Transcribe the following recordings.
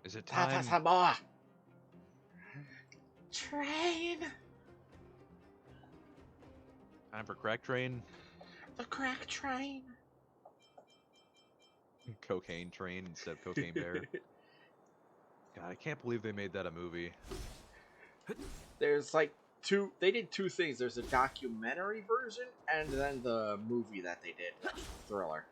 Is it Papa time? Samoa! Train! Time for crack train? The crack train! Cocaine train instead of cocaine bear. God, I can't believe they made that a movie. There's like they did two things. There's a documentary version and then the movie that they did. Thriller.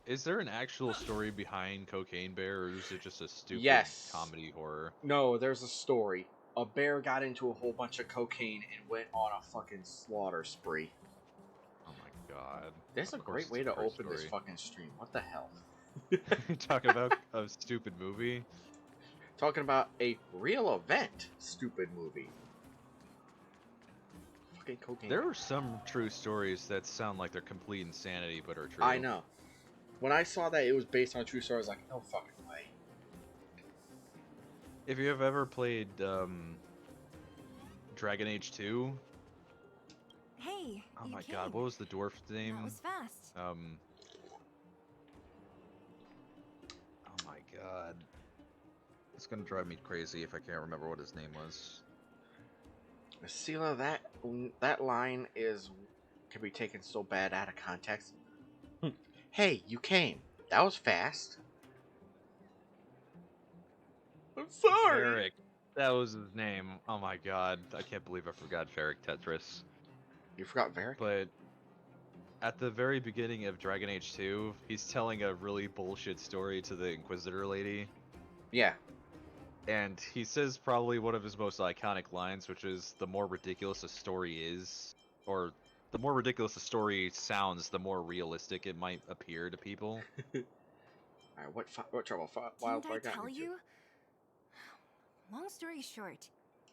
Is there an actual story behind Cocaine Bear, or is it just a stupid Yes. comedy horror? No, there's a story. A bear got into a whole bunch of cocaine and went on a fucking slaughter spree. Oh my god. There's a Of course great it's way a to true open this story. fucking stream. What the hell? You're talking about a stupid movie? Talking about a real event, stupid movie. Fucking cocaine. There are some true stories that sound like they're complete insanity, but are true. I know. When I saw that it was based on a true story, I was like, no fucking way. If you have ever played Dragon Age 2, Hey, oh you my came. god, what was the dwarf's name? That was fast. Oh my god. It's gonna drive me crazy if I can't remember what his name was. Sela, that line can be taken so bad out of context. Hey, you came. That was fast. I'm sorry. Varric. That was his name. Oh my god. I can't believe I forgot Varric Tetris. You forgot Varric? But at the very beginning of Dragon Age 2, he's telling a really bullshit story to the Inquisitor lady. Yeah. And he says probably one of his most iconic lines, which is, the more ridiculous a story is, or the more ridiculous a story sounds, the more realistic it might appear to people. Alright, what trouble? Didn't Wildfire I got tell me to? you? Long story short,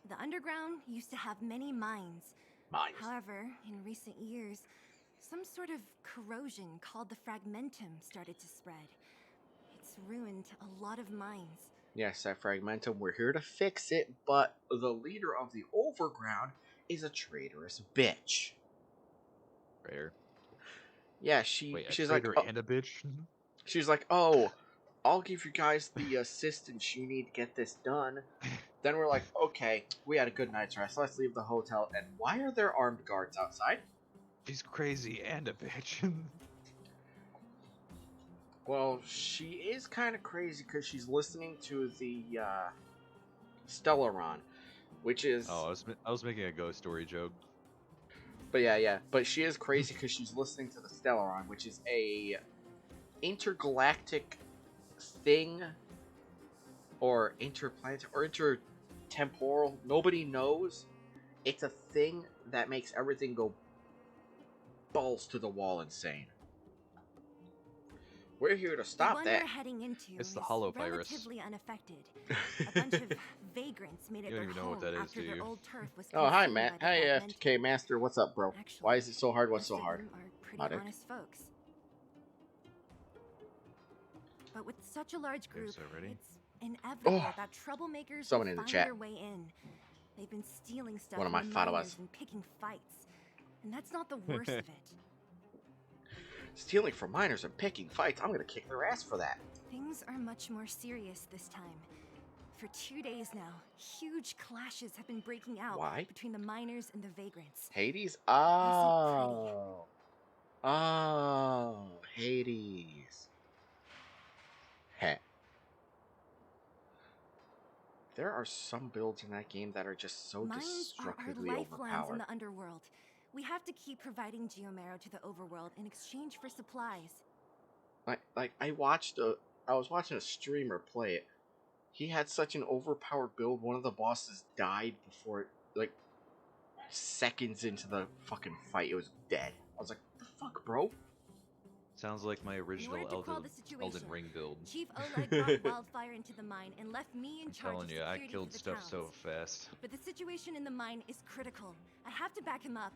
the underground used to have many mines. Mines. However, in recent years, some sort of corrosion called the fragmentum started to spread. It's ruined a lot of mines. Yes, that fragmentum. We're here to fix it, but the leader of the Overground is a traitorous bitch. Traitor. Yeah, Wait, a she's traitor like, and a bitch? she's like, oh, I'll give you guys the assistance you need to get this done. Then we're like, okay, we had a good night's rest. Let's leave the hotel. And why are there armed guards outside? She's crazy and a bitch. Well, she is kind of crazy because she's listening to the Stellaron, which is. Oh, I was making a ghost story joke. But yeah. But she is crazy because she's listening to the Stellaron, which is a intergalactic thing, or interplanetary, or intertemporal. Nobody knows. It's a thing that makes everything go balls to the wall insane. We're here to stop the one that. We're heading into It's the is holovirus. relatively unaffected. A bunch of vagrants made it You don't their even know what home that is, after do their you? old turf was Oh, hi, consumed Matt. by the Hey, fragmentum. FTK Master. What's up, bro? Actually, Why is it so hard? What's most so of hard? them are pretty Not it. honest folks. But with such a large group, so ready? it's inevitable Oh. that troublemakers Someone will in the find chat. their way in. They've been stealing stuff One of my from followers. miners and picking fights. And that's not the worst of it. Stealing from miners and picking fights. I'm gonna kick their ass for that. Things are much more serious this time. For 2 days now, huge clashes have been breaking out Why? between the miners and the vagrants. Hades? pretty. Oh, Hades. Heh. There are some builds in that game that are just so Mines are our destructively lifelines in overpowered. the underworld. We have to keep providing Geomero to the overworld in exchange for supplies. Like I was watching a streamer play it. He had such an overpowered build. One of the bosses died before, like, seconds into the fucking fight. It was dead. I was like, "What the fuck, bro?" Sounds like my In original order to quell Elden the situation, Ring build. Chief Oleg brought Wildfire into the mine and left me in I'm charge telling of you, I security killed for the stuff towns. so fast. But the situation in the mine is critical. I have to back him up.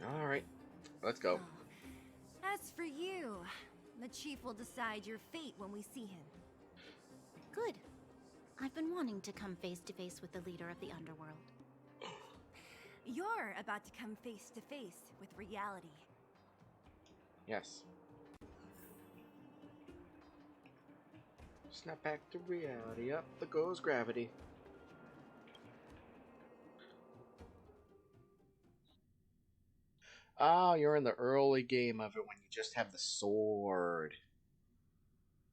Alright, let's go. Oh. As for you, the chief will decide your fate when we see him. Good. I've been wanting to come face to face with the leader of the underworld. You're about to come face to face with reality. Yes. Snap back to reality. Up there goes gravity. Oh, you're in the early game of it when you just have the sword.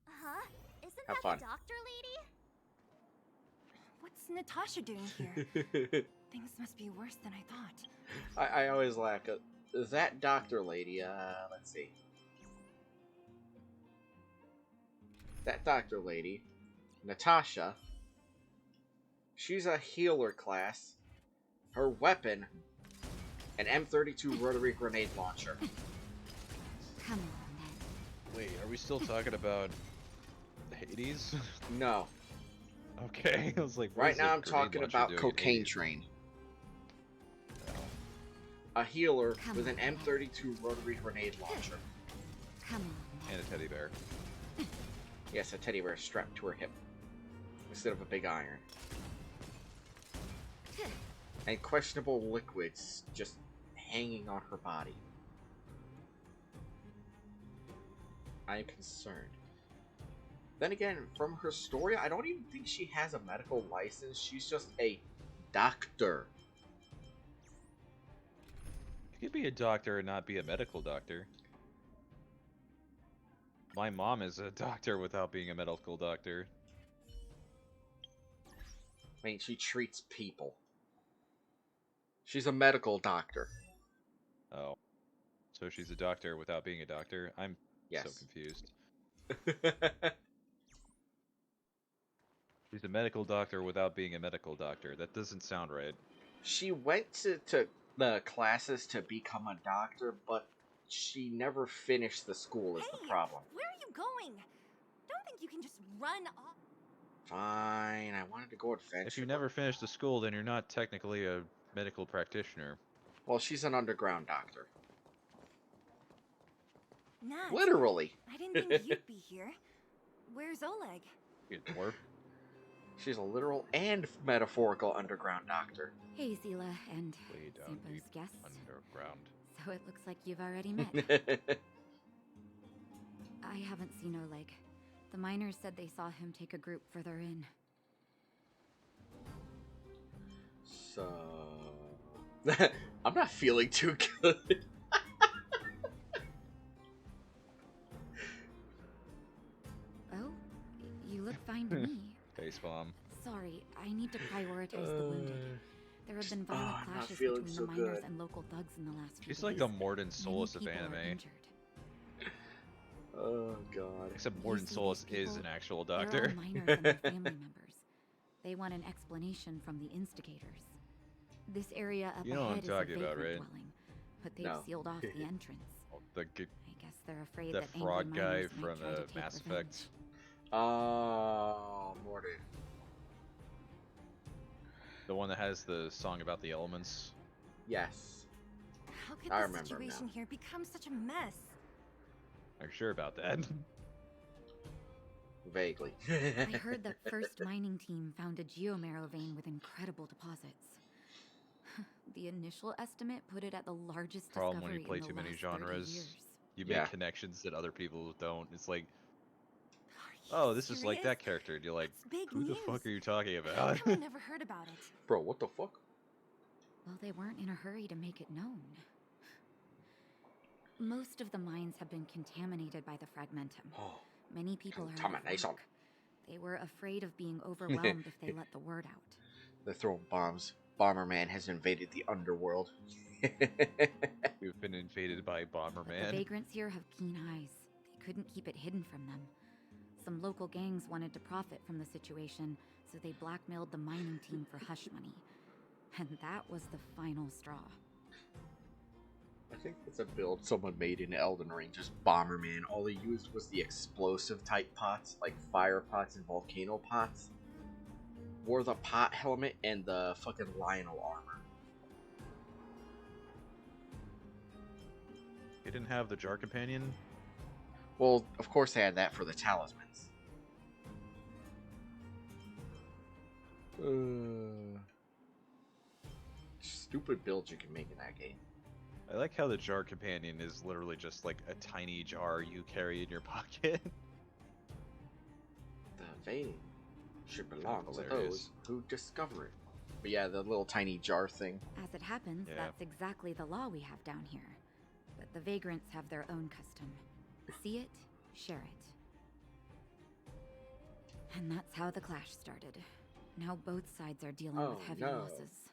Huh? Isn't Have that fun. the doctor lady? What's Natasha doing here? Things must be worse than I thought. I always lack it. That doctor lady, let's see. That doctor lady, Natasha, she's a healer class. Her weapon, an M32 rotary grenade launcher. Come on, then. Wait, are we still talking about Hades? No. Okay, I was like, what Right is now a I'm grenade talking launcher about doing in Cocaine Hades? Train. Oh. A healer Come with an on. M32 rotary grenade launcher. Come on, And then. a teddy bear. Yes, a teddy bear strapped to her hip. Instead of a big iron. And questionable liquids just hanging on her body. I am concerned. Then again, from her story, I don't even think she has a medical license. She's just a doctor. You could be a doctor and not be a medical doctor. My mom is a doctor without being a medical doctor. I mean, she treats people. She's a medical doctor. Oh. So she's a doctor without being a doctor? I'm so Yes. confused. She's a medical doctor without being a medical doctor. That doesn't sound right. She went to the classes to become a doctor, but she never finished the school is the Hey, problem. where are you going? Don't think you can just run off. Fine, I wanted to go adventure. If you never finish the school, then you're not technically a medical practitioner. Well, she's an underground doctor. Nat, Literally. I didn't think you'd be here. Where's Oleg? You dwarf. She's a literal and metaphorical underground doctor. Hey, Zila and Way down deep Simpo's guests. underground. So it looks like you've already met. I haven't seen Oleg. The miners said they saw him take a group further in. So... I'm not feeling too good. Oh, you look fine to me. Face bomb. Sorry, I need to prioritize the wounded. There have been violent I'm not clashes feeling between so the miners good. and local thugs in the last few She's days. like the Mordin Many Solus of people are anime. injured. Oh, God. Except You Mordin see, Solus these is an people, actual They're doctor. all miners and their family members. They want an explanation from the instigators. This area up You know what I'm ahead is a talking about, vagrant right? dwelling, but they've No. sealed off the entrance. The I guess they're afraid the that frog angry guy miners might from try to take Mass revenge. Effect. Oh, Morty. The one that has the song about the elements. Yes. How could I the remember situation now. here become such a mess? Are you sure about that? Vaguely. I heard the first mining team found a geomarrow vein with incredible deposits. The initial estimate put it at the largest Problem when you discovery play in the too many last 30 genres. years. You Yeah. make connections that other people don't. It's like, Are you oh, this is like serious? that character. And you're like, That's big who the news. fuck are you talking How about? come I never heard about it? Bro, what the fuck? Well, they weren't in a hurry to make it known. Most of the mines have been contaminated by the fragmentum. Oh, Many people are out of Contamination. work. They were afraid of being overwhelmed if they let the word out. they're throwing bombs. Bomberman has invaded the underworld. We've been invaded by But the Bomberman. vagrants here have keen eyes. They couldn't keep it hidden from them. Some local gangs wanted to profit from the situation, so they blackmailed the mining team for hush money. And that was the final straw. I think it's a build someone made in Elden Ring, just Bomberman. All they used was the explosive type pots, like fire pots and volcano pots. Wore the pot helmet and the fucking Lionel armor. You didn't have the Jar Companion? Well, of course they had that for the talismans. Stupid builds you can make in that game. I like how the jar companion is literally just like a tiny jar you carry in your pocket. The vein should belong to hilarious. those who discover it. But yeah, the little tiny jar thing. As it happens, Yeah. that's exactly the law we have down here. But the vagrants have their own custom. See it, share it. And that's how the clash started. Now both sides are dealing Oh, with heavy no. losses.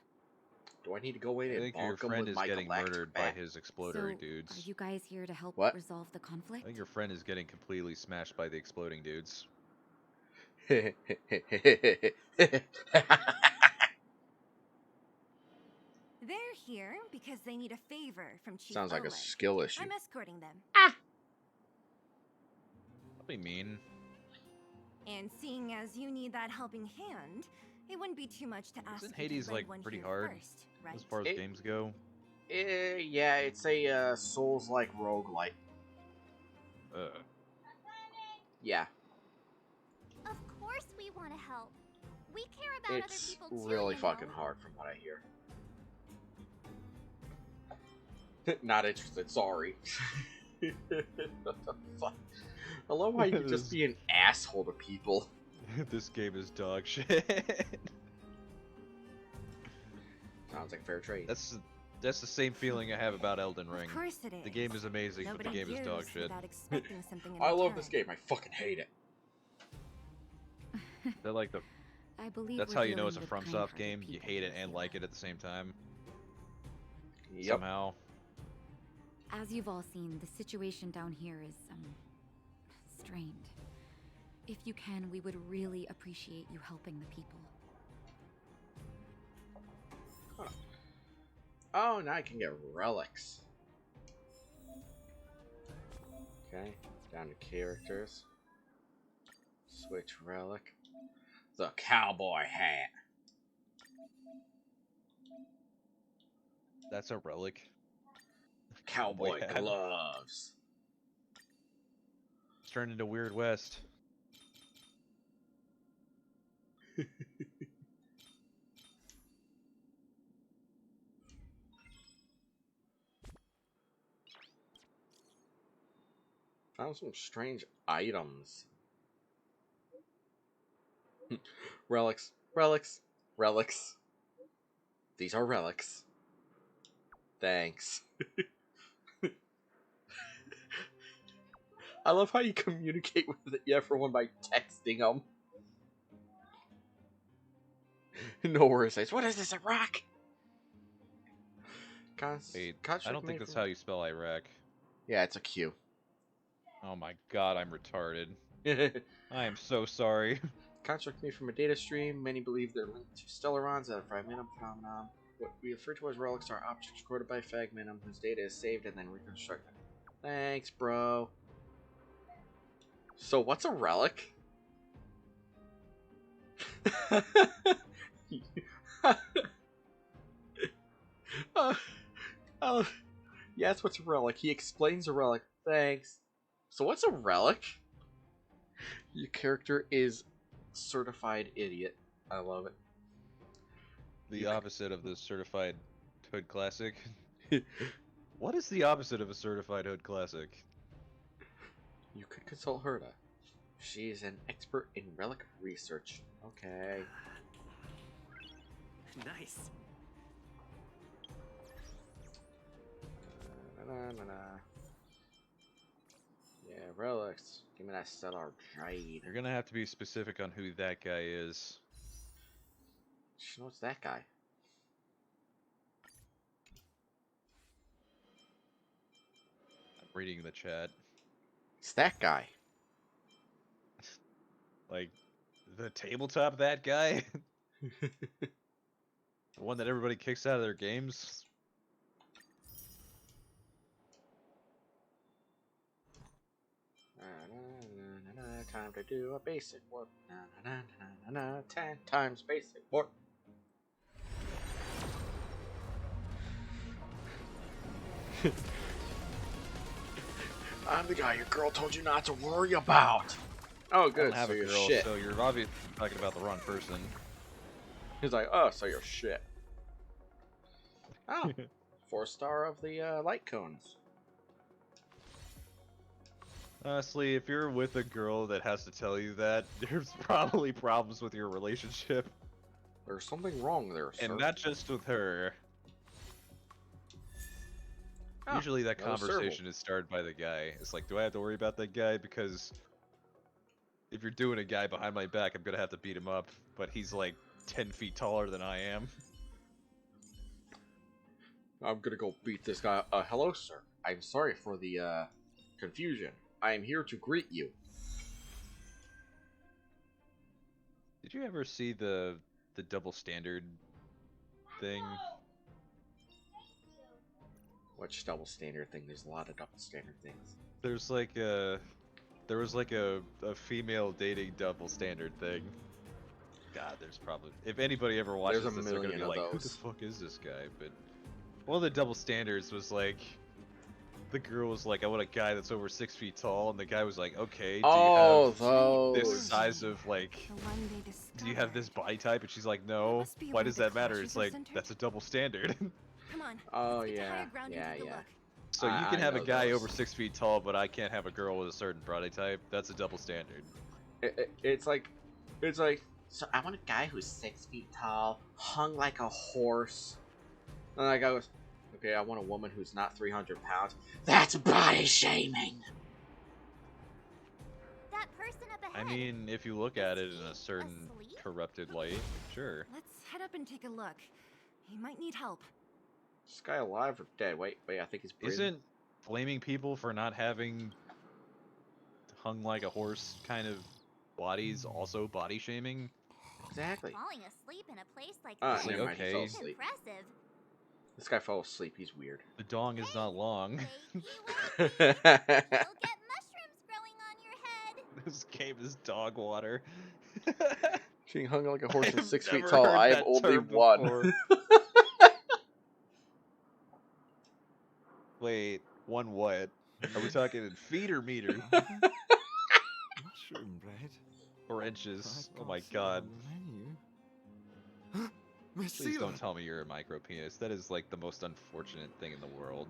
Do I need to go in I and think your bonk him friend with is my getting galactic murdered by bat? his explodery So, dudes. are you guys here to help What? resolve the I conflict? think your friend is getting completely smashed by the exploding dudes. They're here because they need a favor from Chief Sounds like a Oleg. skill issue. I'm escorting them. That'd be mean. And seeing as you need that helping hand, it wouldn't be too much to ask Isn't you to Hades, lend like, one pretty here hard first, right? As far as It- games go. Yeah, it's a Souls-like roguelite. Yeah, Of course we want to help. We care about other it's people too, really you fucking know. hard from what I hear. Not interested, sorry. What the fuck? I love how you can just be an asshole to people. This game is dog shit. Sounds like fair trade. That's the same feeling I have about Elden Ring. Of course it is. The game is amazing, Nobody but the game is dog gives shit. without expecting something in I love this return. game. I fucking hate it. They're like the. I believe That's we're how you know it's dealing a with FromSoft kind-hearted game. You people hate it here, and Sheila. like it at the same time. Yep. Somehow. As you've all seen, the situation down here is, strained. If you can, we would really appreciate you helping the people. Oh, now I can get relics. Okay, down to characters. Switch relic. The cowboy hat. That's a relic. Cowboy hat. gloves. It's turned into Weird West. Found some strange items. Relics. Relics. Relics. These are relics. Thanks. I love how you communicate with everyone by texting them. No worries. What is this, a rock? Wait, I don't think that's how you spell Iraq. Yeah, it's a Q. Oh my god, I'm retarded. I am so sorry. Construct made from a data stream. Many believe they're linked to Stellarons and a fragmentum phenomenon. What we refer to as relics are objects recorded by fragmentum whose data is saved and then reconstructed. Thanks, bro. So what's a relic? Yes, what's a relic? He explains a relic. Thanks. So what's a relic? Your character is certified idiot. I love it. The opposite of the certified hood classic. What is the opposite of a certified hood classic? You could consult Herda. She is an expert in relic research. Okay. Nice. Yeah, relics. Give me that stellar jade. You're gonna have to be specific on who that guy is. What's that guy? I'm reading the chat. It's that guy. Like, the tabletop that guy? The one that everybody kicks out of their games? Time to do a basic warp. 10 times basic warp. I'm the guy your girl told you not to worry about. Oh, I good. don't have So a you're girl, shit. so you're obviously talking about the wrong person. He's like, oh, so you're shit. Oh, 4-star of the light cones. Honestly, if you're with a girl that has to tell you that, there's probably problems with your relationship. There's something wrong there, sir. And not just with her. Ah, Usually that another serval. conversation is started by the guy. It's like, do I have to worry about that guy? Because if you're doing a guy behind my back, I'm gonna have to beat him up. But he's like 10 feet taller than I am. I'm gonna go beat this guy. Hello, sir. I'm sorry for the confusion. I am here to greet you. Did you ever see the double standard thing? Which double standard thing? There's a lot of double standard things. There was like a female dating double standard thing. God, there's probably, if anybody ever watches There's a this, they're gonna million be of like, who the those. fuck is this guy? But one of the double standards was like, the girl was like, I want a guy that's over 6 feet tall, and the guy was like, okay, do Oh, you have those. this size of like, The one they do you have this discovered. body type? And she's like, no. must be Why where does the that matter? clashes It's are like, centered. that's a double standard. Come on. Oh, let's get to yeah. higher ground and Yeah, take a yeah. look. So you I can have a know guy those. over 6 feet tall, but I can't have a girl with a certain body type. That's a double standard. It's like, so I want a guy who's 6 feet tall, hung like a horse. And that guy goes, okay, I want a woman who's not 300 pounds. That's body shaming. That person up I ahead. mean, if you look at it in a certain Asleep? corrupted light, sure. Let's head up and take a look. He might need help. Is this guy alive or dead? Wait, I think he's breathing. Isn't blaming people for not having hung like a horse kind of bodies also body shaming? Exactly. Falling asleep in a place like Ah, that never is mind, he fell asleep. impressive. This guy fell asleep. He's weird. The dong is not long. Wait, you will see. You'll get mushrooms growing on your head. This game is dog water. Being hung like a horse I've and 6 feet never tall. heard I have that only term one. before. Wait, one what? Are we talking in feet or meter? Mushroom bread. Or inches? I Oh my can't see it god. on the menu. Miss Please don't Sealer. tell me you're a micro penis. That is like the most unfortunate thing in the world.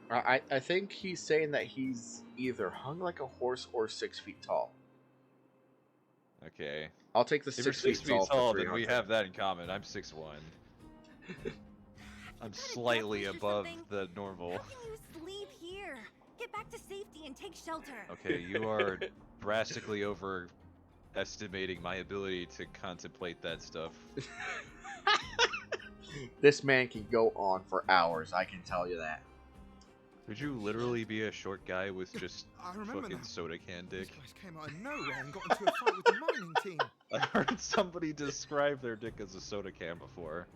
I think he's saying that he's either hung like a horse or 6 feet tall. Okay. I'll take the If you're 6 6 feet feet tall, for then we 300. have that in common. I'm 6'1". I'm got a slightly death wish or above something? the normal. How can you sleep here? Get back to safety and take shelter. Okay, you are drastically overestimating my ability to contemplate that stuff. This man can go on for hours, I can tell you that. Would you literally be a short guy with just I remember fucking now. soda can These dick? guys came out of nowhere and got into a fight with the mining team. I heard somebody describe their dick as a soda can before.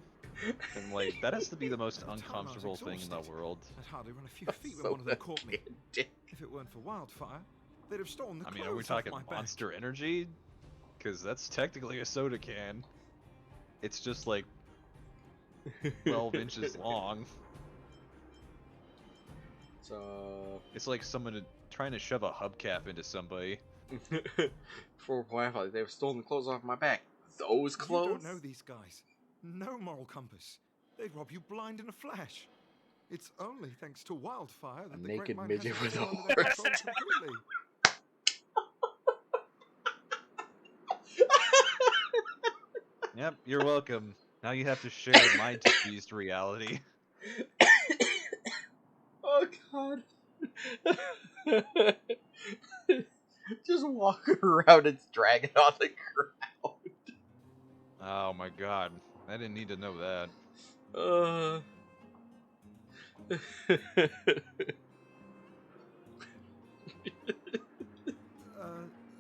And like, that has to be the most At the time, I was uncomfortable thing in the exhausted. world. I'd hardly run a few feet when So one of them caught me. dick. If it weren't for Wildfire, they'd have stolen the I clothes mean, are we off talking my back. Monster Energy? Because that's technically a soda can. It's just like 12 inches long. So, It's like someone trying to shove a hubcap into somebody. for Wi-Fi, they've stolen the clothes off my back. Those clothes? You don't know these guys. No moral compass. They'd rob you blind in a flash. It's only thanks to Wildfire that A the naked Great Mine midget hasn't with a fallen under their horse. control completely. Yep, you're welcome. Now you have to share my diseased reality. Oh god. Just walking around, it's dragging on the ground. Oh my god. I didn't need to know that.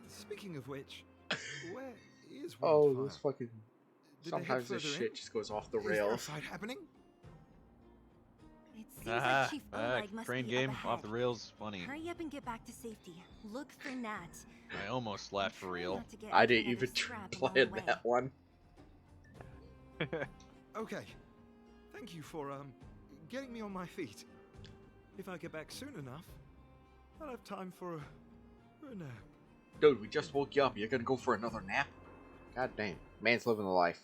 Speaking of which, where is Oh, Wildfire? this fucking. Did they head Sometimes this further shit in? just goes off the Is there a rails. fight happening? It seems like Chief Oleg must train be game up off the ahead. rails, funny. Hurry up and get back to safety. Look for Nat. I almost laughed for Try real. not to get I into didn't another even scrap along plan the way. that one. Okay. Thank you for getting me on my feet. If I get back soon enough, I'll have time for a nap. Dude, we just woke you up. You're gonna go for another nap? God damn. Man's living the life.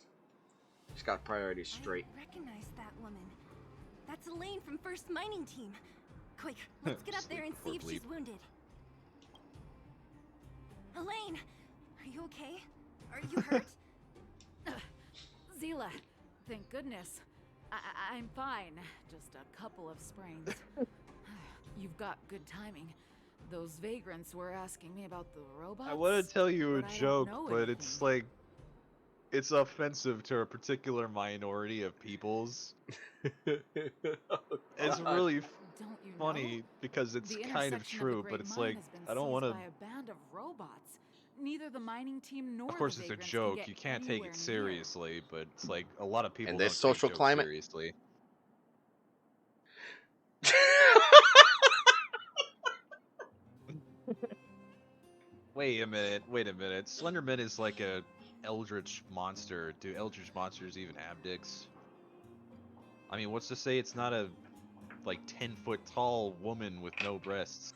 He's got priorities straight. I recognize that woman. That's Elaine from First Mining Team. Quick, let's get up there and see if she's wounded. Elaine, are you okay? Are you hurt? Zila, thank goodness. I'm fine. Just a couple of sprains. You've got good timing. Those vagrants were asking me about the robots. I want to tell you a but I don't joke, know but it's anything. like, it's offensive to a particular minority of peoples. It's really Don't you funny know? because it's The kind of intersection true, the but Great it's Mine like, has been I don't seized want to. by a band of robots. Neither the mining team nor Of course, the it's a vagrants joke. Can get You can't take anywhere it near. seriously, but it's like a lot of people In don't this take social jokes climate? seriously. Wait a minute. Wait a minute. Slenderman is like a eldritch monster. Do eldritch monsters even have dicks? I mean, what's to say it's not a like 10-foot tall woman with no breasts?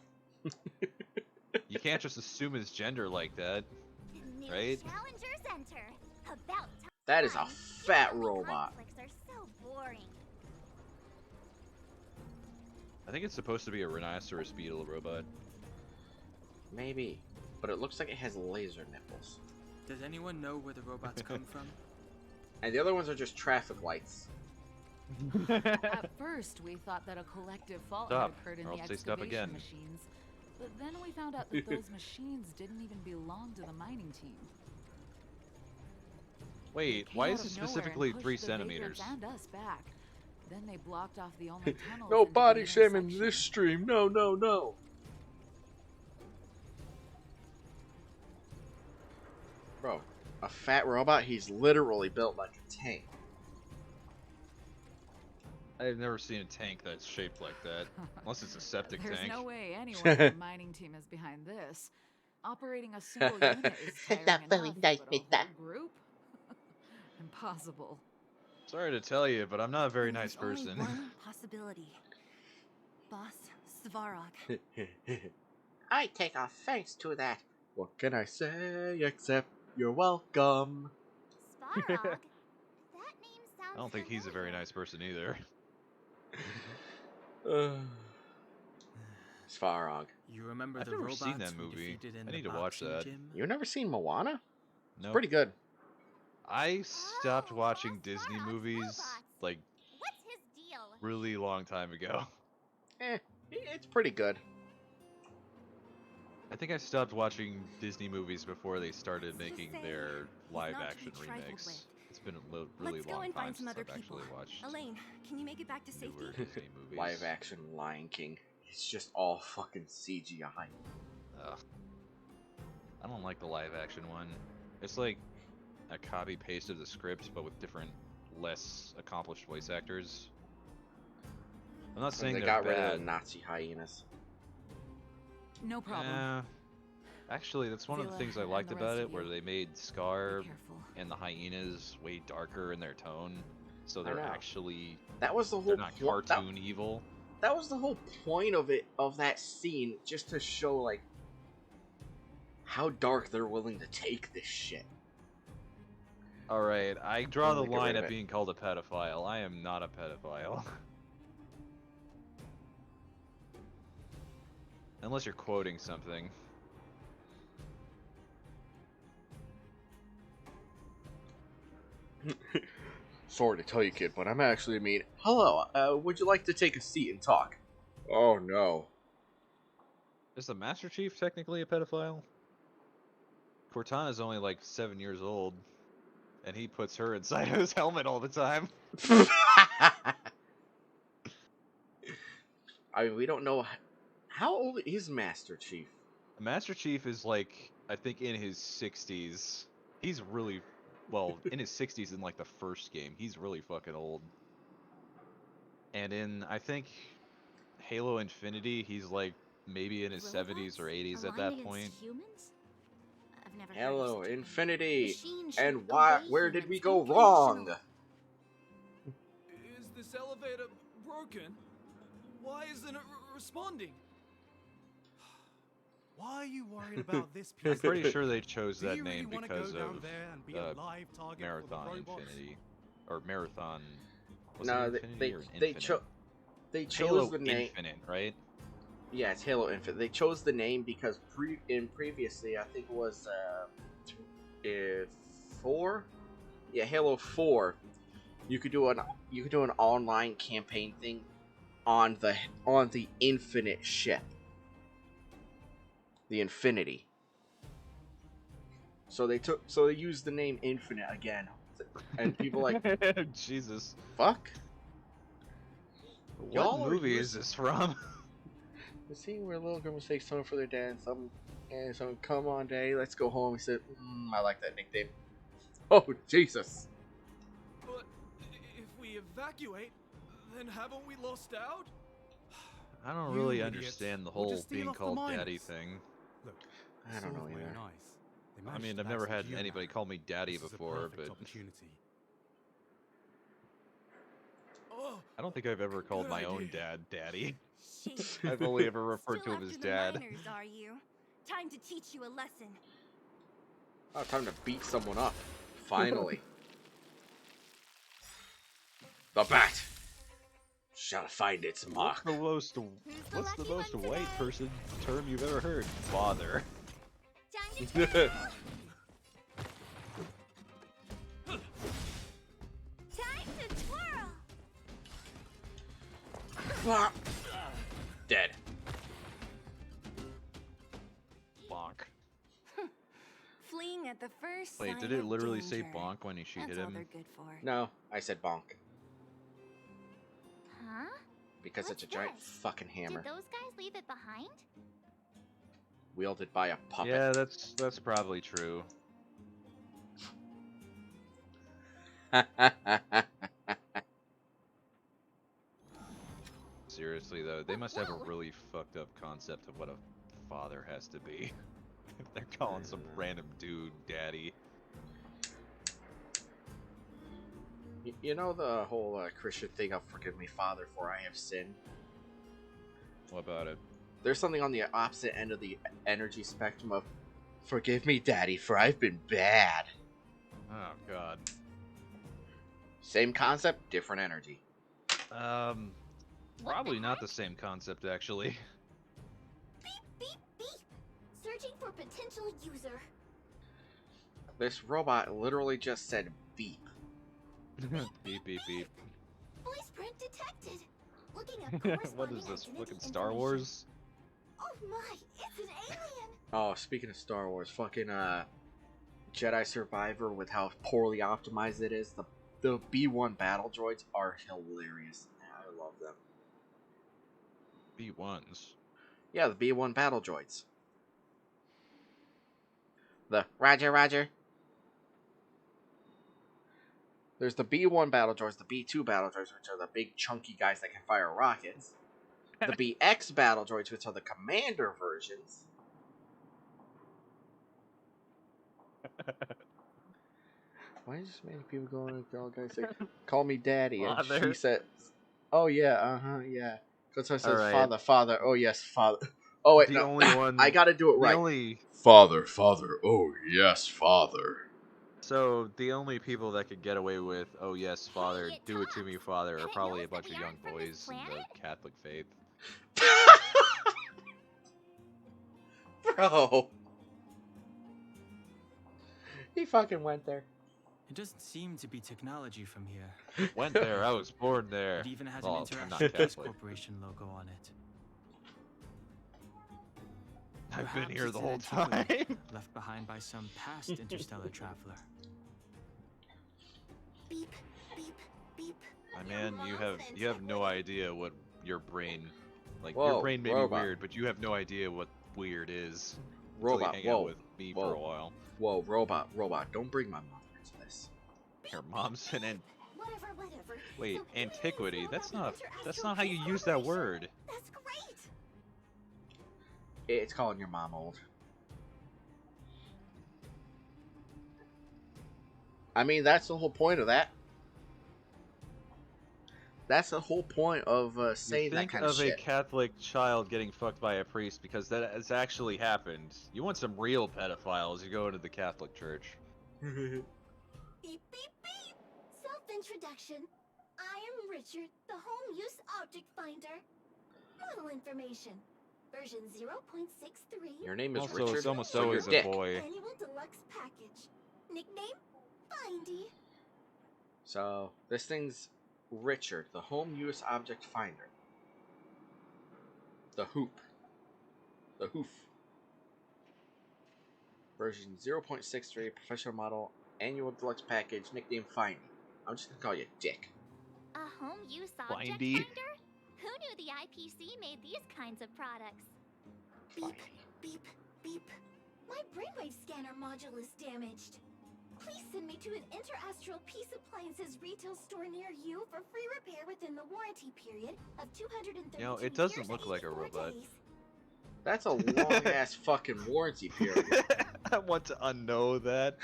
You can't just assume his gender like that. New Right? challengers enter. About time. That is a fat Human robot. conflicts are so boring. I think it's supposed to be a rhinoceros beetle robot. Maybe, but it looks like it has laser nipples. Does anyone know where the robots come from? And the other ones are just traffic lights. At first, we thought that a collective fault Stop, had occurred in or the I'll say stop excavation again. machines. But then we found out that those machines didn't even belong to the mining team. Wait, They why came is out it of nowhere and specifically pushed 3 the centimeters? vagrants and us back. Then they blocked off the only tunnels. No into the body shaming intersection. this stream. No, no, no. Bro, a fat robot, he's literally built like a tank. I've never seen a tank that's shaped like that. Unless it's a septic There's tank. no way anyone in the mining team is behind this. Operating a single unit is tiring Not very enough, nice, but a Mr. whole group? Impossible. Sorry to tell you, but I'm not a very Then nice there's person. Only one possibility. Boss Svarog. I take offense to that. What can I say except you're welcome? Svarog. That name sounds I don't think he's a very familiar. nice person either. Svarog. You remember I've the never robots seen that we movie. defeated in I the need to watch boxing that. gym? You never seen Moana? No. Pretty good. I stopped Oh, watching Boss Disney Varrog's movies robots. like What's his deal? really long time ago. It's pretty good. I think I stopped watching Disney movies before they started Let's just making say their he's live not to action be trifled remakes. with. It's been a really Let's go long and time find some since other I've people. actually watched Elaine, can you make it back to safety? newer Disney movies. Live action Lion King. It's just all fucking CGI. Ugh. I don't like the live action one. It's like a copy paste of the script, but with different, less accomplished voice actors. I'm not saying They they're got rid bad. of the Nazi hyenas. No problem. Eh, actually, that's one of the Zilla things I and liked the about rest it, of where you, they made Be Scar careful. and the hyenas way darker in their tone, so they're know. actually That was the they're whole not point. cartoon evil. That was the whole point of it, of that scene, just to show like how dark they're willing to take this shit. All right, I draw the Get rid line of at it. being called a pedophile. I am not a pedophile. Unless you're quoting something. Sorry to tell you, kid, but I'm actually mean. Hello, would you like to take a seat and talk? Oh no. Is the Master Chief technically a pedophile? Cortana's only like 7 years old, and he puts her inside of his helmet all the time. I mean, we don't know how old is Master Chief. Master Chief is like, I think in his 60s. He's really, well, in his 60s in like the first game. He's really fucking old. And in, I think, Halo Infinity, he's like maybe in his 70s or 80s at that point. Humans? I've never Hello, heard of such a thing. Infinity. Machines And should why? obey Where did we humans go wrong? unconditionally. Is this elevator broken? Why isn't it responding? Why are you worried about this piece? I'm pretty sure they chose Do that you really name wanna because go down of there and be a uh, live target for the Marathon robots? Infinity. Or Marathon. Was No, it they Infinity or they Infinite? they chose Halo the name. Infinite, right? Yeah, it's Halo Infinite. They chose the name because previously, I think it was 4. Yeah, Halo 4. You could do an online campaign thing on the Infinite ship, the Infinity. So they used the name Infinite again, and people like Jesus. fuck. What Y'all are movie is this from? The scene where little girl mistakes someone for their dad, and someone come on, Daddy, let's go home. He said, I like that nickname. Oh Jesus! But if we evacuate, then haven't we lost out? I don't You really idiots. understand the We'll whole just steal being off the called miners. daddy thing. Look, I don't know Sword were either. nice. They I managed mean, to I've never backstab had you anybody now. call me daddy This is a before, perfect but opportunity. Oh, I don't think I've ever called good my own idea. dad daddy. Shady. I've only ever referred Still to him as after the dad. miners, are you? Time to teach you a lesson. Oh, time to beat someone up. Finally. The bat shall find its mark. What's the Who's the lucky one white today? person term you've ever heard? Father. Time to twirl. Time to twirl. Dead. Bonk. Fleeing at the first Wait, sign did it of literally say danger. bonk when she That's hit all him? they're good for. No, I said bonk Huh? because it's a What's giant this? fucking hammer Did those guys leave it behind? wielded by a puppet. Yeah, that's probably true. Seriously though, they must have a Whoa. really fucked up concept of what a father has to be. If they're calling some random dude daddy. You know the whole Christian thing of forgive me, Father, for I have sinned? What about it? There's something on the opposite end of the energy spectrum of forgive me, Daddy, for I've been bad. Oh god. Same concept, different energy. Probably not the same concept actually. Beep, beep, beep. Searching for potential user. This robot literally just said beep. Beep beep beep. Voice print detected. Looking at What corresponding is this? identity Fucking Star information. Wars? Oh my, it's an alien. Oh, speaking of Star Wars, fucking Jedi Survivor with how poorly optimized it is. The B1 battle droids are hilarious. I love them. B1s. Yeah, the B1 battle droids. The Roger, Roger. There's the B1 battle droids, the B2 battle droids, which are the big chunky guys that can fire rockets. The BX battle droids, which are the commander versions. Why is this many people going to all guys say, call me daddy? And she Father. says, oh yeah, yeah. Because I says, Alright. father, father, oh yes, father. Oh wait, The no, only one. I gotta do it The right. only. Father, father, oh yes, father. So the only people that could get away with, oh yes, father, Hey, it do it to me, talks, father, and are it probably knows a bunch that of we young aren't from this boys in planet? the Catholic faith. Bro. He fucking went there. It doesn't seem to be technology from here. Went there, I was born there. It even has Well, an I'm not Interaction Peace Catholic. Corporation logo on it. I've been Perhaps here it's the an whole antiquity time. left behind by some past interstellar traveler. Beep, beep, beep. My Your man, you mom's have an no antiquity. idea what your brain, like Whoa, your brain may robot. be weird, but you have no idea what weird is. Robot, until you hang out whoa, with me whoa. for a while. Whoa, robot, don't bring my mother into this. Your mom's an Whatever. wait, So aliens antiquity. know That's about the not how Interastral you Peace use that Corporation? word. That's great. It's calling your mom old. I mean, that's the whole point of that. That's the whole point of You saying that think kind of of a shit. Catholic child getting fucked by a priest because that has actually happened. You want some real pedophiles, you go into the Catholic Church. Beep, beep, beep. Self-introduction. I am Richard, the home use object finder. Model information. Version 0.63. Your name is Also, Richard. it's almost so always you're a Dick. boy. Annual deluxe package. Nickname? Findy. So this thing's Richard, the home use object finder. The hoop. The hoof. Version 0.63 professional model annual deluxe package nickname Findy. I'm just gonna call you Dick. A home use object Findy. finder? Who knew the IPC made these kinds of products? Beep, Findy. beep, beep. My brainwave scanner module is damaged. Please send me to an Interastral Peace Appliances retail store near you for free repair within the warranty period of 232 You know, it doesn't years look and like a 84 robot. days. That's a long ass fucking warranty period. I want to unknow that.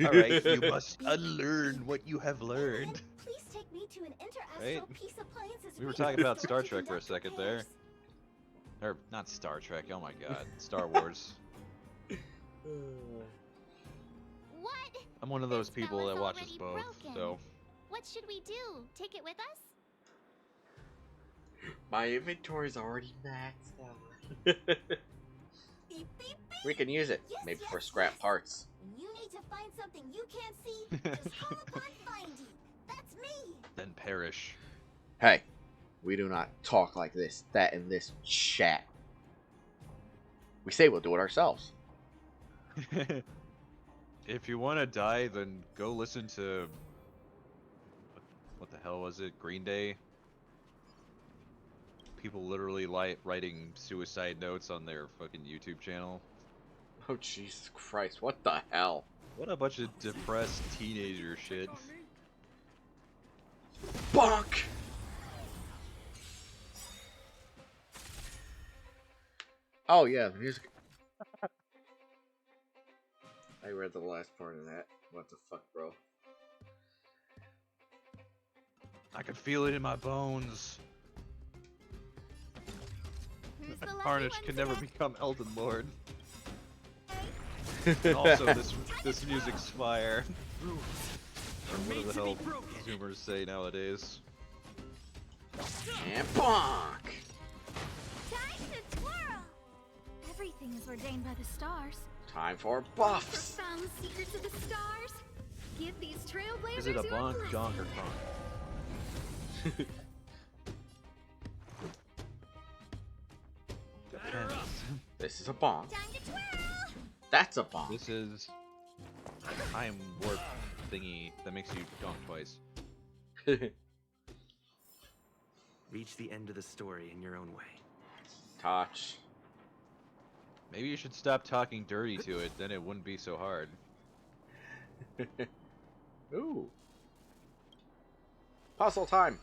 Alright, you must unlearn what you have learned. Please take me to an Interastral Right? Peace Appliances We were retail talking about store Star to Trek for a conduct second there. repairs. Or, not Star Trek, oh my god. Star Wars. What? I'm one of those This people fella's that watches already both, broken. so... What should we do? Take it with us? My inventory's already maxed out. Beep, beep, beep. We can use it, Yes, maybe yes, for scrap yes. parts. When you need to find something you can't see, just call upon Findy. That's me. Then perish. Hey, we do not talk like this, that in this chat. We say we'll do it ourselves. If you want to die, then go listen to... What the hell was it? Green Day? People literally writing suicide notes on their fucking YouTube channel. Oh Jesus Christ, what the hell? What a bunch of depressed teenager shit. Bonk! Oh yeah, the music. I read the last part of that. What the fuck, bro? I can feel it in my bones. Who's the lucky Harnish one can never today? become Elden Lord. And also, this music's fire. Or what the hell Zoomers say nowadays. And bonk! Time to twirl! Everything is ordained by the stars. Time for buffs. Profound secrets of the stars. Give these trailblazers Is it a your bonk, blessing. donk, or conk? Depends. This is a bonk. Time to twirl! That's a bonk. This is time warp thingy that makes you donk twice. Reach the end of the story in your own way. Touch. Maybe you should stop talking dirty to it, then it wouldn't be so hard. Ooh. Puzzle time.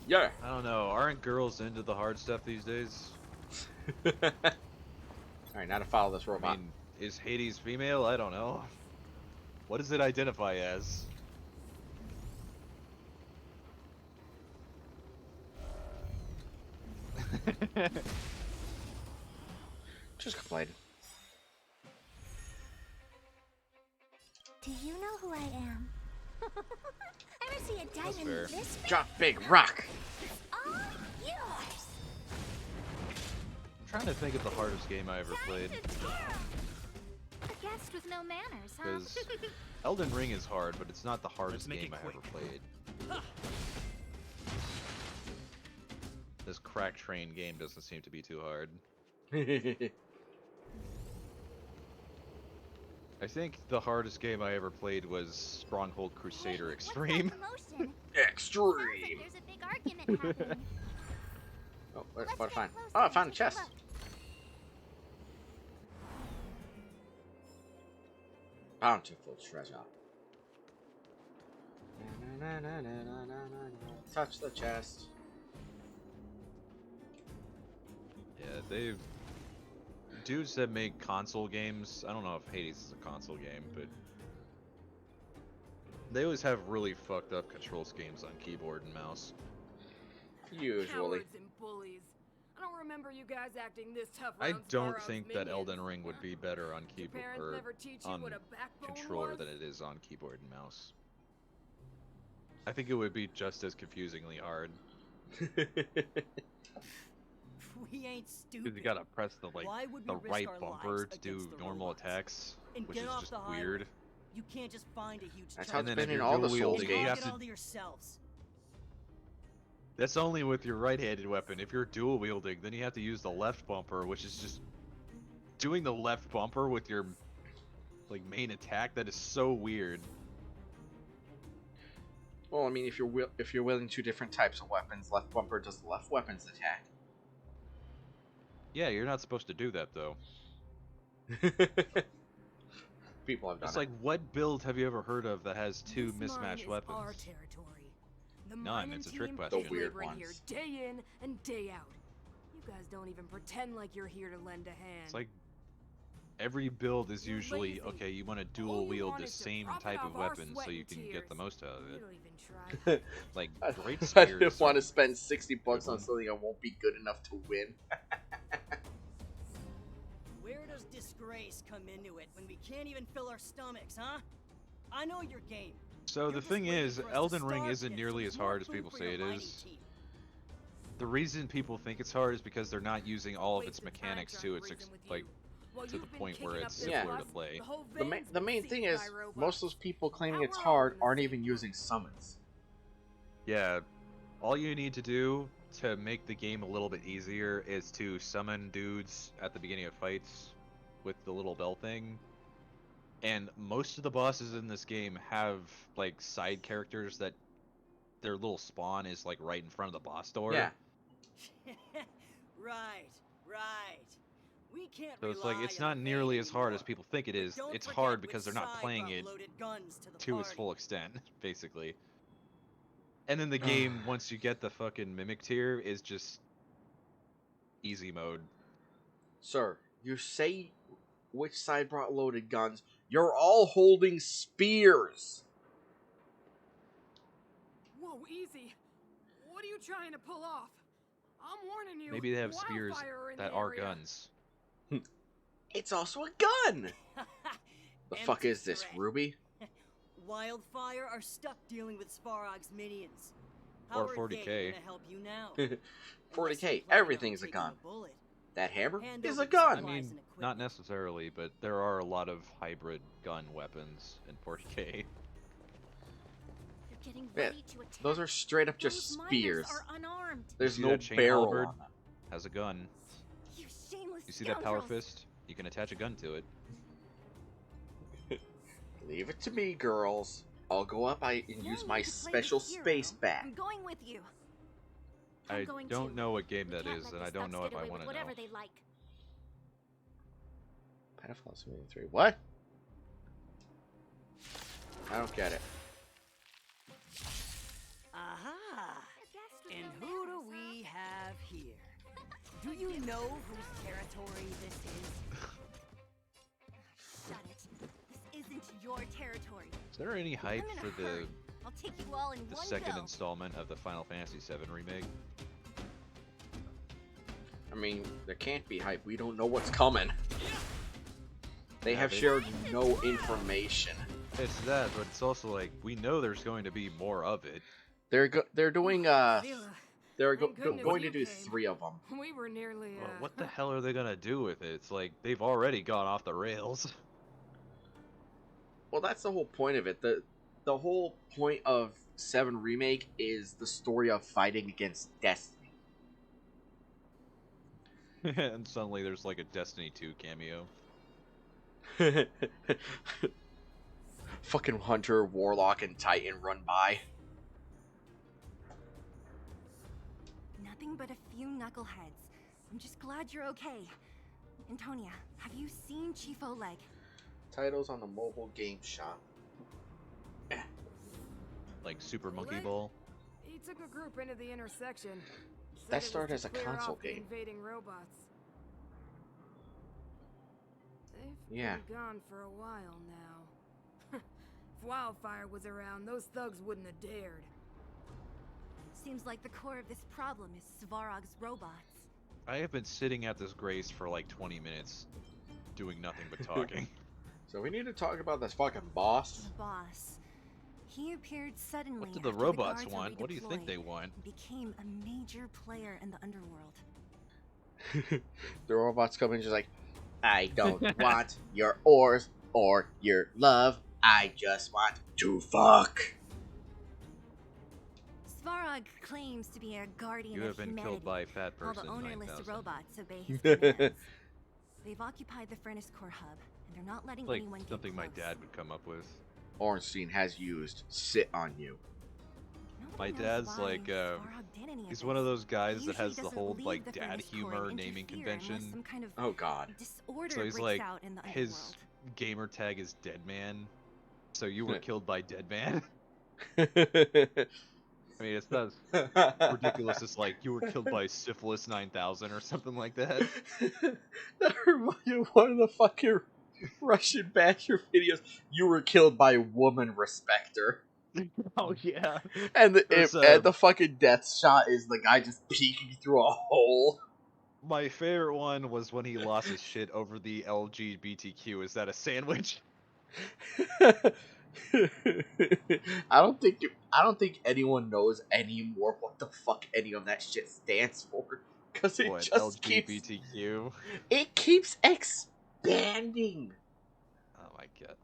Yeah. I don't know, aren't girls into the hard stuff these days? Alright, now to follow this I robot. mean, is Hades female? I don't know. What does it identify as? Just complaining. Do you know who I am? Ever see a That's diamond fair. this big? Drop big rock. All yours. I'm trying to think of the hardest game I ever played. Time to twirl! A guest with no manners, huh? Because Elden Ring is hard, but it's not the hardest make game it I ever quick. played. This Crack Train game doesn't seem to be too hard. I think the hardest game I ever played was Stronghold Crusader Hey, Extreme. What's that commotion? Extreme. Sounds like there's a big argument happening. Oh, Let's what get find? closer Oh, I and found a take chest. look. Bountiful treasure. Touch the chest. Yeah, they've... Dudes that make console games, I don't know if Hades is a console game, but... They always have really fucked up control schemes on keyboard and mouse. Usually. Cowards and bullies. I don't remember you guys acting this tough I around don't Svarog's think that minions. Elden Ring would be better on Your keyboard parents or never teach you on what a backbone controller was? than it is on keyboard and mouse. I think it would be just as confusingly hard. We ain't stupid. Because you gotta press the Why would we the risk right our bumper lives to do against the normal robots? attacks, And which get is off just the highway. weird. You can't just find a huge That's truck how And it's then been if in you're all the dual Souls wielding, you games. have Get to. all to yourselves. That's only with your right-handed weapon. If you're dual wielding, then you have to use the left bumper, which is just doing the left bumper with your like main attack. That is so weird. Well, I mean, if you're wielding two different types of weapons, left bumper does the left weapon's attack. Yeah, you're not supposed to do that though. People have done It's it. like, what build have you ever heard of that has two This mine mismatched is weapons? Our territory. The None, mining it's a trick team question. is The weird laboring here ones. day in and day out. You guys don't even pretend like you're here to lend a hand. It's like every build is You're usually lazy. okay. You want to All dual you wield want the is to same profit type of off our weapon so sweat you and can get tears. the most out of You it. don't even try. Like great I spears. didn't want are- to spend $60 on one. something that won't be good enough to win. Where does disgrace come into it when we can't even fill our stomachs, huh? I know your game. So You're the just thing waiting is, for us to Elden Ring starve isn't kids, nearly so as there's more hard as food people for say your it mining is. team. The reason people think it's hard is because they're not using all of its Wasted time mechanics trying to reason its with like you. While to you've the been point where kicking it's up this Yeah. simpler to fuss, play. the whole The van's the been main thing sieged is, by robots. most of those people claiming Now it's we're all hard in the aren't same even boat. using summons. Yeah, all you need to do to make the game a little bit easier is to summon dudes at the beginning of fights with the little bell thing. And most of the bosses in this game have like side characters that their little spawn is like right in front of the boss door. Yeah. Right, right. We can't So it's like it's rely on not the nearly vein as hard as anymore. people think it But is. don't It's forget hard which because they're not side playing brought it loaded guns to the to its party. full extent, basically. And then the game, once you get the fucking mimic tier, is just easy mode. Sir, you say which side brought loaded guns. You're all holding spears. Whoa, easy. What are you trying to pull off? I'm warning you. Maybe they have spears wildfire are in that the are area. guns. It's also a gun. The fuck Empty is this, threat. Ruby? Wildfire are stuck dealing with Svarog's minions. Or How are 40K. they gonna help you now? 40K, Unless you're planning on everything's a taking gun. bullet. That hammer Hand is over a the gun. I supplies mean, and not equipment. necessarily, but there are a lot of hybrid gun weapons in 40K. They're getting Yeah, ready to attack. Those are straight up just Those miners spears. are unarmed. There's see no that chain barrel halberd? on them. Has a gun. You shameless You see that power scoundrels. fist? You can attach a gun to it. Leave it to me, girls. I'll go up and use You're my going to play the special hero. space bat. I'm going with you. I'm I going don't to. know what game We that can't is, let and the I don't Stucks know get if I away want with to know. whatever they like. Pedophile Simulator 3. What? I don't get it. Aha! They're guests with And no who do manners, huh? we have here? Do you know whose territory this is? Shut it. This isn't your territory. Is there any hype I'm in a for the hurry. I'll take you all in the one second go. installment of the Final Fantasy VII remake? I mean, there can't be hype. We don't know what's coming. They Yeah, have they- shared no information. It's that, but it's also like we know there's going to be more of it. They're doing Sheila, they're thank goodness going to you do came. 3 of them. we were nearly. Well, what the hell are they gonna do with it? It's like they've already gone off the rails. Well, that's the whole point of it. The whole point of 7 Remake is the story of fighting against Destiny. And suddenly there's like a Destiny 2 cameo. Fucking Hunter, Warlock, and Titan run by. Nothing but a few knuckleheads. I'm just glad you're okay. Antonia, have you seen Chief Oleg? Titles on the mobile game shop. Like Super Monkey Oleg? Ball. He took a group into the intersection. Said That it was started to as a clear console off the game. invading robots. They've Yeah. been gone for a while now. If Wildfire was around, those thugs wouldn't have dared. Seems like the core of this problem is Svarog's robots. I have been sitting at this grace for like 20 minutes, doing nothing but talking. So we need to talk about this fucking boss. The boss. He appeared suddenly. What do the after robots guards were want? What do you think redeployed they want? and became a major player in the underworld. The robots come in just like, I don't want your ores or your love. I just want to fuck. Svarog claims to be a guardian You of have been humanity. killed by a fat All person. the ownerless 9000. robots obey his commands. They've occupied the furnace core hub, and they're not letting Like anyone get something my close. dad would come up with. Ornstein has used sit on you. My Nobody knows dad's why like, Svarog did any of he's this. one of those guys He that has usually the doesn't whole leave like the dad furnace core humor and naming interfere unless convention. some kind of Oh god. disorder So he's breaks like, out in the his underworld. gamer tag is Dead Man. So you were killed by Dead Man. I mean, it's not as ridiculous as like you were killed by Syphilis 9000 or something like that. That reminded me of one of the fucking Russian basher videos. You were killed by woman respecter. Oh yeah. And There's, and the fucking death shot is the guy just peeking through a hole. My favorite one was when he lost his shit over the LGBTQ. Is that a sandwich? I don't think anyone knows anymore what the fuck any of that shit stands for, because it What, just LGBTQ? keeps expanding. Oh my god.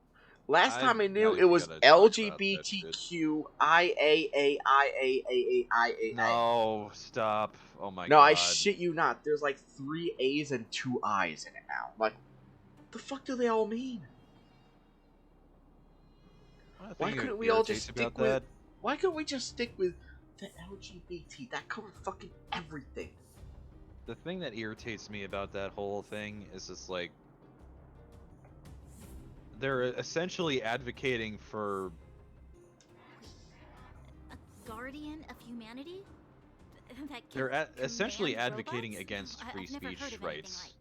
Last I'm time I knew not it even was gonna talk about that shit. LGBTQ IAAIAAIAA. No, stop. Oh my No, god. I shit you not. There's like 3 A's and 2 I's in it now. Like, the fuck do they all mean? One Why thing that couldn't we all just irritates about stick with? that- Why couldn't we just stick with the LGBT? That covered fucking everything. The thing that irritates me about that whole thing is just like they're essentially advocating for A guardian of humanity? That they're can essentially command advocating robots? against free I've never speech heard of anything rights. like.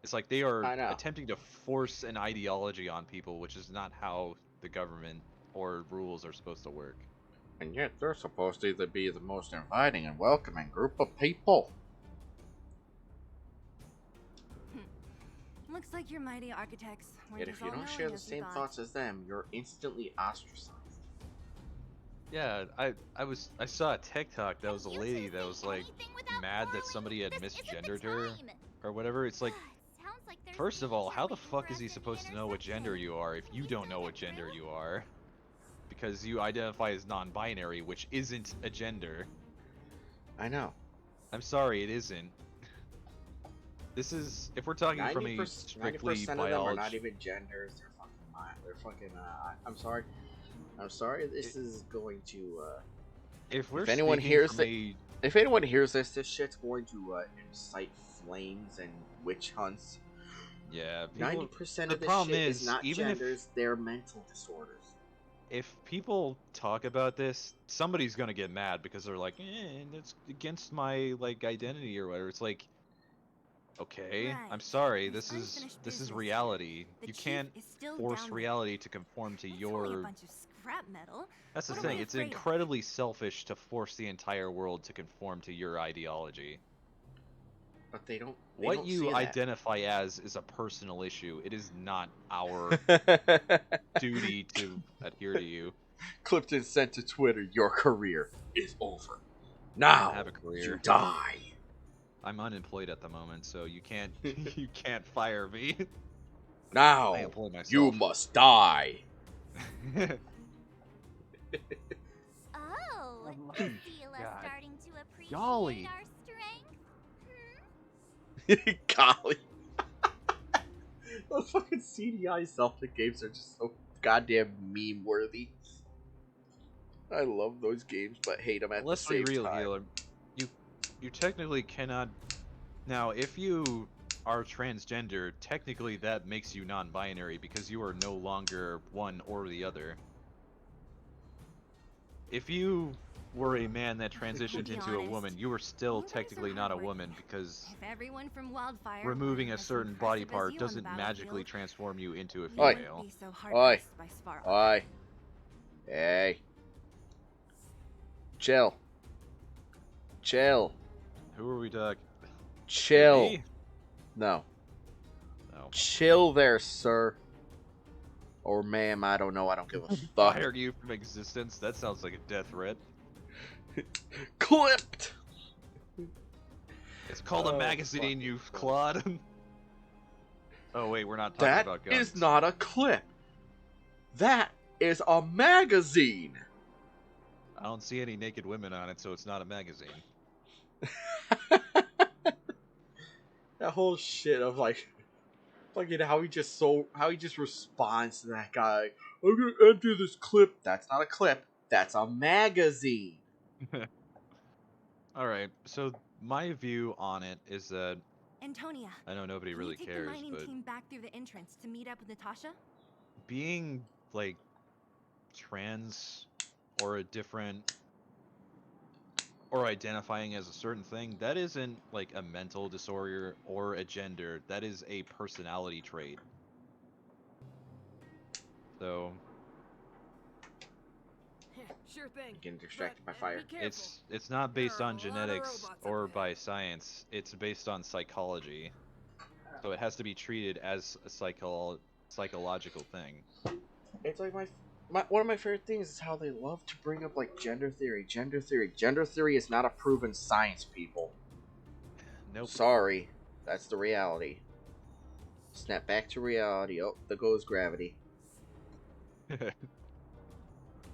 It's like they are I know. attempting to force an ideology on people, which is not how the government or rules are supposed to work. And yet they're supposed to either be the most inviting and welcoming group of people. Looks like your mighty architects were Yet as if you don't all-knowing share the as we same thought. thoughts as them, you're instantly ostracized. Yeah, I saw a TikTok that was a lady that was like mad that somebody had misgendered her or whatever. It's like, first of all, how the fuck is he supposed to know what gender you are if you don't know what gender you are? Because you identify as non-binary, which isn't a gender. I know. I'm sorry, it isn't. This is, if we're talking from a 90% strictly of them are biology. not even genders. They're fucking. I'm sorry. I'm sorry. This is going to. If we're If anyone speaking hears from that, if anyone hears this shit's going to incite flames and witch hunts. Yeah, 90% the of this problem shit is not even genders. They're mental disorders. if people talk about this, somebody's gonna get mad because they're like, that's against my like identity or whatever. It's like, okay, I'm Right. sorry, This this is unfinished this is business. reality. The You chief can't is still force down there. reality to conform to It's only a your. bunch of scrap metal. That's the What are we thing. It's afraid of? incredibly selfish to force the entire world to conform to your ideology. But they don't. What you identify as is a personal issue. It is not our duty to adhere to you. Clifton sent to Twitter, "Your career is over. Now I have a career. you die." I'm unemployed at the moment, so you can't you can't fire me. Now I employ myself. you must die. Oh, I feel us God. starting to appreciate Golly. our strength. Golly. Those fucking CDI Zelda games are just so goddamn meme worthy. I love those games, but hate them at Let's the same be real, time. Healer. You technically cannot. Now, if you are transgender, technically that makes you non-binary because you are no longer one or the other. If you were a man that transitioned be into a honest, woman, you were still you guys are technically not a hardworking. woman because If everyone from Wildfire removing were a as certain body impressive as part you on the doesn't magically battlefield, transform you into a we Oi. female. wouldn't be so hard Oi. pressed by Svarog. Oi. Hey. Chill. Chill. Who are we talking? Chill. Me? No. No. Chill there, sir. Or ma'am, I don't know. I don't give a fuck. Fire you from existence? That sounds like a death threat. Clipped! It's called a Oh, magazine, fuck. you clod. Oh wait, we're not talking That about guns. is not a clip. That is a magazine. I don't see any naked women on it, so it's not a magazine. That whole shit of like, fucking how he just responds to that guy. I'm gonna enter this clip. That's not a clip. That's a magazine. Alright, so my view on it is that Antonia, I know nobody can really you take cares, the mining but team back through the entrance to meet up with Natasha? being like trans or a different or identifying as a certain thing, that isn't like a mental disorder or a gender. That is a personality trait. So Sure thing. Getting distracted by But fire. be careful. it's not based There are on a lot of genetics robots or up by science. It's based on psychology. So it has to be treated as a psychological thing. It's like one of my favorite things is how they love to bring up like gender theory. Gender theory. Gender theory is not a proven science, people. Nope. Sorry, that's the reality. Snap back to reality. Oh, there goes gravity.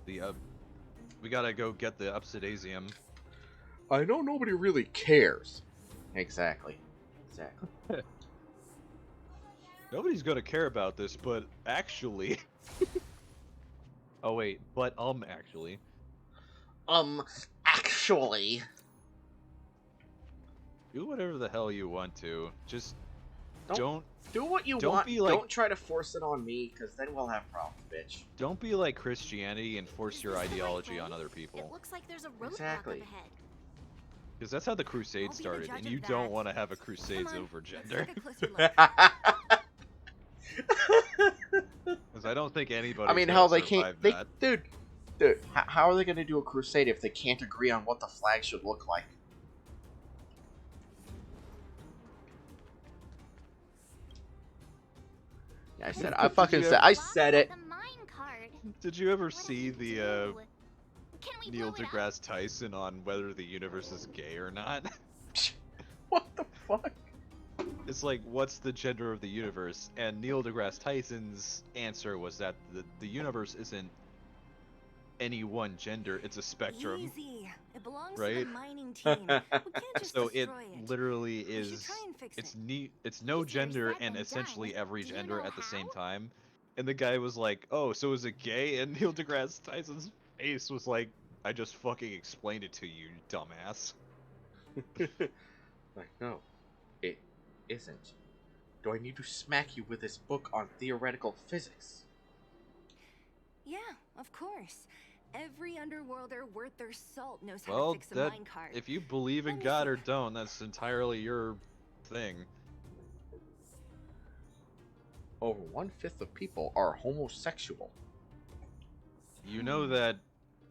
We gotta go get the Obsidian. I know nobody really cares. Exactly. Nobody's gonna care about this, but actually. Oh wait, but actually. Actually. Do whatever the hell you want to. Just don't do what you don't want. be like- Don't try to force it on me, because then we'll have problems, bitch. don't be like Christianity and force your ideology on other It people. looks like there's a roadblock Exactly. up ahead. Because that's how the Crusades I'll be the started, judge and of you that. don't want to have a Crusades Come on, over let's gender. take a closer look. Because I don't think anybody. I mean, hell, they can't. Dude, how are they going to do a crusade if they can't agree on what the flag should look like? Yeah, I said it. The mine card. Did you ever What do see we the do? Can we Neil blow it up? deGrasse Tyson on whether the universe is gay or not? What the fuck? It's like, what's the gender of the universe? And Neil deGrasse Tyson's answer was that the universe isn't any one gender, it's a spectrum. Easy. It belongs Right? to the mining team. We can't just So it destroy it. literally We should is try and fix it's it. it's no Easier gender said and than essentially done. every Do you gender know at the same how? time. And the guy was like, "Oh, so is it gay?" And Neil deGrasse Tyson's face was like, "I just fucking explained it to you, dumbass." Like, no, it isn't. Do I need to smack you with this book on theoretical physics? Yeah, of course. Every underworlder worth their salt knows how Well, to fix a that minecart. if you believe in Let me God see. or don't, that's entirely your thing. Over 1/5 of people are homosexual. You know that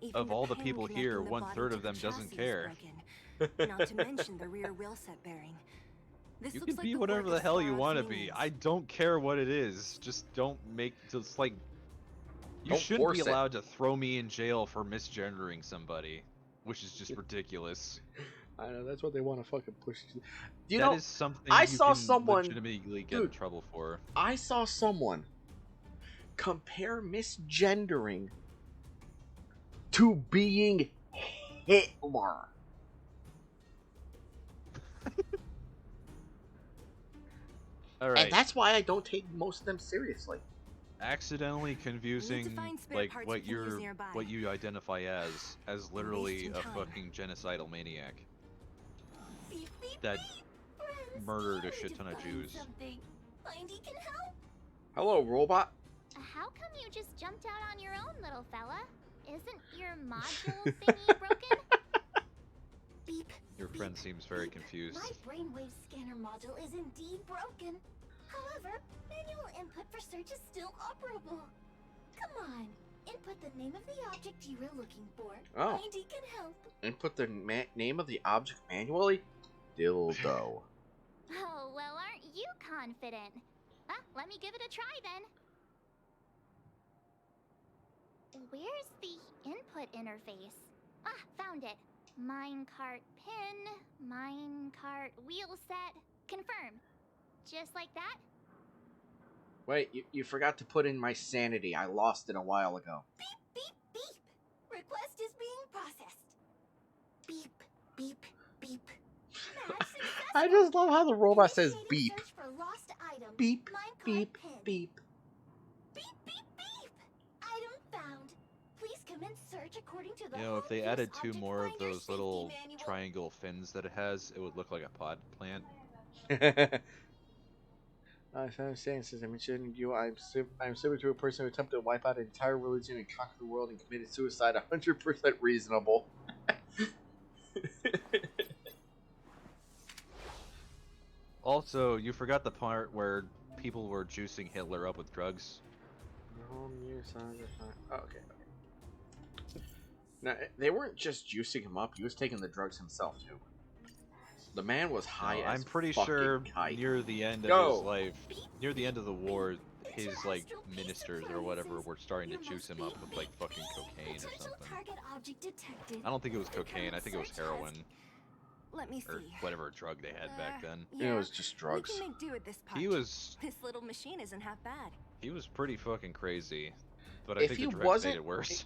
Even of all the pin people connecting here, the 1/3 body of to them the doesn't chassis is care. broken. Not to mention the rear wheel set bearing. This You looks can like be the whatever work the of hell you Svarog's want to be. minions. I don't care what it is. Just don't make. Just like. You Don't shouldn't force be it. allowed to throw me in jail for misgendering somebody, which is just ridiculous. I know, that's what they want to fucking push. You That know, is something I you saw can someone- legitimately get in dude. trouble for. I saw someone compare misgendering to being Hitler. All right. And that's why I don't take most of them seriously. Accidentally confusing find spare like parts what we can use you're nearby. what you identify as literally wasting a time. fucking genocidal maniac Beep, beep, that beep. Friends, murdered we a need shit to ton of find Jews. Something. Mindy can help. Hello, robot. How come you just jumped out on your own, little fella? Isn't your module thingy broken? Beep. Your beep, friend seems very beep. confused. My brainwave scanner module is indeed broken. However, manual input for search is still operable. Come on, input the name of the object you were looking for. Oh. Mindy can help. Input the name of the object manually? Dildo. Oh, well, aren't you confident? Let me give it a try then. Where's the input interface? Found it. Minecart pin, minecart wheel set, confirm. Just like that? Wait, you forgot to put in my sanity. I lost it a while ago. Beep, beep, beep. Request is being processed. Beep, beep, beep. Match successful. I just love how the robot says Initiating beep. search for lost item. Beep, Minecart beep, pin. beep. Beep, beep, beep. Item found. Please commence search according to the You know, if they Home added Use 2 Object more of Finder those safety little manual. triangle fins that it has, it would look like a pod plant. If I understand, since I mentioned you, I'm similar to a person who attempted to wipe out an entire religion and conquer the world and committed suicide. 100% reasonable. Also, you forgot the part where people were juicing Hitler up with drugs. Oh, okay. Now, they weren't just juicing him up, he was taking the drugs himself, too. The man was high as I'm pretty fucking sure kite. near the end of Go. his life, near the end of the war, his like ministers or whatever were starting to juice him up with like fucking cocaine or something. Target object detected. I don't think it was cocaine. I think it was heroin Let me or see. whatever drug they had back then. It was just drugs. We can make do with this part. He was This little machine isn't half bad. pretty fucking crazy, but I If think he the drugs wasn't, made it worse.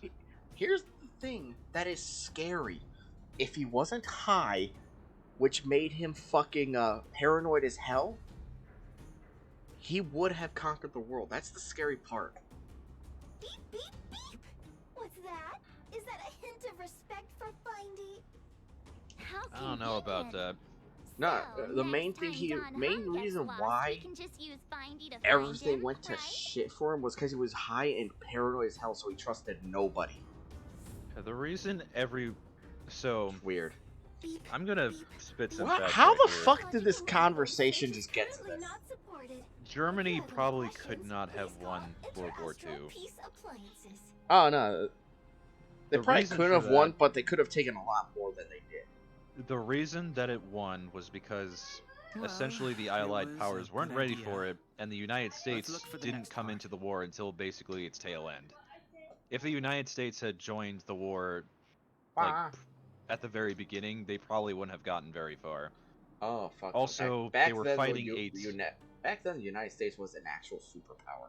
Here's the thing that is scary. If he wasn't high, which made him fucking paranoid as hell, he would have conquered the world. That's the scary part. Beep, beep, beep. What's that? Is that a hint of respect for Findy? How I don't know about that. No, So, the next main thing time Don main Hum gets reason lost, why we can just use Findy to find everything him, went to right? shit for him was because he was high and paranoid as hell, so he trusted nobody. The reason so Weird. I'm gonna spit some What? facts How out the here. fuck did this conversation just get to Currently this? not supported. Germany If you have any probably questions, could not have please call won World War Interastral II. Peace Appliances. Oh no, they The probably reason could for have that- won, but they could have taken a lot more than they did. The reason that it won was because Well, essentially the it Allied was powers a weren't good ready idea. for it, and the United States look for the didn't next come part. into the war until basically its tail end. If the United States had joined the war like at the very beginning, they probably wouldn't have gotten very far. Oh fuck. Also, back they were then, fighting back then, the United States was an actual superpower.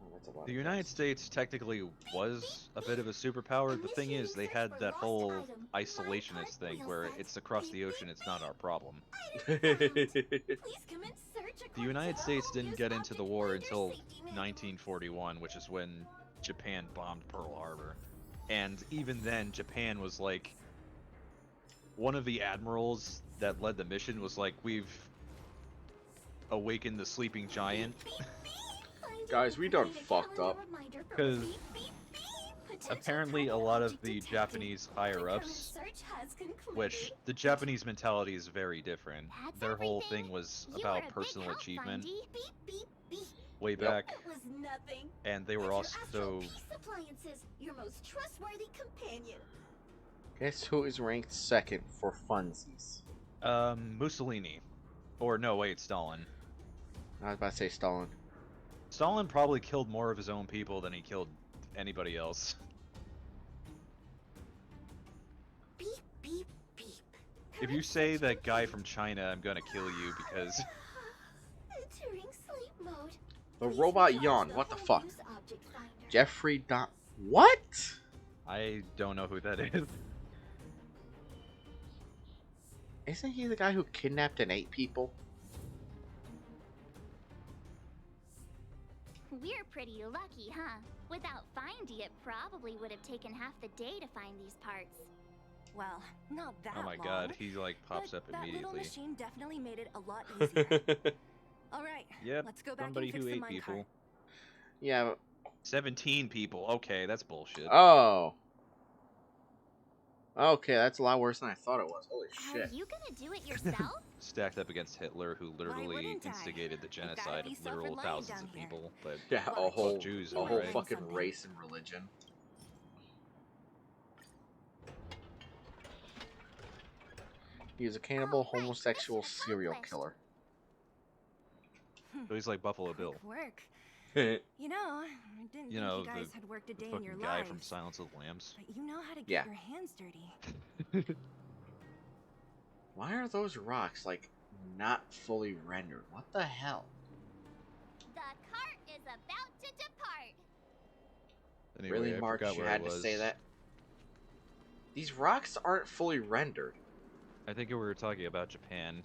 Oh, that's a lot The of United text. States technically was a bit of a superpower. The thing is, they had that whole isolationist thing where it's across the ocean, it's not our problem. Please commence search The according United to States Home didn't Use get into the Object war Finder until safety manual. 1941, which is when Japan bombed Pearl Harbor. And even then, Japan was like, one of the admirals that led the mission was like, we've awakened the sleeping giant. Guys, we done fucked up. Because apparently a lot of the Japanese higher-ups, which the Japanese mentality is very different. That's Their whole everything. thing was You were a about big personal help, achievement Findy. Beep, beep, beep. way back, It was nothing. and they were also Peace Appliances, your most trustworthy companion. Guess who is ranked second for funsies? Mussolini. Or no, wait, Stalin. I was about to say Stalin. Stalin probably killed more of his own people than he killed anybody else. Beep, beep, beep. If you say that guy from China, I'm gonna kill you because Entering sleep mode. The Please robot return to yawned. the What the Home fuck? Use Object Finder. Jeffrey Dot. What? I don't know who that is. Isn't he the guy who kidnapped and ate people? We're pretty lucky, huh? Without Findy, it probably would have taken half the day to find these parts. Well, not that Oh my long, god, he like pops but up that little immediately. machine definitely made it a lot easier. All right, Yep, let's go back somebody and fix who the ate minecart. people. Yeah. 17 people. Okay, that's bullshit. Oh. Okay, that's a lot worse than I thought it was. Holy Are shit. you gonna do it yourself? Stacked up against Hitler, who literally wouldn't I? instigated the gotta genocide be of literal self-reliant thousands down of here. people. But Yeah, a Watch. whole, Jews a and whole right. fucking Something. race and religion. He's a cannibal, Oh, right, homosexual mission serial accomplished. killer. So he's like Buffalo Bill. Quick work. Yeah. You know, I didn't You think know, you guys the had worked a day in fucking your guy lives. from Silence of the Lambs. But you know how to get Yeah. your hands dirty. Why are those rocks, like, not fully rendered? What the hell? The cart is about to depart. Anyway, Really, I Mark, forgot you where I had to was. say that? These rocks aren't fully rendered. I think we were talking about Japan.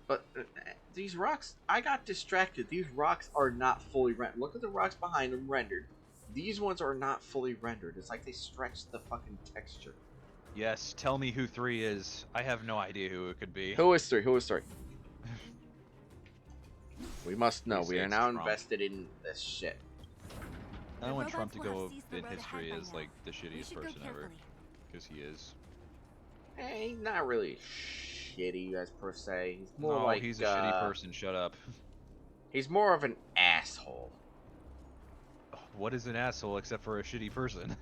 But these rocks, I got distracted. These rocks are not fully rendered. Look at the rocks behind them rendered. These ones are not fully rendered. It's like they stretched the fucking texture. Yes, tell me who 3 is. I have no idea who it could be. Who is 3? Who is 3? We must know. Please We say are it's now Trump. invested in this shit. I want The Trump to robots will go have seized the in road history ahead by as now. like the We shittiest should go person ever, carefully. because he is. Hey, he's not really shitty as per se. He's more No, like he's a shitty person. Shut up. He's more of an asshole. What is an asshole except for a shitty person?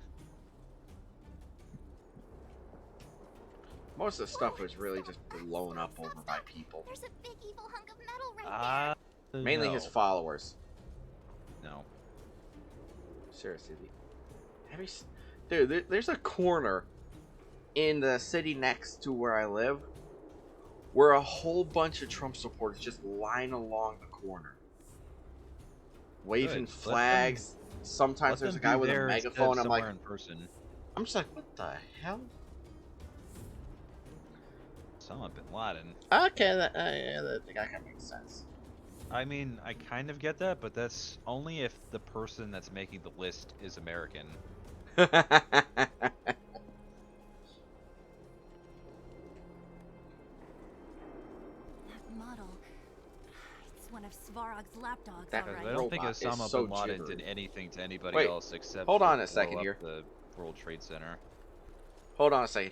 Most of the stuff is really just blown up over by people. There's a big evil hunk of metal right there. Mainly no. his followers. No. Seriously. Have you dude, there's a corner in the city next to where I live where a whole bunch of Trump supporters just line along the corner. Waving Good. flags. Sometimes Let there's a them guy be with a there instead megaphone. I'm like, somewhere in person. I'm just like, what the hell? Osama bin Laden. Okay, that kind of makes sense. I mean, I kind of get that, but that's only if the person that's making the list is American. That model. It's one of Svarog's lapdogs, That all I right. don't think robot is Osama so bin Laden jittery. did anything to anybody Wait, else except hold on for a second blow up here. the World Trade Center. Hold on a second.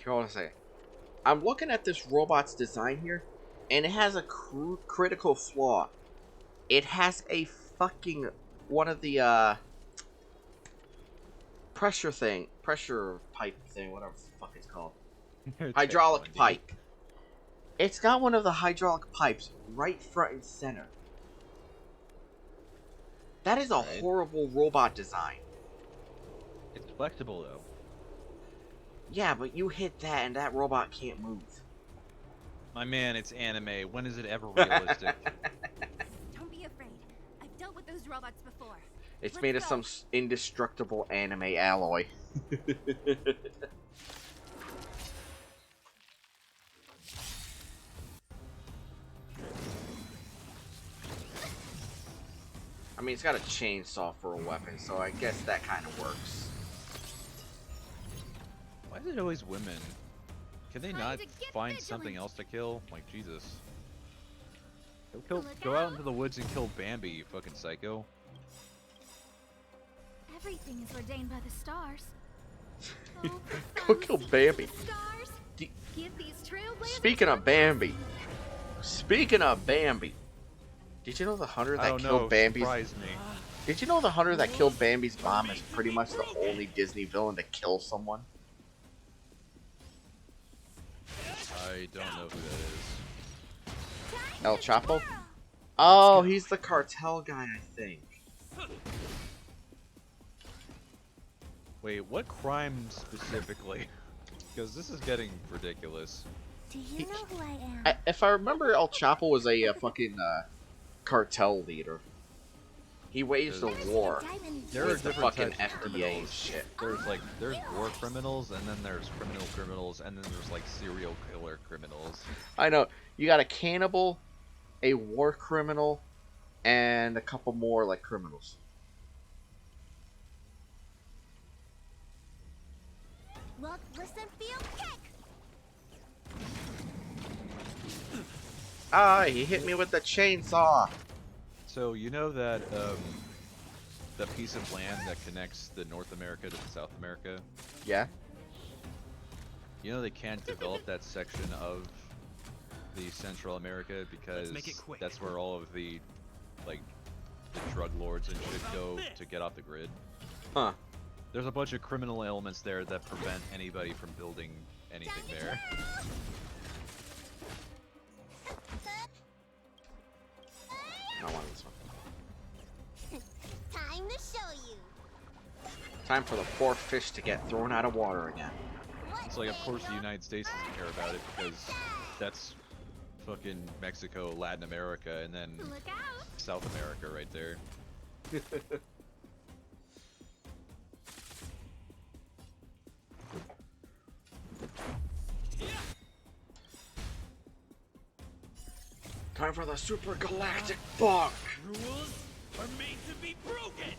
I'm looking at this robot's design here, and it has a critical flaw. It has a fucking one of the pressure pipe thing, whatever the fuck it's called. Hydraulic pipe. It's got one of the hydraulic pipes right front and center. That is a Right. horrible robot design. It's flexible though. Yeah, but you hit that and that robot can't move. My man, it's anime. When is it ever realistic? Don't be afraid. I've dealt with those robots before. It's Let's made of go. some indestructible anime alloy. I mean, it's got a chainsaw for a weapon, so I guess that kind of works. Why is it always women? Can they Time not to get find vigilant. something else to kill? Like, Jesus. Go out into the woods and kill Bambi, you fucking psycho. Everything is ordained by the stars. Oh, Go kill Bambi. stars. D- Give these trailblazers. Speaking of Bambi, did you know the hunter I that don't killed know, Bambi's? surprise me. Did you know the hunter that killed Bambi's mom is pretty much the only Disney villain to kill someone? I don't know who that is. El Chapo? Oh, he's the cartel guy, I think. Wait, what crime specifically? Because this is getting ridiculous. Do you know who I am? If I remember, El Chapo was a fucking cartel leader. He waged a war There are with the different fucking types of FDA and criminals. shit. There's war criminals, and then there's criminals, and then there's like serial killer criminals. I know. You got a cannibal, a war criminal, and a couple more like criminals. Look, listen, feel, kick. Ah, he hit me with the chainsaw. So you know that the piece of land that connects the North America to the South America? Yeah. You know they can't develop that section of the Central America because make it quick. that's where all of the the drug lords and shit go to get off the grid. Huh. There's a bunch of criminal elements there that prevent anybody from building anything there. something to show you. Time for the poor fish to get thrown out of water again. It's like, of course, the United States doesn't care about it because that's fucking Mexico, Latin America, and then Look out. South America right there. Time for the super galactic bug. Rules are made to be broken.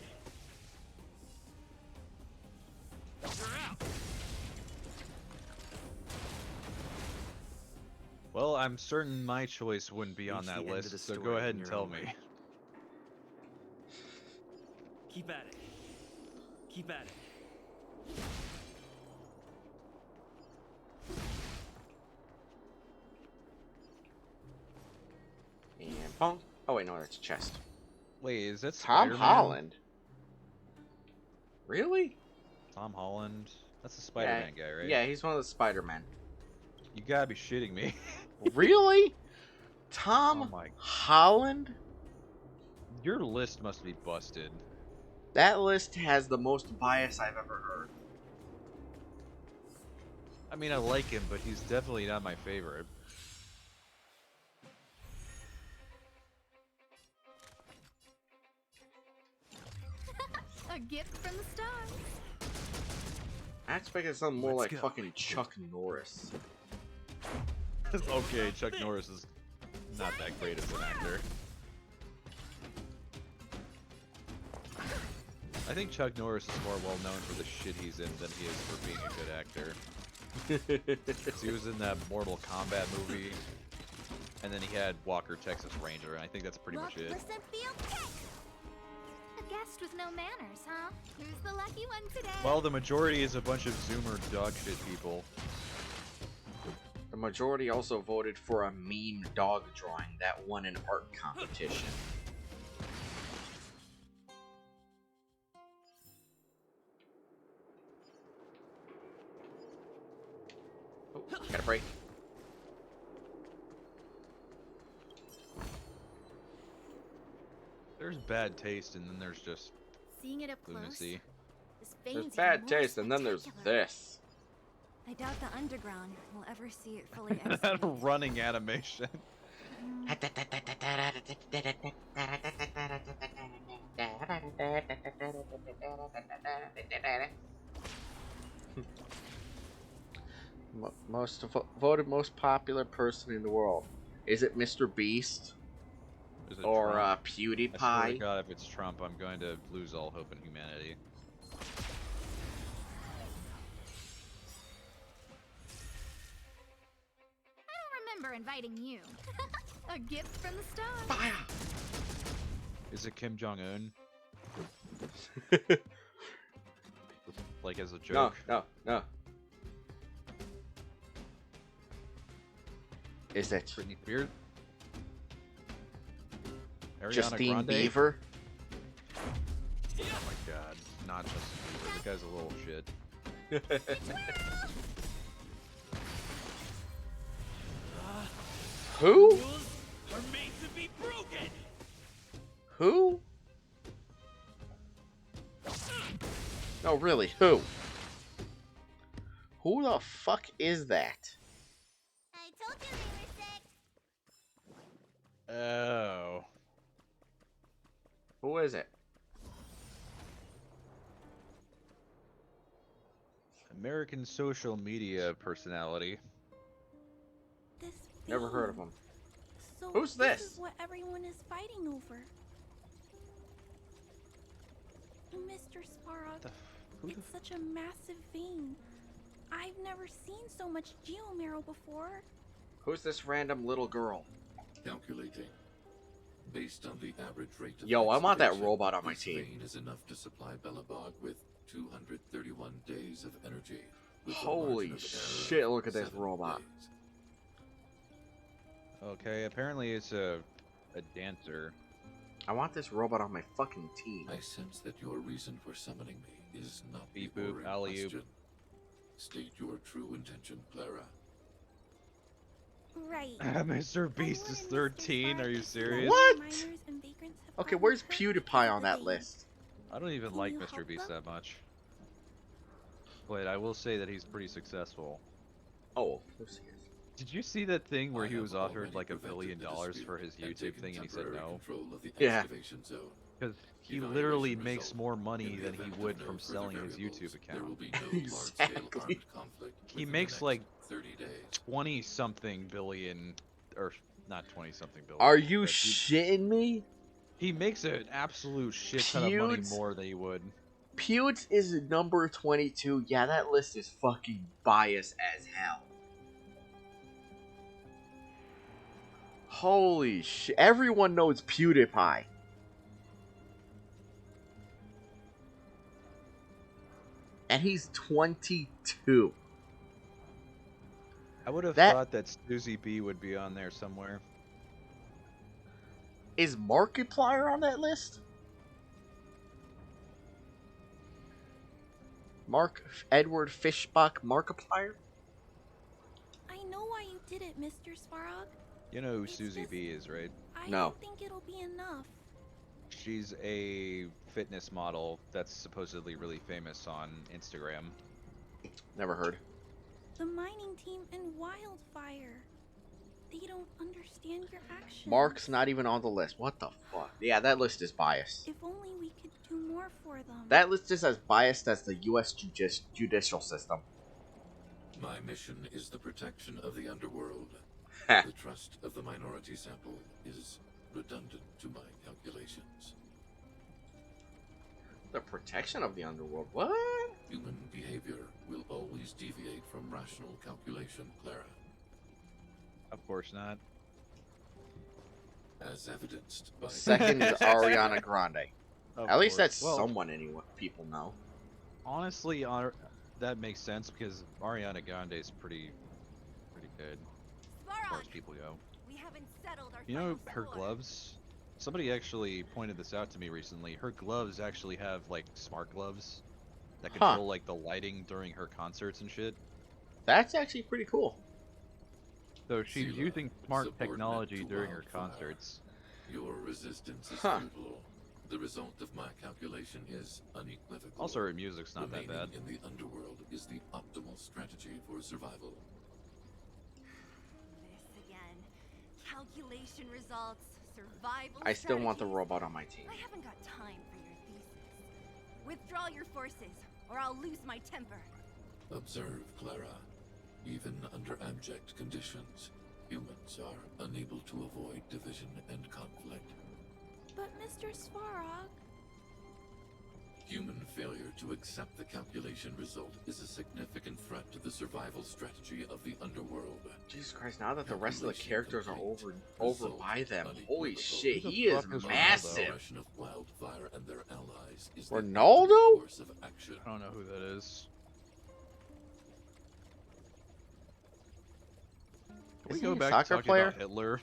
Well, I'm certain my choice wouldn't be on Reach the that end of list, the so go story ahead in and your tell own me. way. Keep at it. Keep at it. And bonk. Oh wait, no, that's a chest. Wait, is that Tom Spider-Man? Holland? Really? Tom Holland? That's the Spider-Man guy, right? Yeah, he's one of the Spider-Men. You gotta be shitting me. Really? Tom Oh my- Holland? Your list must be busted. That list has the most bias I've ever heard. I mean, I like him, but he's definitely not my favorite. A gift from the stars. I expected something more Let's like go. fucking Chuck Norris. Okay, Chuck Norris is not that great as an actor. I think Chuck Norris is more well known for the shit he's in than he is for being a good actor. 'Cause he was in that Mortal Kombat movie, and then he had Walker Texas Ranger, and I think that's pretty Look, much it. listen, feel, kick. A guest with no manners, huh? Who's the lucky one today? Well, the majority is a bunch of Zoomer dog shit people. The majority also voted for a meme dog drawing that won an art competition. Oh, got a break. There's bad taste, and then there's just Seeing it up close. lunacy. This There's vein's bad even more taste, and then there's spectacular. this. I doubt the underground will ever see it fully executed. Running animation. Voted most popular person in the world. Is it Mr. Beast Is it or Trump? I swear to PewDiePie? God, if it's Trump, I'm going to lose all hope in humanity. I don't remember inviting you. A gift from the stars. Is it Kim Jong Un? Like as a No, joke? no. Is it Britney Spears? Ariana Justine Grande? Beaver? Oh my God, not Justin Bieber. The guy's a little shit. Who? Rules are made to be broken. Who? No, really, who? Who the fuck is that? I told you they were sick. Oh. Who is it? American social media personality. This Never heard of thing. him. So Who's This this? is what everyone is fighting over. Mr. Sparrow, it's such a massive vein. I've never seen so much geomarrow before. Who's this random little girl? Calculating. Based on the average rate of Yo, I want that excavation, robot on my this team. vein is enough to supply Belobog with 231 days of energy. with a Holy margin of error shit, of look at this 7 robot. days. Okay, apparently it's a dancer. I want this robot on my fucking team. I sense that your reason for summoning me is not the Beep boop, boring alley-oop. question. State your true intention, Clara. Right. Mr. Beast is 13, are you serious? What? Okay, where's PewDiePie on that list? I don't even Can like you Mr. help Beast them? that much. But I will say that he's pretty successful. Oh, of course he is. Did you see that thing where I he have was offered already like $1 prevented billion the for dispute his and YouTube taken thing and he said temporary no? control of the Yeah. excavation zone. Because he Evaluation literally makes result. more money In the than he event of would no from further selling his variables, YouTube There will account. be no large-scale Exactly. armed conflict He within makes the like next 30 days. 20 something billion, or not 20 something billion. Are you but shitting me? he makes an absolute shit ton of money Pewds? more than he would. Pewds is number 22. Yeah, that list is fucking biased as hell. Holy shit. Everyone knows PewDiePie. And he's 22. I would have That- thought that Susie B would be on there somewhere. Is Markiplier on that list? Edward Fishbach Markiplier? I know why you did it, Mr. Svarog. You know who Susie B is, right? I No. don't think it'll be enough. She's a fitness model that's supposedly really famous on Instagram. Never heard. The mining team and Wildfire. They don't understand your actions. Mark's not even on the list. What the fuck? Yeah, that list is biased. If only we could do more for them. That list is as biased as the U.S. judicial system. My mission is the protection of the underworld. Ha. The trust of the minority sample is redundant to my calculations. The protection of the underworld? What? Human behavior will always deviate from rational calculation, Clara. Of course not. As evidenced by... Second is Ariana Grande. Of At least course. that's Well, someone anyone people know. honestly, that makes sense because Ariana Grande is pretty good as far as people go. We haven't settled our You know final her score. gloves? Somebody actually pointed this out to me recently. Her gloves actually have like smart gloves that Huh. control like the lighting during her concerts and shit. That's actually pretty cool. So she's Sela, using smart subordinate technology to during her Wildfire. concerts. Your resistance is Huh. futile. The result of my calculation is unequivocal. Also, her music's not that Remaining bad. in the underworld is the optimal strategy for survival. This again. Calculation results, survival I still want the strategies. robot on my team. I haven't got time for your thesis. Withdraw your forces, or I'll lose my temper. Observe, Clara. Even under abject conditions, humans are unable to avoid division and conflict. But Mr. Svarog, Human failure to accept the calculation result is a significant threat to the survival strategy of the underworld. Jesus Christ, now that the rest of the Calculation characters are complete. over Result by them. Holy unequivocal. shit, Who the he is fuck is Ronaldo? massive. Suppression of Wildfire and their allies is the Ronaldo? ultimate course of action. I don't know who that is. Can we Isn't go he a back soccer to talking player? about Hitler?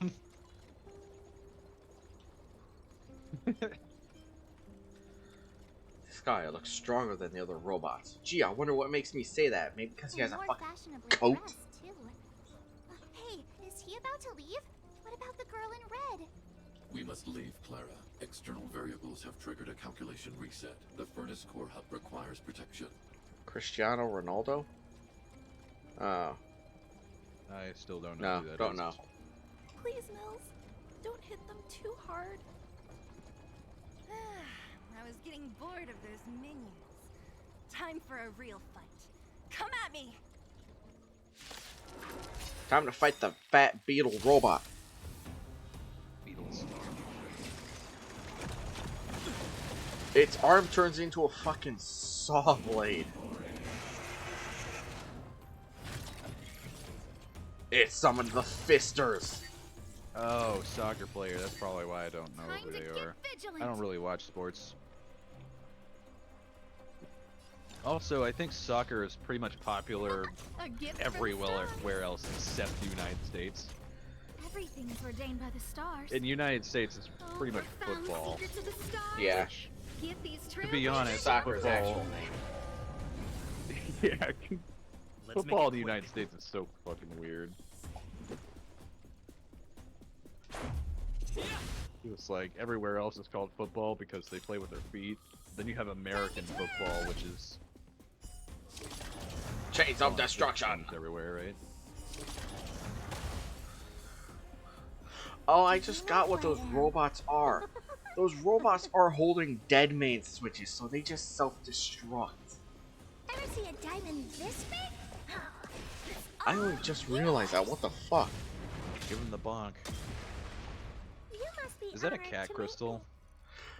This guy looks stronger than the other robots. Gee, I wonder what makes me say that. Maybe because he has a More fucking fashionably coat. dressed, too. Hey, is he about to leave? What about the girl in red? We must leave, Clara. External variables have triggered a calculation reset. The furnace core hub requires protection. Cristiano Ronaldo? Oh, I still don't know no, who that don't is. know. please, Mills, don't hit them too hard. I was getting bored of those minions. Time for a real fight. Come at me! Time to fight the fat beetle robot. Beatles. Its arm turns into a fucking saw blade. It summoned the Fisters. Oh, soccer player. That's probably why I don't know Time who to they get are. vigilant. I don't really watch sports. Also, I think soccer is pretty much popular A gift from the everywhere stars. else except the United States. Everything is ordained by the stars. In the United States, it's Oh, pretty much we found the football. secrets of the stars. Yeah. Get these To be trailblazers. honest, Soccer's football. actual name. Yeah, Let's football make in the it United quick. States is so fucking weird. It's like everywhere else is called football because they play with their feet. Then you have American football, which is Chains of destruction. everywhere, right? Oh, I just got what those robots are. Those robots are holding dead man switches, so they just self-destruct. Ever see a diamond this big? I only just realized that. What the fuck? Give him the bonk. You must be Is that a honored cat to meet crystal?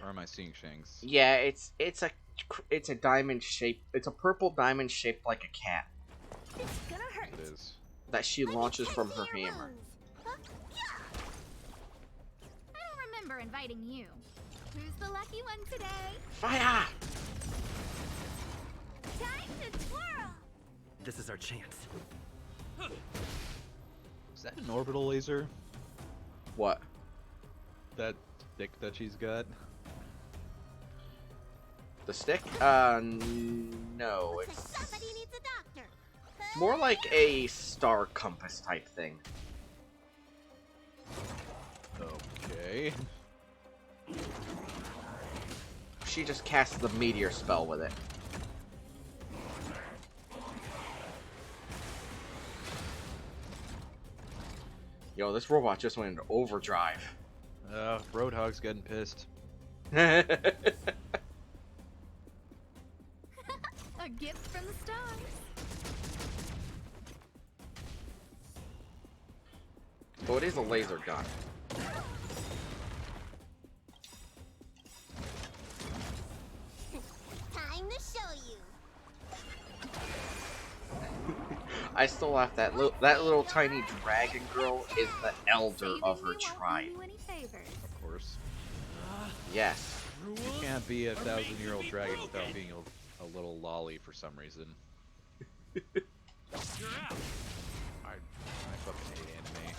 Or am I seeing Shanks? Yeah, it's a diamond shape. It's a purple diamond shaped like a cat me. It's gonna hurt. It is. that she launches from her hammer. I don't remember inviting you. Who's the lucky one today? Fire! Time to twirl. This is our chance. Is that an orbital laser? What? That stick that she's got? The stick? No. It's Somebody needs a doctor. more like a star compass type thing. Okay. She just casts the meteor spell with it. Yo, this robot just went into overdrive. Roadhog's getting pissed. A gift from the stars. Oh, it is a laser gun. Time to show you. I still laugh that little tiny dragon girl is the elder of her tribe. Of course. Yes. You can't be a 1,000-year-old dragon without being a little lolly for some reason. I fucking hate anime.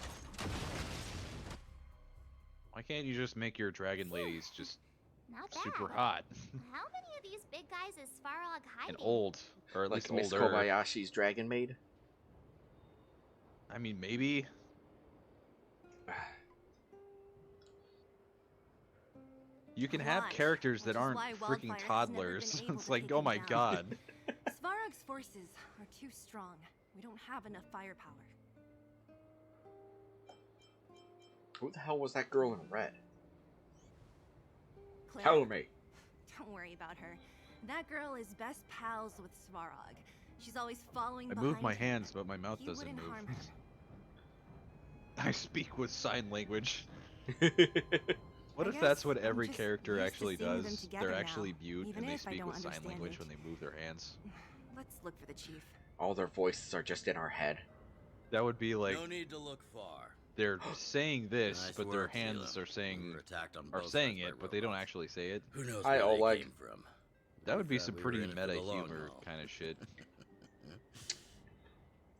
Why can't you just make your dragon ladies just Not bad. super hot How many of these big guys is Svarog hiding? and old, or at Like least Miss older? Kobayashi's Dragon Maid. I mean, maybe. You can have Why? characters that Which is aren't why freaking Wildfire has never toddlers. been able It's to like, take oh him my down. god. Svarog's forces are too strong. We don't have enough firepower. Who the hell was that girl in red? Clara, Tell me. Don't worry about her. That girl is best pals with Svarog. She's always following I behind move my him. hands, but my mouth He doesn't wouldn't move. harm her. I speak with sign language. I What if guess that's what I'm every just character used to actually seeing them does? together They're now, actually mute even and they if I speak don't with sign understand language it. when they move their hands. Let's look for the chief. All their voices are just in our head. That would be like No need to look far. they're saying this, Nice but their work, hands Sheila. are saying We were attacked on are both saying sides it, by but they don't robots. actually say it. Who knows Hi, where Oleg. they came from? That would be We some thought we pretty were in it for meta the long humor haul. kind of shit.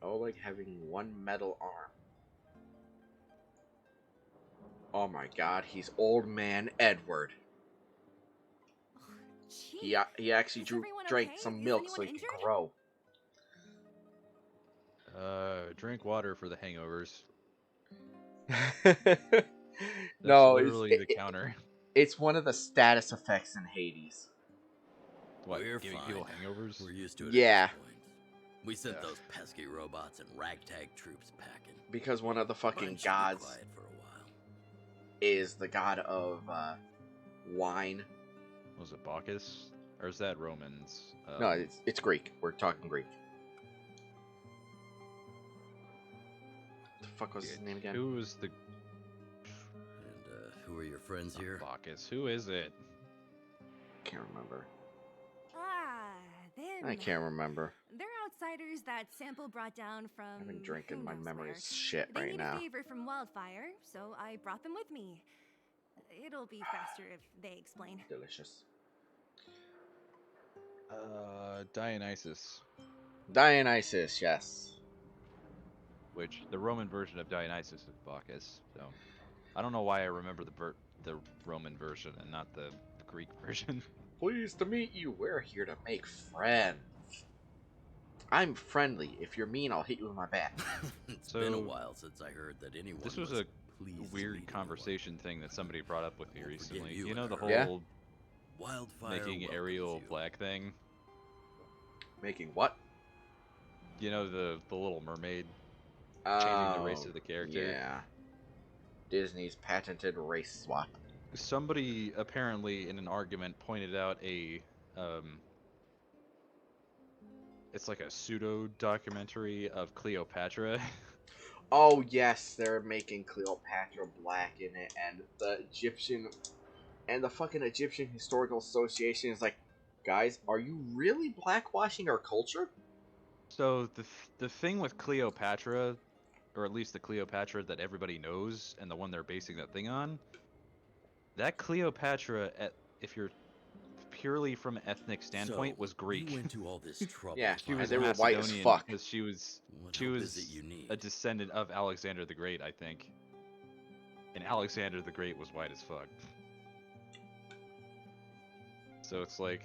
Oh, like having one metal arm. Oh my god, he's old man Edward. Chief, He actually is drank everyone okay? some Is milk anyone so he injured? could grow. Drink water for the hangovers. No, literally the counter. It's one of the status effects in Hades. What, We're giving fine. people hangovers? We're used to it. Yeah. At this point. We sent those pesky robots and ragtag troops packing. Because one of the Mine fucking should be gods quiet for a while. is the god of wine. Was it Bacchus? Or is that Romans? No, it's Greek. We're talking Greek. The fuck was his name again? Who was the And who are your friends here? Bacchus? Who is it? Can't remember. Them. I can't remember. They're outsiders that Sample brought down from. I've been drinking. who My knows memory's where. shit They right need now. a favor from Wildfire, so I brought them with me. It'll be faster if they explain. Delicious. Dionysus. Dionysus, yes. Which the Roman version of Dionysus is Bacchus. So I don't know why I remember the Roman version and not the Greek version. Pleased to meet you. We're here to make friends. I'm friendly. If you're mean, I'll hit you with my bat. It's So, been a while since I heard that anyone This was was a pleased to weird meet conversation thing that somebody brought up with me Won't forget recently. you You know the ever. whole Yeah? Wildfire making welcomes Ariel you. black thing. Making what? You know, the Little Mermaid changing the race of the character. Yeah. Disney's patented race swap. Somebody apparently in an argument pointed out it's like a pseudo documentary of Cleopatra. Oh yes, they're making Cleopatra black in it, and the fucking Egyptian Historical Association is like, guys, are you really blackwashing our culture? So the thing with Cleopatra, or at least the Cleopatra that everybody knows and the one they're basing that thing on, that Cleopatra, if you're purely from an ethnic standpoint, So, was Greek. You went to all this trouble. Yeah, to She find was they were out. white as Macedonian fuck. because she was What help is it you need? a descendant of Alexander the Great, I think. And Alexander the Great was white as fuck. So it's like,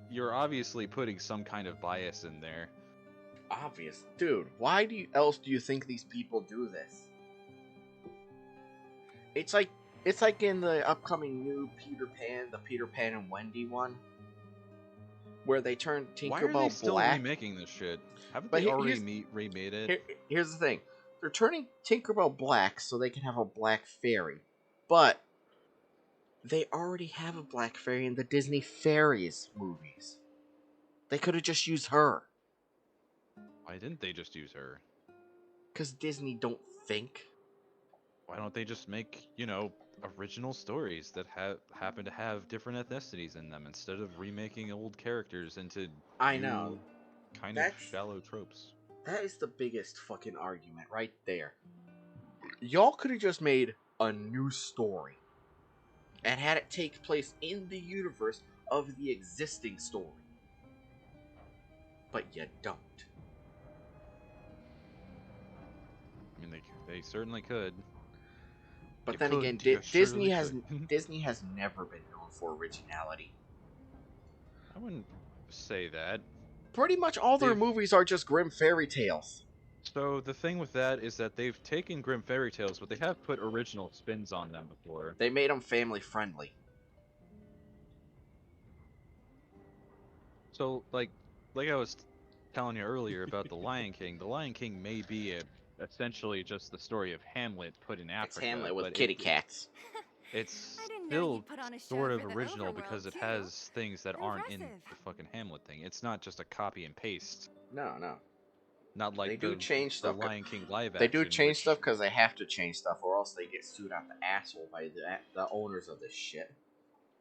you're obviously putting some kind of bias in there. Obvious, dude. Why else do you think these people do this? It's like in the upcoming new Peter Pan, the Peter Pan and Wendy one, where they turned Why are they Tinkerbell still black. remaking this shit? Haven't But they already here's- remade it? Here's the thing: they're turning Tinkerbell black so they can have a black fairy, but they already have a black fairy in the Disney Fairies movies. They could have just used her, Why didn't they just use her? cause Disney don't think. Why don't they just make, original stories that happen to have different ethnicities in them instead of remaking old characters into I new, know. kind That's- of shallow tropes? That is the biggest fucking argument right there. Y'all could have just made a new story and had it take place in the universe of the existing story. But you don't. I mean, they certainly could. But You then could, again, you Disney surely has could. Disney has never been known for originality. I wouldn't say that. Pretty much all their They've- movies are just grim fairy tales. So the thing with that is that they've taken Grim Fairy Tales, but they have put original spins on them before. They made them family friendly. So like I was telling you earlier about the Lion King. The Lion King may be essentially just the story of Hamlet put in Africa. It's Hamlet with but kitty cats. It's I didn't know still you put on a show sort of for the original overworld, because it too. has things that aren't in Impressive. the fucking Hamlet thing. It's not just a copy and paste. No. Not like They do change the stuff. Lion King live They do action, change which- stuff because they have to change stuff, or else they get sued out the asshole by the owners of this shit.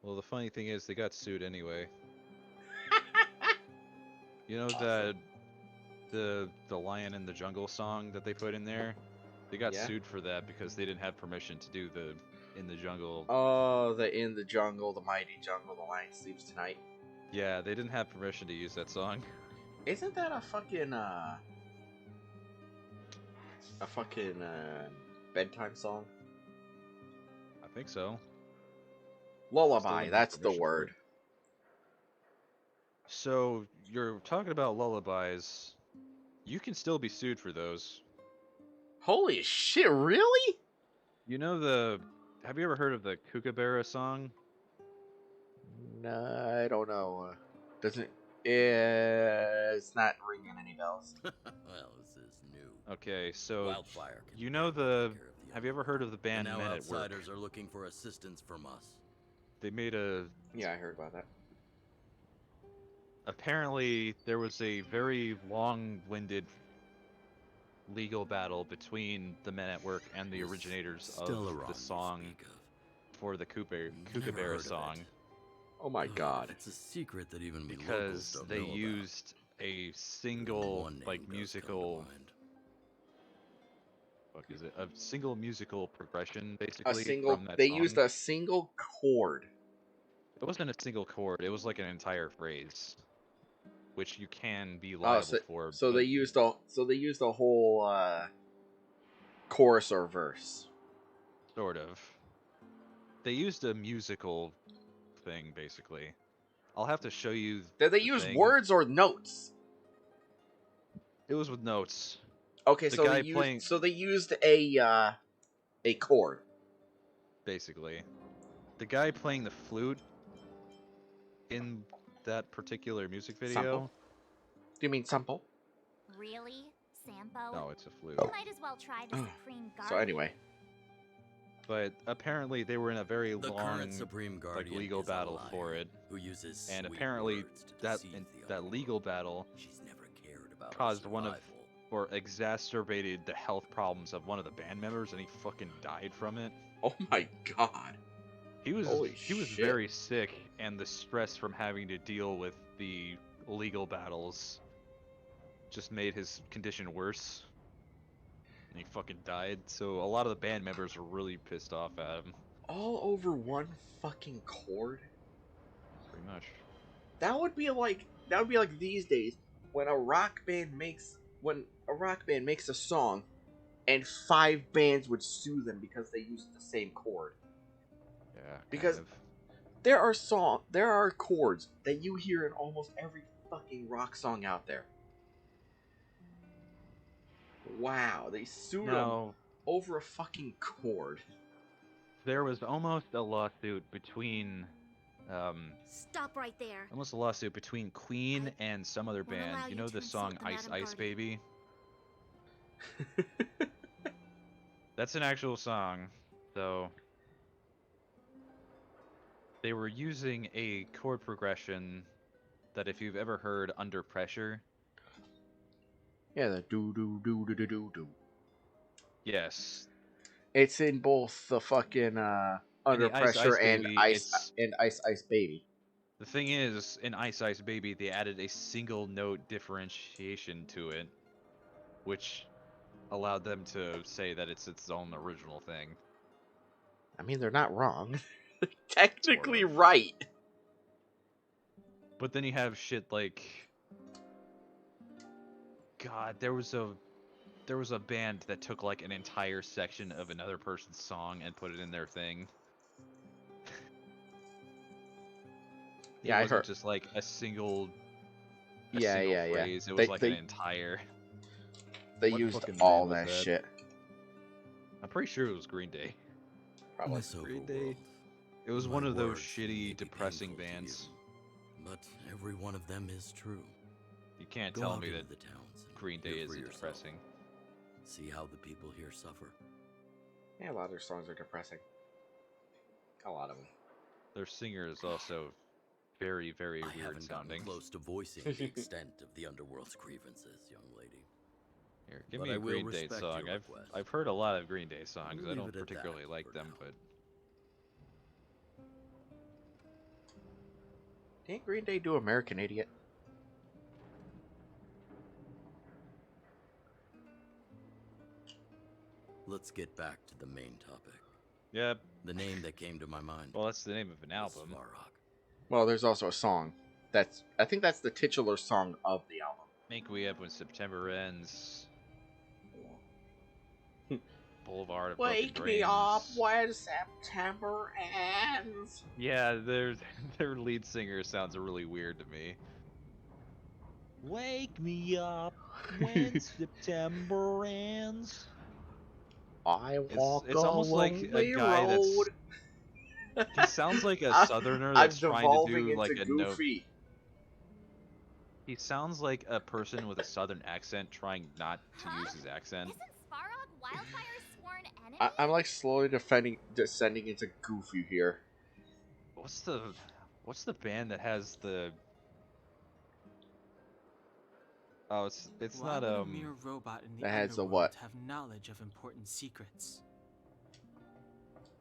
Well, the funny thing is, they got sued anyway. You know the Lion in the Jungle song that they put in there? They got Yeah. sued for that because they didn't have permission to do the In the Jungle. Oh, the In the Jungle, the Mighty Jungle, the Lion Sleeps Tonight. Yeah, they didn't have permission to use that song. Isn't that a fucking bedtime song? I think so. Lullaby, Still that's didn't the have permission for word. it. So you're talking about lullabies. You can still be sued for those. Holy shit, really? You know have you ever heard of the Kookaburra song? No, I don't know. Doesn't it's not ringing any bells. Well, this is new. Okay, so Wildfire can you know take care of the have you ever heard of the band And now Men at Work? outsiders are looking for assistance from us. They made a Yeah, I heard about that. apparently there was a very long-winded legal battle between the Men at Work and the originators of Stellaron the you song speak of. for the Never Kookaburra heard of song it. Oh my god. It's a secret that even we locals because don't they know about. used a single One name like does come to musical mind. fuck is it? A single musical progression basically A single from that they song. used a single chord. It wasn't a single chord, it was like an entire phrase. Which you can be liable for. So but they used a whole chorus or verse. sort of. They used a musical thing basically. I'll have to show you Did they the use thing. words or notes? It was with notes. Okay, The so guy they used a chord. Basically. The guy playing the flute in that particular music video. Sample? Do you mean sample? Really? Sampo? No, it's a flute. You might as well try the Supreme Guardian. So anyway. But apparently they were in a very The long current Supreme Guardian legal is a battle liar for it. who uses And sweet apparently words to that deceive the that legal battle She's never cared about caused our one of survival. or exacerbated the health problems of one of the band members, and he fucking died from it. Oh my god. He was Holy he was shit. very sick, and the stress from having to deal with the legal battles just made his condition worse. And he fucking died. So a lot of the band members were really pissed off at him. All over one fucking chord? Pretty much. That would be like these days when a rock band makes a song and 5 bands would sue them because they used the same chord. Yeah. Because kind of. there are chords that you hear in almost every fucking rock song out there. Wow, they sued them over a fucking chord. There was almost a lawsuit between Stop right there. almost a lawsuit between Queen and some other won't allow band. You you know to the song insult the Ice Madam Ice Guardian. Baby? That's an actual song. So they were using a chord progression that, if you've ever heard Under Pressure, Yeah, the do do do do do do do. yes, It's in both the fucking Under the Ice Pressure Ice and Baby, Ice Ice Baby. the thing is, in Ice Ice Baby, they added a single note differentiation to it, which allowed them to say that it's its own original thing. I mean, they're not wrong. Technically right. But then you have shit like, God, there was a band that took like an entire section of another person's song and put it in their thing. Yeah, I It wasn't heard. just like a single Yeah. phrase. It was like an entire. They What used fucking all band that was shit. I'm pretty sure it was Green Day. Probably. This Green overworld, Day. It was my one of those words may shitty, be depressing painful to bands. you, but every one of them is true. You can't Go tell out me into that the towns and Green Day hear for isn't yourself. depressing. See how the people here suffer. Yeah, a lot of their songs are depressing. A lot of them. Their singer is also very, very I weird haven't sounding. gotten close to voicing the extent of the underworld's grievances, young lady. Here, give But me I a will Green Day respect song. your I've request. heard a lot of Green Day songs. We'll I leave don't it at that particularly like for them, now. but Didn't Green Day do American Idiot? Let's get back to the main topic. Yep. The name that came to my mind. Well, that's the name of an album. Svarog. Well, there's also a song. I think that's the titular song of the album. Make Me Up When September Ends. Boulevard of Wake Broken me up Dreams. when September ends. Yeah, their lead singer sounds really weird to me. Wake me up when September ends. I walk It's almost like a lonely guy road. He sounds like a I'm- southerner I'm that's trying to devolving do like into a note. Goofy. He sounds like a person with a southern accent trying not to use his accent. Isn't Svarog Wildfire's sworn enemy? I'm like slowly descending into Goofy here. What's the band that has the? Oh, it's Why not would a mere robot in the That has a underworld what? have knowledge of important secrets?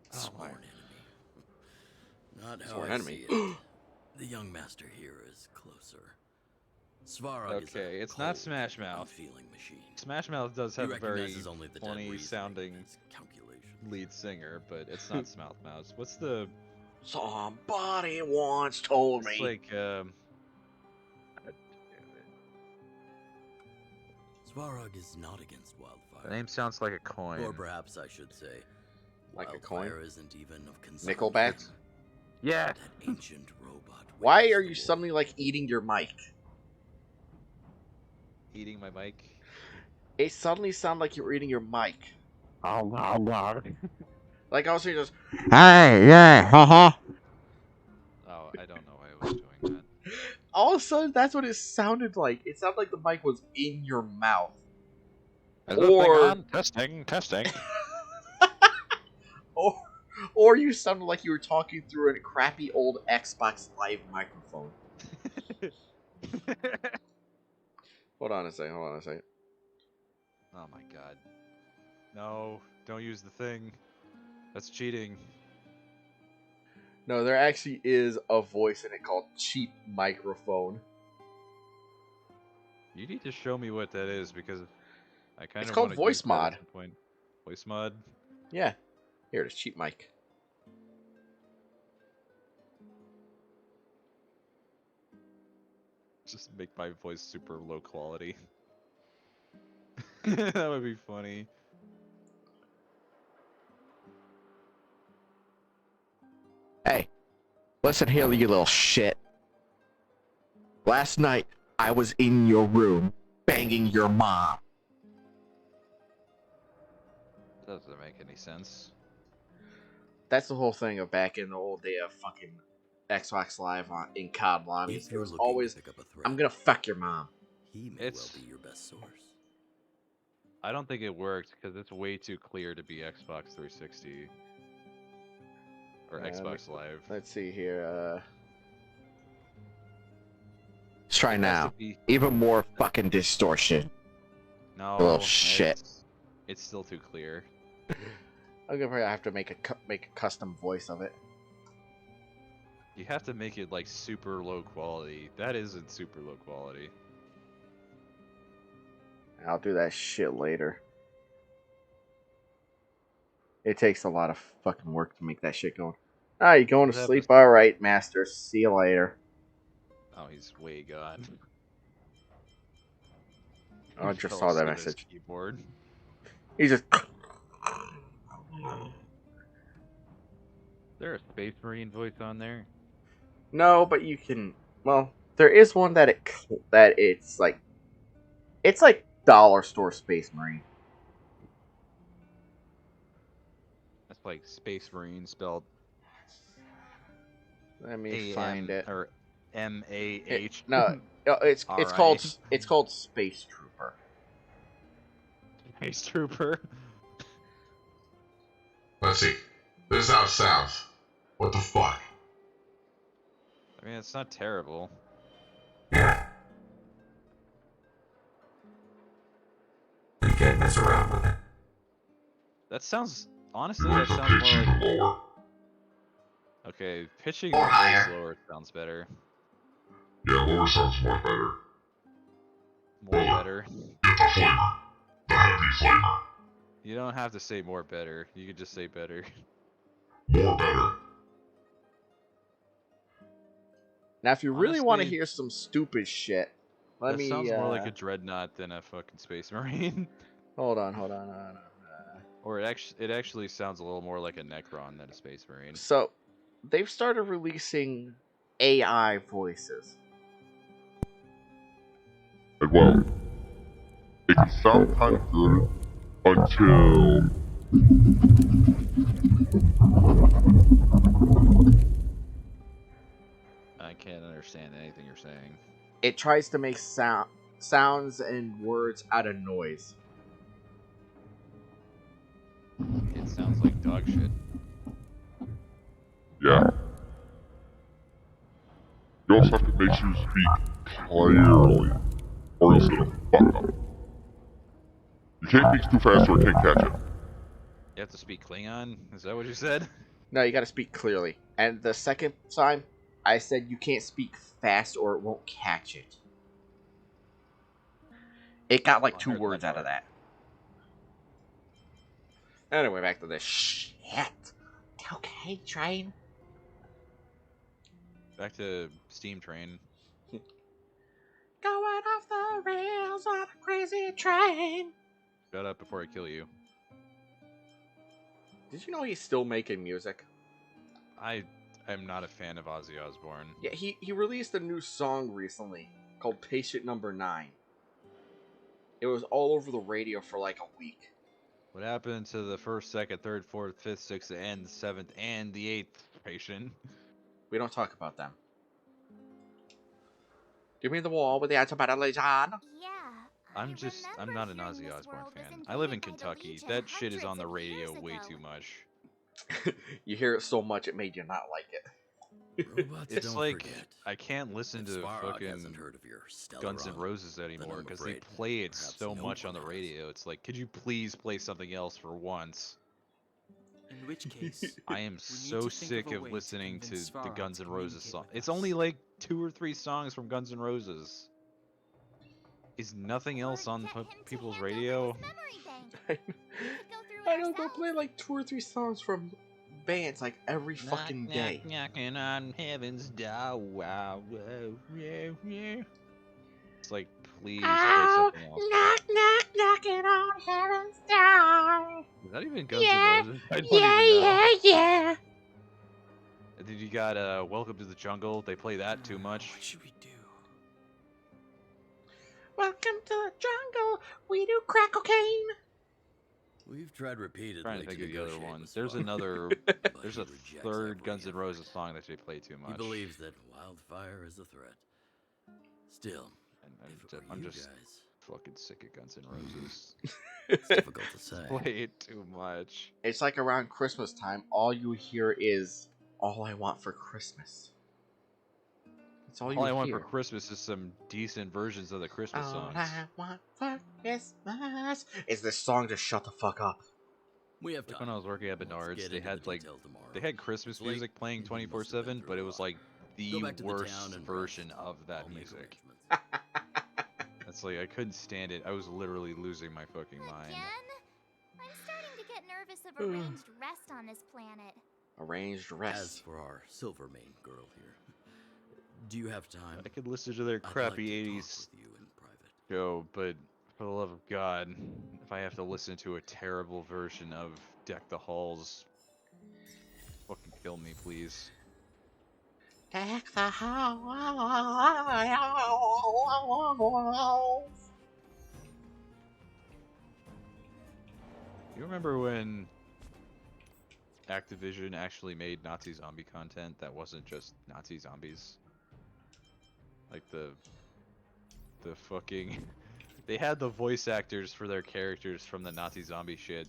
Sworn enemy. Not how Sworn I enemy. see it. The young master here is closer. Svarog is Okay, a it's not cold, Smash Mouth. unfeeling machine. Smash Mouth does He have a very recognizes only the dead funny reasoning sounding and his calculation. lead singer, but it's not Smouth Mouse. What's the? Somebody once told It's me. like Svarog is not against wildfire. the name sounds like a coin. Or perhaps I should say, Like a wildfire coin? isn't even of concern. Nickelback? Yeah. That ancient robot. Why witnessed are the you war. suddenly like eating your mic? Eating my mic. It suddenly sounded like you were eating your mic. Oh God. Like I was here just, hey, yeah, haha. Oh, I don't know why I was doing all of a sudden, that's what it sounded like. It sounded like the mic was in your mouth. Is this thing on? Testing. Or you sounded like you were talking through a crappy old Xbox Live microphone. Hold on a second. Oh my god. No, don't use the thing. That's cheating. No, there actually is a voice in it called Cheap Microphone. You need to show me what that is because I kind of It's called want to Voice use that at Mod. some point. Voice mod. Yeah. Here it is, Cheap Mic. Just make my voice super low quality. That would be funny. Hey, listen here, you little shit. Last night, I was in your room, banging your mom. Doesn't make any sense. That's the whole thing of back in the old day of fucking Xbox Live in COD lobbies. If It you're was looking to always, pick up a threat, I'm gonna fuck your mom. he may well be your best source. I don't think it worked because it's way too clear to be Xbox 360 or Xbox Live. Let's see here. Let's try It has now. to be- Even more fucking distortion. No, Little shit. It's still too clear. I'm gonna probably have to make a custom voice of it. You have to make it like super low quality. That isn't super low quality. I'll do that shit later. It takes a lot of fucking work to make that shit going. Ah, you going to What sleep? Alright, master. See you later. Oh, he's way gone. Oh, I He just fell saw that asleep at his message. Keyboard. He just. Is there a Space Marine voice on there? No, but you can. Well, there is one that it's like dollar store Space Marine. That's like Space Marine spelled Let me A-M find it. or M-A-H. No, it's called Space Trooper. Space Trooper. Let's see. This is how it sounds. What the fuck? I mean, it's not terrible. Yeah. You can't mess around with it. That sounds honestly. That sounds more like. Lower. Okay, pitching Or the voice higher. lower sounds better. Yeah, lower sounds more better. More better. Get the flavor. The heavy flavor. You don't have to say more better. You could just say better. More better. Now, if you really want to Honestly, hear some stupid shit, let that me. sounds more like a dreadnought than a fucking Space Marine. Hold on. Or it actually sounds a little more like a Necron than a Space Marine. So, they've started releasing AI voices. And well, it can sound kind of good until. I can't understand anything you're saying. It tries to make sounds and words out of noise. It sounds like dog shit. Yeah. You also have to make sure you speak clearly, or else it'll fuck up. You can't speak too fast or it can't catch it. You have to speak Klingon? Is that what you said? No, you gotta speak clearly. And the second time, I said you can't speak fast or it won't catch it. It got like 2 words out of that. Anyway, back to this shit. Okay, train. Back to Steam Train. Going off the rails on a crazy train. Shut up before I kill you. Did you know he's still making music? I am not a fan of Ozzy Osbourne. Yeah, he released a new song recently called Patient Number 9. It was all over the radio for like a week. What happened to the first, second, third, fourth, fifth, sixth, and seventh, and the eighth patient? We don't talk about them. Give me the wall with the answer better, John. Yeah. I'm not an Ozzy Osbourne fan. I live in Kentucky. That shit is on the radio way too much. You hear it so much it made you not like it. Robots It's don't like forget. I can't listen to Svarog fucking hasn't heard of your stellar Guns N' honor, Roses then anymore I'm because they afraid play it perhaps so no much on one the has. radio. It's like, could you please play something else for once? In which case, I am we need so to think sick of a of way to listening to convince the Svarog Guns to N' Roses communicate song. with It's us. only like 2 or 3 songs from Guns N' Roses. Is nothing else on people's radio? I know they'll play like 2 or 3 songs from bands like every fucking day. Knocking on heaven's door. Wow, wow, yeah, yeah. It's like, please play something else. Knock, knock, knocking on heaven's door. Is that even Guns Yeah, N' Roses? I don't yeah, even know. yeah. And then you got Welcome to the Jungle. They play that too much. What should we do? Welcome to the jungle. We do crack cocaine. We've tried repeatedly Trying to think of the other negotiate ones. with There's Svarog, another. but There's he a rejects third every Guns N' offer. Roses song that they play too He much. believes that wildfire is a threat. Still, And if it were I'm you just guys, fucking sick of Guns N' Roses. it's difficult to say. Play it too much. It's like around Christmas time, all you hear is "All I Want for Christmas." That's all you All I want hear. for Christmas is some decent versions of the Christmas All songs. I want for Christmas is this song to shut the fuck up. We have Like time. when I was working at Let's Menards, get they into had the like details tomorrow. they had Christmas It's late. music playing You must have been 24/7, through but a it was lot. like the Go back to the worst town and version rest. of that I'll make music. arrangements. That's like I couldn't stand it. I was literally losing my fucking mind. Again? I'm starting to get nervous of arranged rest on this planet. Arranged As rest. for our Silvermane girl here, do you have time? I could listen to their I'd like crappy to talk 80s with you in private. show, but for the love of God, if I have to listen to a terrible version of Deck the Halls, fucking kill me, please. Deck the halls. You remember when Activision actually made Nazi zombie content that wasn't just Nazi zombies? Like the fucking they had the voice actors for their characters from the Nazi zombie shit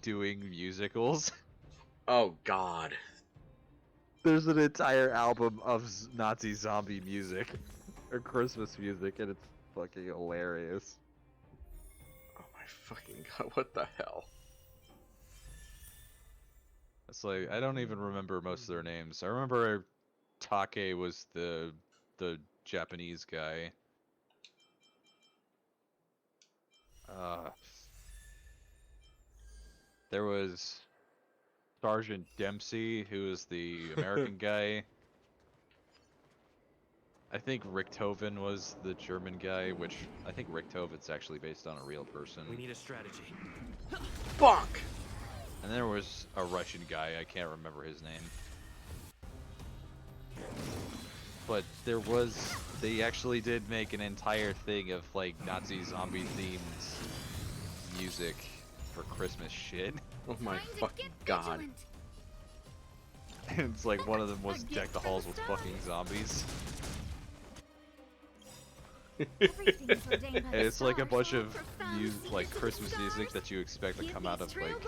doing musicals. Oh God. There's an entire album of Nazi zombie music or Christmas music, and it's fucking hilarious. Oh my fucking God! What the hell? It's like I don't even remember most of their names. I remember Take was the Japanese guy. There was Sergeant Dempsey, who was the American guy. I think Richthofen was the German guy, which I think Richthofen's actually based on a real person. We need a strategy. Bonk! And there was a Russian guy, I can't remember his name. But they actually did make an entire thing of like Nazi zombie themed music for Christmas shit. Oh my fucking God. And it's like one of them was Deck the Halls with fucking zombies. And it's like a bunch of like Christmas music that you expect to come out of like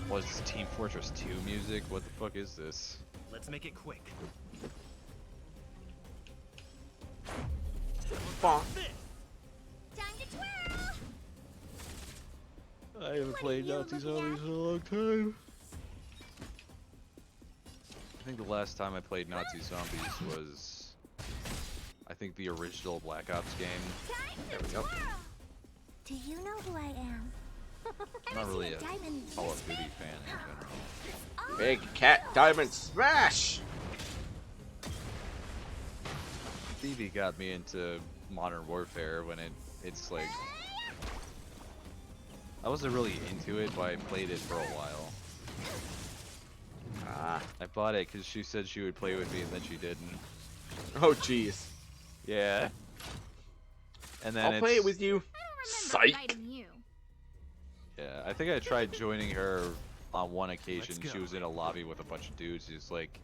what's Team Fortress 2 music? What the fuck is this? Let's make it quick. Bonk. Time to twirl! I haven't played Nazi zombies in a long time. I think the last time I played Nazi zombies was I think the original Black Ops game. There we go. Do you know who I am? I'm not really a Call of Duty fan in general. Big Cat Diamond Smash! Stevie got me into Modern Warfare when it's like I wasn't really into it, but I played it for a while. I bought it because she said she would play with me, and then she didn't. Oh jeez. Yeah. And then I'll play it with you. Psych. Yeah, I think I tried joining her on one occasion. She was in a lobby with a bunch of dudes. She's like,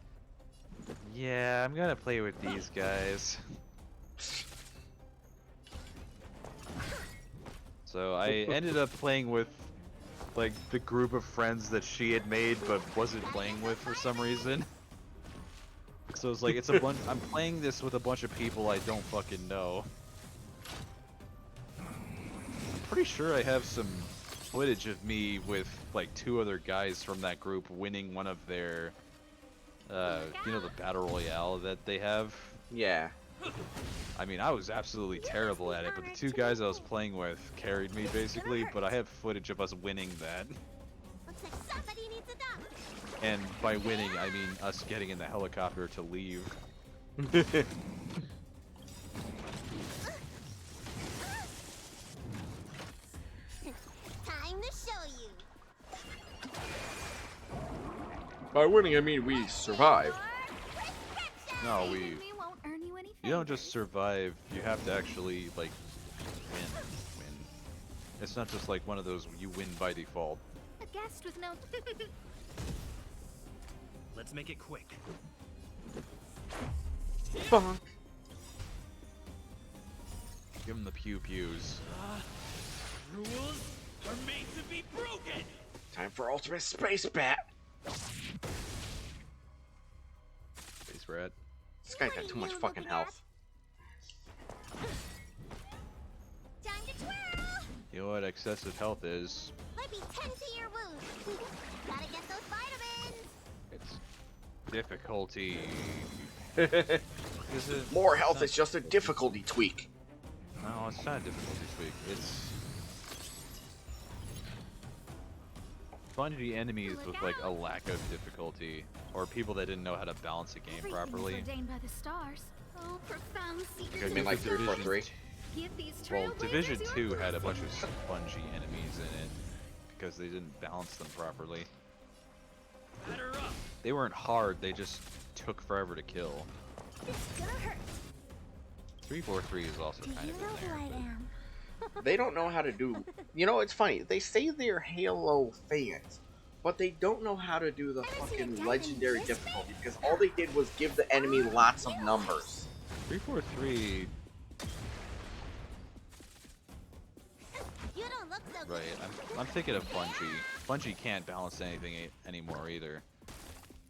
"Yeah, I'm gonna play with these guys." So I ended up playing with like the group of friends that she had made but wasn't playing with for some reason. So it's like it's a bunch. I'm playing this with a bunch of people I don't fucking know. I'm pretty sure I have some footage of me with like 2 other guys from that group winning one of their, you know, the battle royale that they have. Yeah. I mean, I was absolutely terrible at it, but the 2 guys I was playing with carried me basically. But I have footage of us winning that. Looks like somebody needs a doc. And by winning, I mean us getting in the helicopter to leave. Time to show you. By winning, I mean we survived. No, we. We won't earn you any You don't just survive. You have to actually like win. It's not just like one of those you win by default. A guest with no. Let's make it quick. Bonk. Give them the pew pews. Rules are made to be broken. Time for ultimate space bat. Space rat. This guy's got too much fucking health. Time to twirl. You know what excessive health is? Let me tend to your wounds. Gotta get those vitamins. It's difficulty. More health is just a difficulty tweak. No, it's not a difficulty tweak. It's spongy enemies with like a lack of difficulty, or people that didn't know how to balance a game properly. Ordained by the stars. Oh, profound secret. You mean like 343? Give these Well, trailblazers Division your 2 had a blessing. bunch of spongy enemies in it because they didn't balance them properly. Batter up. They weren't hard, they just took forever to kill. It's gonna hurt. 343 is also kind of in there. am? They don't know how to do. You know, it's funny. They say they're Halo fans, but they don't know how to do the fucking legendary difficulty because all they did was give the enemy lots of numbers. 343, You don't look so good. right? I'm thinking of Bungie. Bungie can't balance anything anymore either.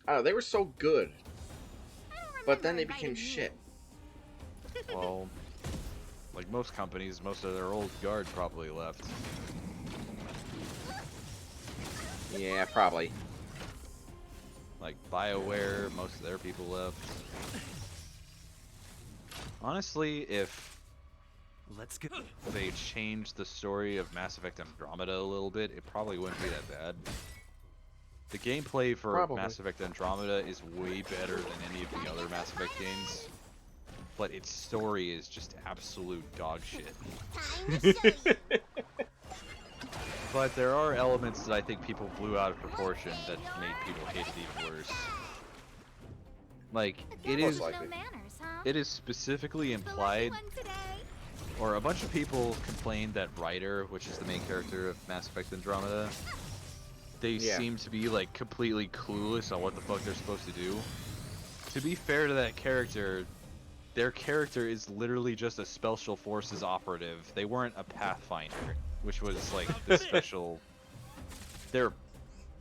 I don't know, they were so good, but then they became shit. Well, like most companies, most of their old guard probably left. Yeah, probably. Like BioWare, most of their people left. Honestly, if Let's go. they changed the story of Mass Effect Andromeda a little bit, it probably wouldn't be that bad. The gameplay for Probably. Mass Effect Andromeda is way better than any of the other Mass Effect games, but its story is just absolute dog shit. Time to show you. But there are elements that I think people blew out of proportion that made people hate it even worse. Like, it Most is, likely. No manners, huh? it is specifically implied, One today. or a bunch of people complained that Ryder, which is the main character of Mass Effect Andromeda, they Yeah. seem to be like completely clueless on what the fuck they're supposed to do. To be fair to that character, their character is literally just a Special Forces operative. They weren't a Pathfinder, which was like the special.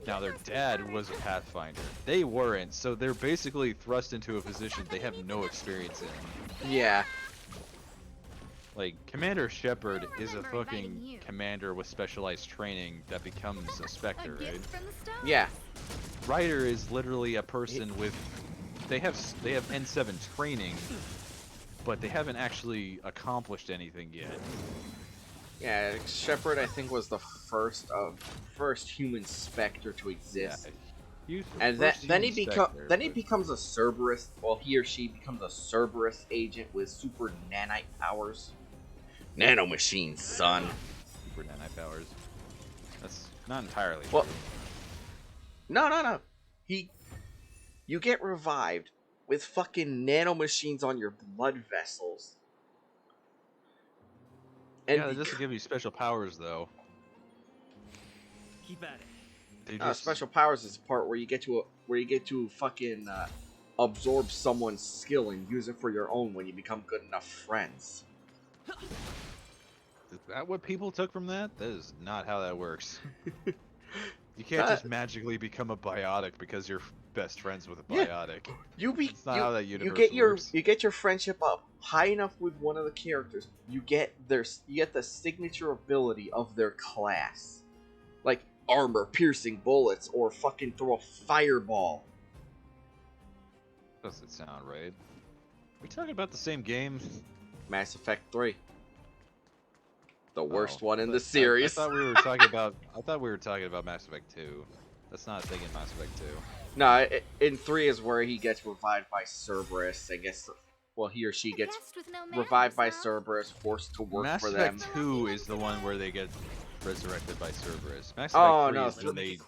Now their dad was a Pathfinder. They weren't, so they're basically thrust into a position they have no experience in. Yeah. Like, Commander Shepard is a remember inviting fucking you. commander with specialized training that becomes a Spectre, A right? gift from the stars. Yeah. Ryder is literally a person with. They have N7 training, but they haven't actually accomplished anything yet. Yeah, Shepard I think was the first human Spectre to exist. He's the And first then human he Spectre, but- becomes a Cerberus. Well, he or she becomes a Cerberus agent with super nanite powers. Nano machines, son. Super nanite powers. That's not entirely Well, true. No. You get revived with fucking nano machines on your blood vessels. And Yeah, it doesn't give you special powers though. Keep at it. They just special powers is the part where you get to fucking absorb someone's skill and use it for your own when you become good enough friends. Is that what people took from that? That is not how that works. You can't just magically become a biotic because you're best friends with a biotic. It's not how that universe works. You get your friendship up high enough with one of the characters. You get the signature ability of their class, like armor piercing bullets or fucking throw a fireball. Doesn't sound right. We talking about the same game? Mass Effect 3. The worst one in the series. I thought we were talking about. I thought we were talking about Mass Effect 2. That's not a thing in Mass Effect 2. No, in 3 is where he gets revived by Cerberus. I guess. Well, he or she gets revived by Cerberus, forced to work for them. Mass Effect 2 is the one where they get resurrected by Cerberus. Mass Effect 3 is when they.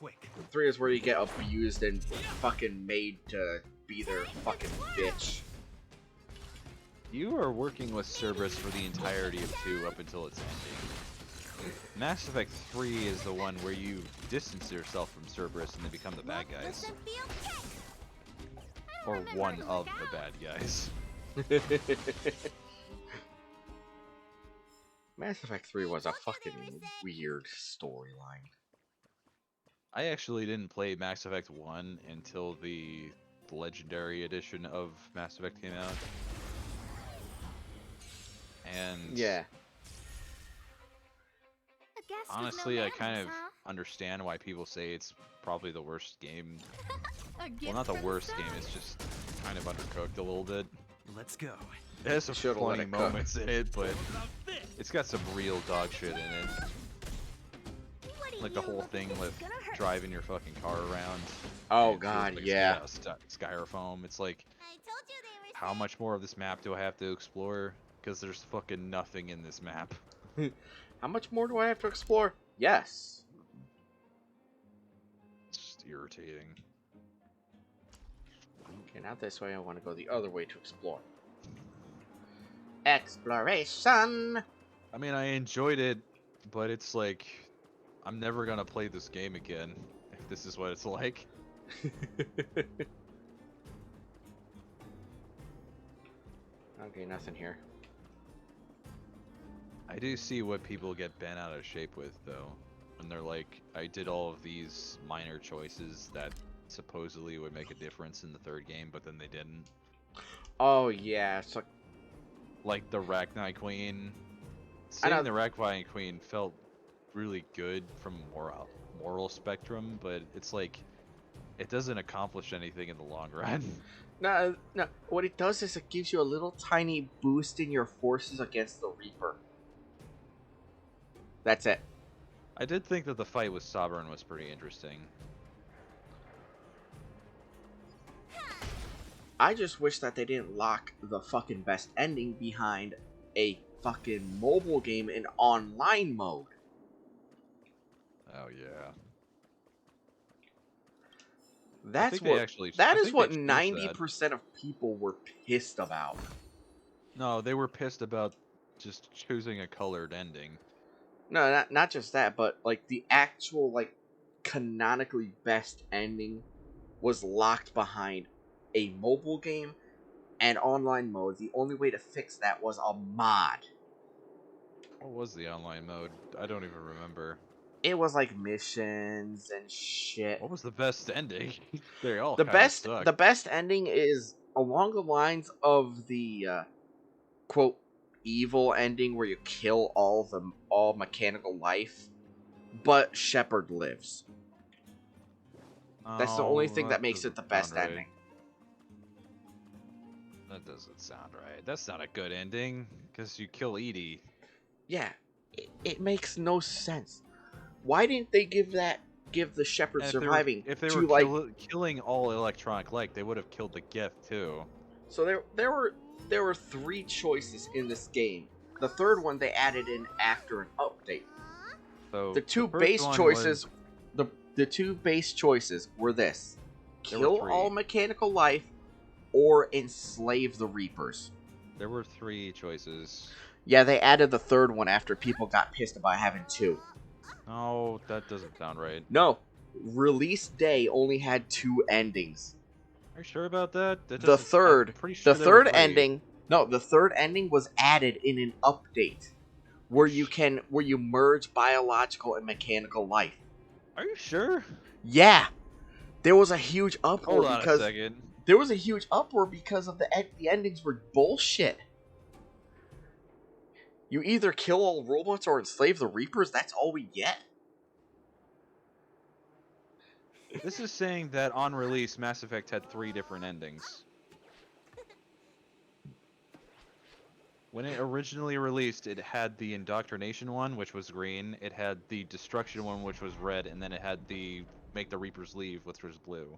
3 is where you get abused and fucking made to be their fucking bitch. You are working with Cerberus for the entirety of 2 up until its ending. Mass Effect 3 is the one where you distance yourself from Cerberus and they become the bad guys. Or one of the bad guys. Mass Effect 3 was a fucking weird storyline. I actually didn't play Mass Effect 1 until the Legendary Edition of Mass Effect came out. And yeah, honestly, I kind of understand why people say it's probably the worst game. Well, not the worst game, it's just kind of undercooked a little bit. Let's go. It has some funny moments in it, but it's got some real dog shit in it. Like the whole thing with driving your fucking car around. Oh god, like yeah. Styrofoam. It's like, how much more of this map do I have to explore? Because there's fucking nothing in this map. How much more do I have to explore? Yes. It's just irritating. Okay, not this way. I want to go the other way to explore. Exploration! I mean, I enjoyed it, but it's like, I'm never gonna play this game again if this is what it's like. Okay, nothing here. I do see what people get bent out of shape with, though. When they're like, I did all of these minor choices that supposedly would make a difference in the third game, but then they didn't. Oh, yeah. It's like the Rachni Queen. Saying the Rachni Queen felt really good from moral spectrum, but it's like, it doesn't accomplish anything in the long run. No. What it does is it gives you a little tiny boost in your forces against the Reaper. That's it. I did think that the fight with Sovereign was pretty interesting. I just wish that they didn't lock the fucking best ending behind a fucking mobile game in online mode. Oh yeah. That is what 90% of people were pissed about. No, they were pissed about just choosing a colored ending. No, not just that, but like the actual like canonically best ending was locked behind a mobile game and online mode. The only way to fix that was a mod. What was the online mode? I don't even remember. It was like missions and shit. What was the best ending? They all the suck. The best ending is along the lines of the quote evil ending where you kill all mechanical life, but Shepard lives. That's the only thing that makes it the best ending. That doesn't sound right. That's not a good ending because you kill Edie. Yeah, it makes no sense. Why didn't they give the Shepard surviving? If they were killing all electronic light, they would have killed the gift too. So there were 3 choices in this game. The third one they added in after an update. So the two base choices, the 2 base choices were this: kill all mechanical life, or enslave the Reapers. There were 3 choices. Yeah, they added the third one after people got pissed about having 2. Oh, that doesn't sound right. No, release day only had 2 endings. Are you sure about that? The I'm third, pretty sure the there were third three. ending. No, the third ending was added in an update where you merge biological and mechanical life. Are you sure? Yeah, there was a huge uproar Hold on because a second. there was a huge uproar because of the endings were bullshit. You either kill all robots or enslave the Reapers. That's all we get. This is saying that on release, Mass Effect had 3 different endings. When it originally released, it had the indoctrination one, which was green. It had the destruction one, which was red, and then it had the make the Reapers leave, which was blue.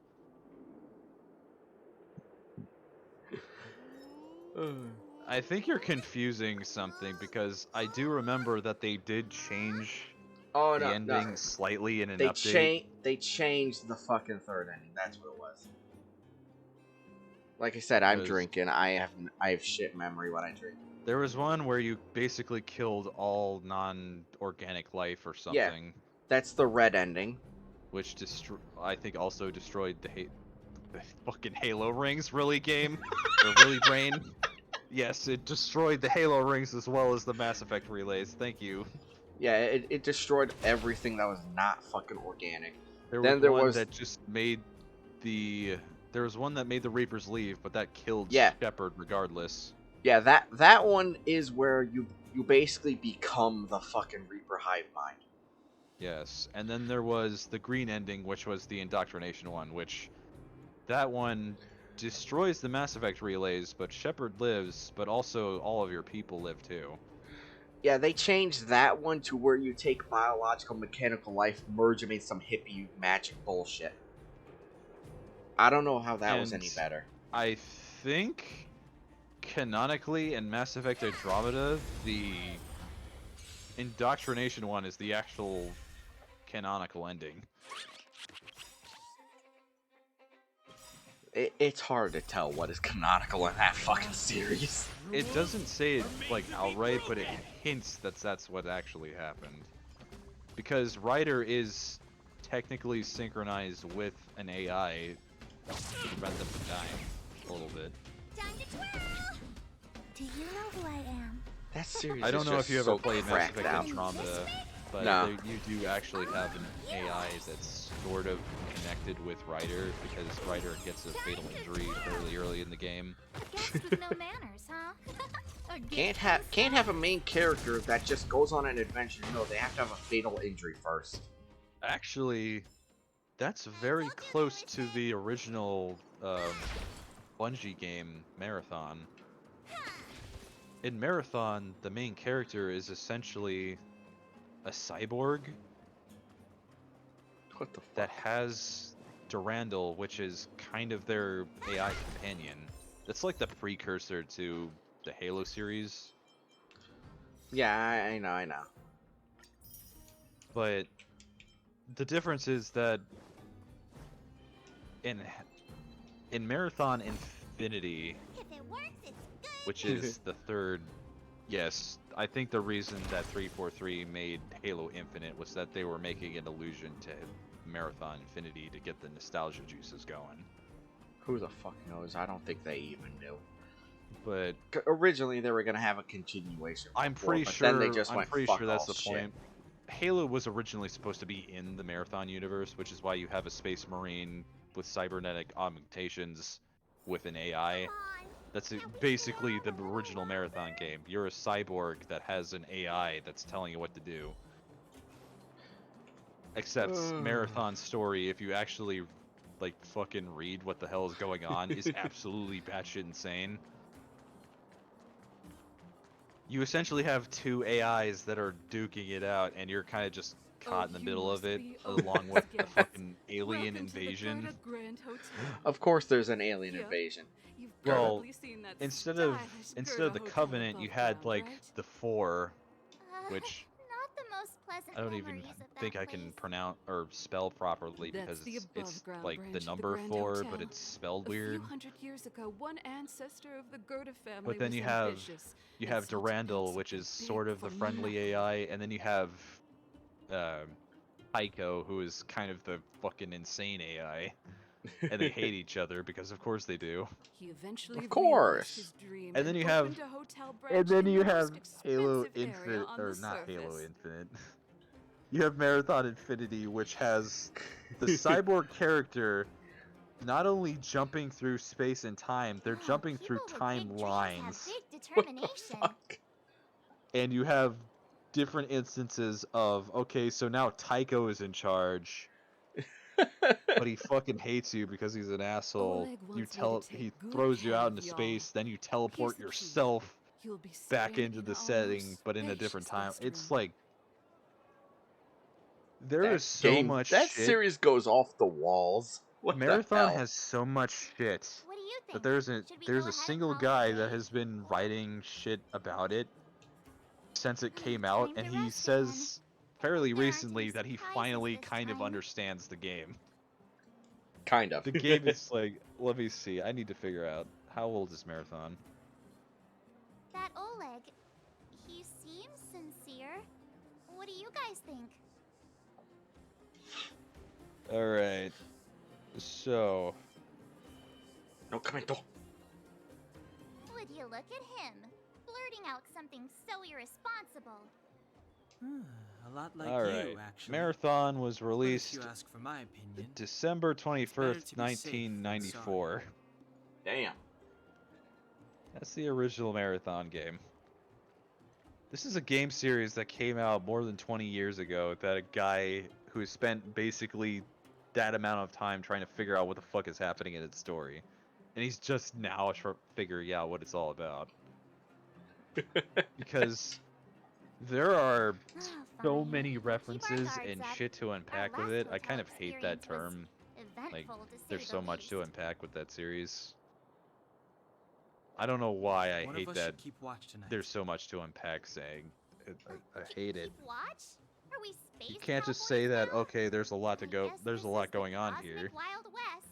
I think you're confusing something because I do remember that they did change the ending slightly in an update. They changed the fucking third ending. That's what it was. Like I said, I'm drinking. I have shit memory when I drink. There was one where you basically killed all non-organic life or something. Yeah, that's the red ending. Which I think also destroyed the fucking Halo rings, really, game? Or really, brain? Yes, it destroyed the Halo rings as well as the Mass Effect relays. Thank you. Yeah, it destroyed everything that was not fucking organic. There was one that made the Reapers leave, but that killed Shepard regardless. Yeah, that one is where you basically become the fucking Reaper hive mind. Yes, and then there was the green ending, which was the indoctrination one, which that one destroys the Mass Effect relays, but Shepard lives, but also all of your people live too. Yeah, they changed that one to where you take biological, mechanical life, merge them in some hippie magic bullshit. I don't know how that was any better. I think canonically in Mass Effect Andromeda, the indoctrination one is the actual canonical ending. It's hard to tell what is canonical in that fucking series. It doesn't say it like outright, but it hints that that's what actually happened. Because Ryder is technically synchronized with an AI to prevent them from dying a little bit. Do you know who I am? That series I don't is know just if you ever so played Mass cracked Effect out. Andromeda, but No. you do actually have an AI that's sort of connected with Ryder, because Ryder gets a fatal injury fairly early in the game. With no manners, huh? Can't have a main character that just goes on an adventure. No, they have to have a fatal injury first. Actually, that's very close to the original Bungie game, Marathon. In Marathon, the main character is essentially a cyborg that has Durandal, which is kind of their AI companion. It's like the precursor to the Halo series. Yeah, I know. But the difference is that in Marathon Infinity, which is the third, yes, I think the reason that 343 made Halo Infinite was that they were making an allusion to Marathon Infinity to get the nostalgia juices going. Who the fuck knows? I don't think they even knew. But originally they were gonna have a continuation. I'm pretty sure. Then they just went, pretty fuck sure that's all the shit. point. Halo was originally supposed to be in the Marathon universe, which is why you have a Space Marine with cybernetic augmentations with an AI. That's basically the original Marathon game. You're a cyborg that has an AI that's telling you what to do. Except Marathon's story, if you actually like fucking read what the hell is going on, is absolutely batshit insane. You essentially have two AIs that are duking it out, and you're kind of just caught in the middle of it, along with a fucking alien invasion. Of course, there's an alien invasion. Well, instead of the Covenant, you had like the Four, which Not the most pleasant I don't even memories of think that I can place. pronounce or spell properly because it's like the number 4, but it's spelled weird. A few hundred years ago, one ancestor of the Gerda family But then was you have ambitious you and have sought to build Durandal, which is sort of the friendly AI, and then you have Tycho, who is kind of the fucking insane AI. and they hate each other because of course they do. He eventually Of course. realized his dream And then you have, opened a hotel and branch then in you the have most Halo expensive area Infinite, on or the not Halo surface. Infinite. You have Marathon Infinity, which has the cyborg character not only jumping through space and time, they're jumping through timelines. Big determination. And you have different instances of, okay, so now Tycho is in charge, but he fucking hates you because he's an asshole. Oleg You wants me to he take good throws you care out of into y'all. space, then you Here's teleport the key. yourself You'll be back staying into in the our setting, most but in a different time. spacious It's guest room. like there That is so much that shit. series goes off the walls. What Marathon the hell? has so much shit. What do you think? But there's a Should we there's go a ahead single and call it guy a that day? has been writing shit about it since it came out, Time and to he rest says fairly there aren't recently any that he surprises finally this kind of time. understands the game. Kind of. The game is like, let me see, I need to figure out how old is Marathon. That Oleg, he seems sincere. What do you guys think? All right, so No comment. Would you look at him, blurting out something so irresponsible? A lot like all you, right, actually. Marathon was But if released you ask for my opinion, December better 21st, to be safe than 1994. Damn. That's the original Marathon game. This is a game series that came out more than 20 years ago that a guy who spent basically that amount of time trying to figure out what the fuck is happening in its story. And he's just now figuring out what it's all about. Because there are so many references and shit to unpack with it. I kind of hate that term. Like, there's so much to unpack with that series. I don't know why I one hate of us that should keep watch tonight. there's so much to unpack saying. I hate it. Keep watch? Are we space You can't just cowboys say that, now? okay, there's a lot to go, Guess there's a this lot is the going on cosmic here. Wild West.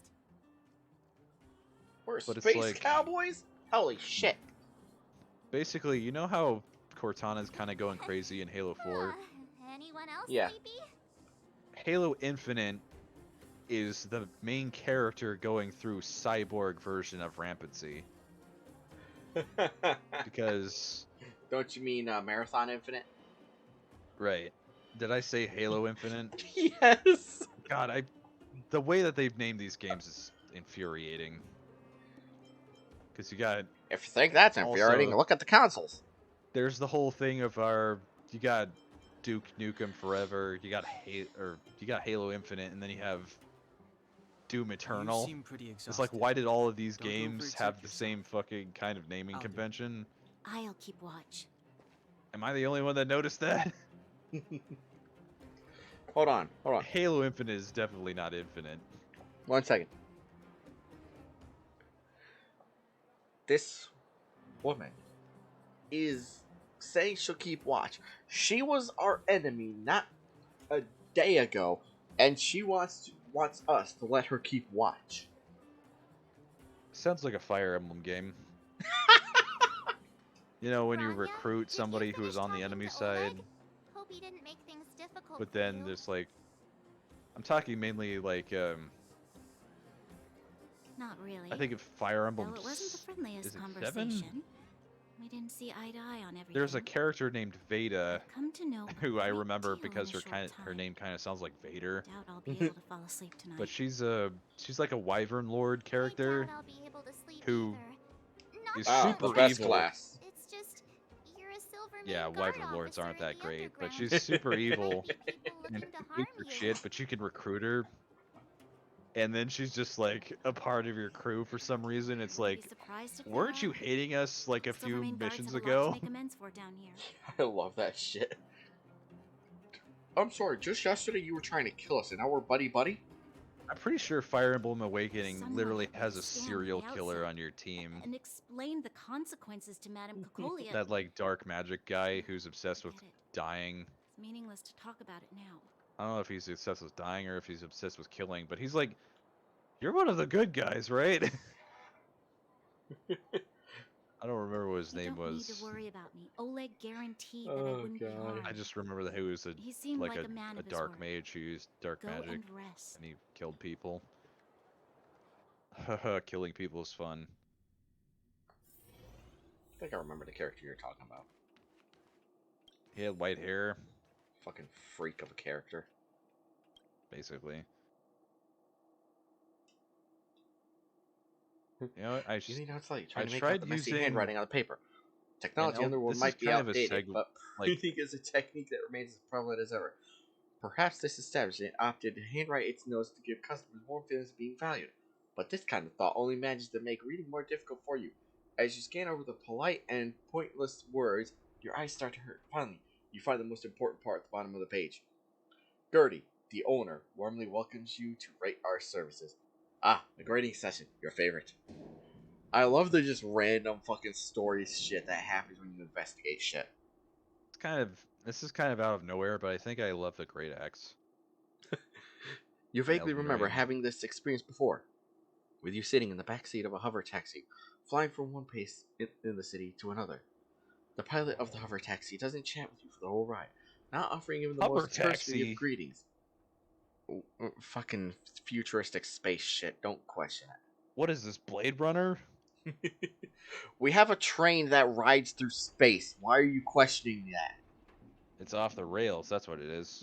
We're But it's space like- cowboys? Holy shit. Basically, you know how Cortana's kind of going crazy in Halo 4? Anyone else Yeah. sleepy? Halo Infinite is the main character going through cyborg version of Rampancy. Because, Don't you mean Marathon Infinite? right, did I say Halo Infinite? Yes. God, the way that they've named these games is infuriating. Because you got, If you think that's infuriating, Also- look at the consoles. there's the whole thing of you got Duke Nukem Forever, you got Halo Infinite, and then you have Doom Eternal. You seem pretty exhausted. It's like, why did all of these Don't games overexert have the yourself. same fucking kind of naming I'll do it. convention? I'll keep watch. Am I the only one that noticed that? Hold on. Halo Infinite is definitely not infinite. 1 second. This woman is saying she'll keep watch. She was our enemy not a day ago, and she wants us to let her keep watch. Sounds like a Fire Emblem game. You know, when you Rania, recruit did you somebody who finish is on the talking enemy to side, Oleg? Hope he didn't make things difficult but for then you. there's like, I'm talking mainly like, Not really. I think if Fire Emblem, Though it wasn't the friendliest is it conversation. 7? We didn't see eye to eye on everything. There's a character named Veda, Come to know who I a great remember deal because in a short her time. name kind of sounds like Vader. Doubt I'll be able to fall asleep tonight. But she's like a Wyvern Lord character I'll be able to sleep who either. Not is that super the best evil. class. It's just you're a Silvermane Yeah, guard Wyvern Lords aren't officer that in the great, but underground. she's super evil People looking and to hates harm your you. shit, but you can recruit her. And then she's just like a part of your crew for some reason. It's You'd be like, surprised if there weren't you are. hating us like a few Silvermane guards missions have a lot ago? to make amends for down here. I love that shit. I'm sorry, just yesterday you were trying to kill us, and now we're buddy-buddy? I'm pretty sure Fire Emblem Awakening Someone literally has a understand serial the killer outside on your team. And explain the consequences to Madame Cocolia. That like dark magic guy who's obsessed with dying. It's meaningless to talk about it now. I don't know if he's obsessed with dying or if he's obsessed with killing, but he's like, you're one of the good guys, right? I don't remember what his You name don't need was. to worry about me. Oleg guaranteed that I Oh, wouldn't be God. harmed. I just remember that he was He seemed like a man a of his dark word. mage who used dark Go magic and rest. and he killed people. Killing people is fun. I think I remember the character you're talking about. He had white hair, Fucking freak of a character. basically. You know, what, You know, it's like I trying to make out tried the messy using handwriting on the paper. Technology and underworld this might is be kind of a outdated, seg- but like- printing is a technique that remains as prevalent as ever. Perhaps this establishment opted to handwrite its notes to give customers more feelings of being valued. But this kind of thought only manages to make reading more difficult for you. As you scan over the polite and pointless words, your eyes start to hurt. Finally, you find the most important part at the bottom of the page. Gertie, the owner, warmly welcomes you to rate our services. Ah, a grading session, your favorite. I love the just random fucking story shit that happens when you investigate shit. This is kind of out of nowhere, but I think I love the Great Axe. You vaguely Elden remember Ring. having this experience before, with you sitting in the back seat of a hover taxi, flying from one place in the city to another. The pilot of the hover taxi doesn't chat with you for the whole ride, not offering even the Hover most cursory taxi? of greetings. Fucking futuristic space shit, don't question it. What is this, Blade Runner? We have a train that rides through space. Why are you questioning that? It's off the rails, that's what it is.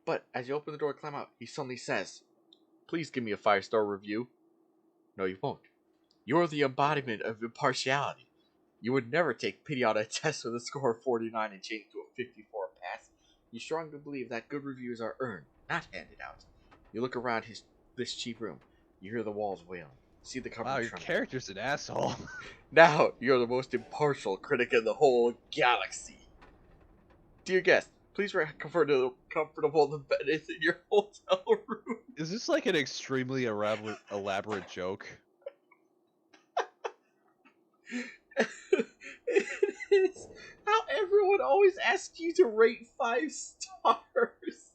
But as you open the door and climb out, he suddenly says, "Please give me a 5-star review." No, you won't. You're the embodiment of impartiality. You would never take pity on a test with a score of 49 and change to a 54 pass. You strongly believe that good reviews are earned, not handed out. You look around this cheap room. You hear the walls wailing. See the cover Wow, your trembling. character's an asshole. Now you're the most impartial critic in the whole galaxy. Dear guest, please rate how comfortable the bed is in your hotel room. Is this like an extremely elaborate joke? It is how everyone always asks you to rate 5 stars.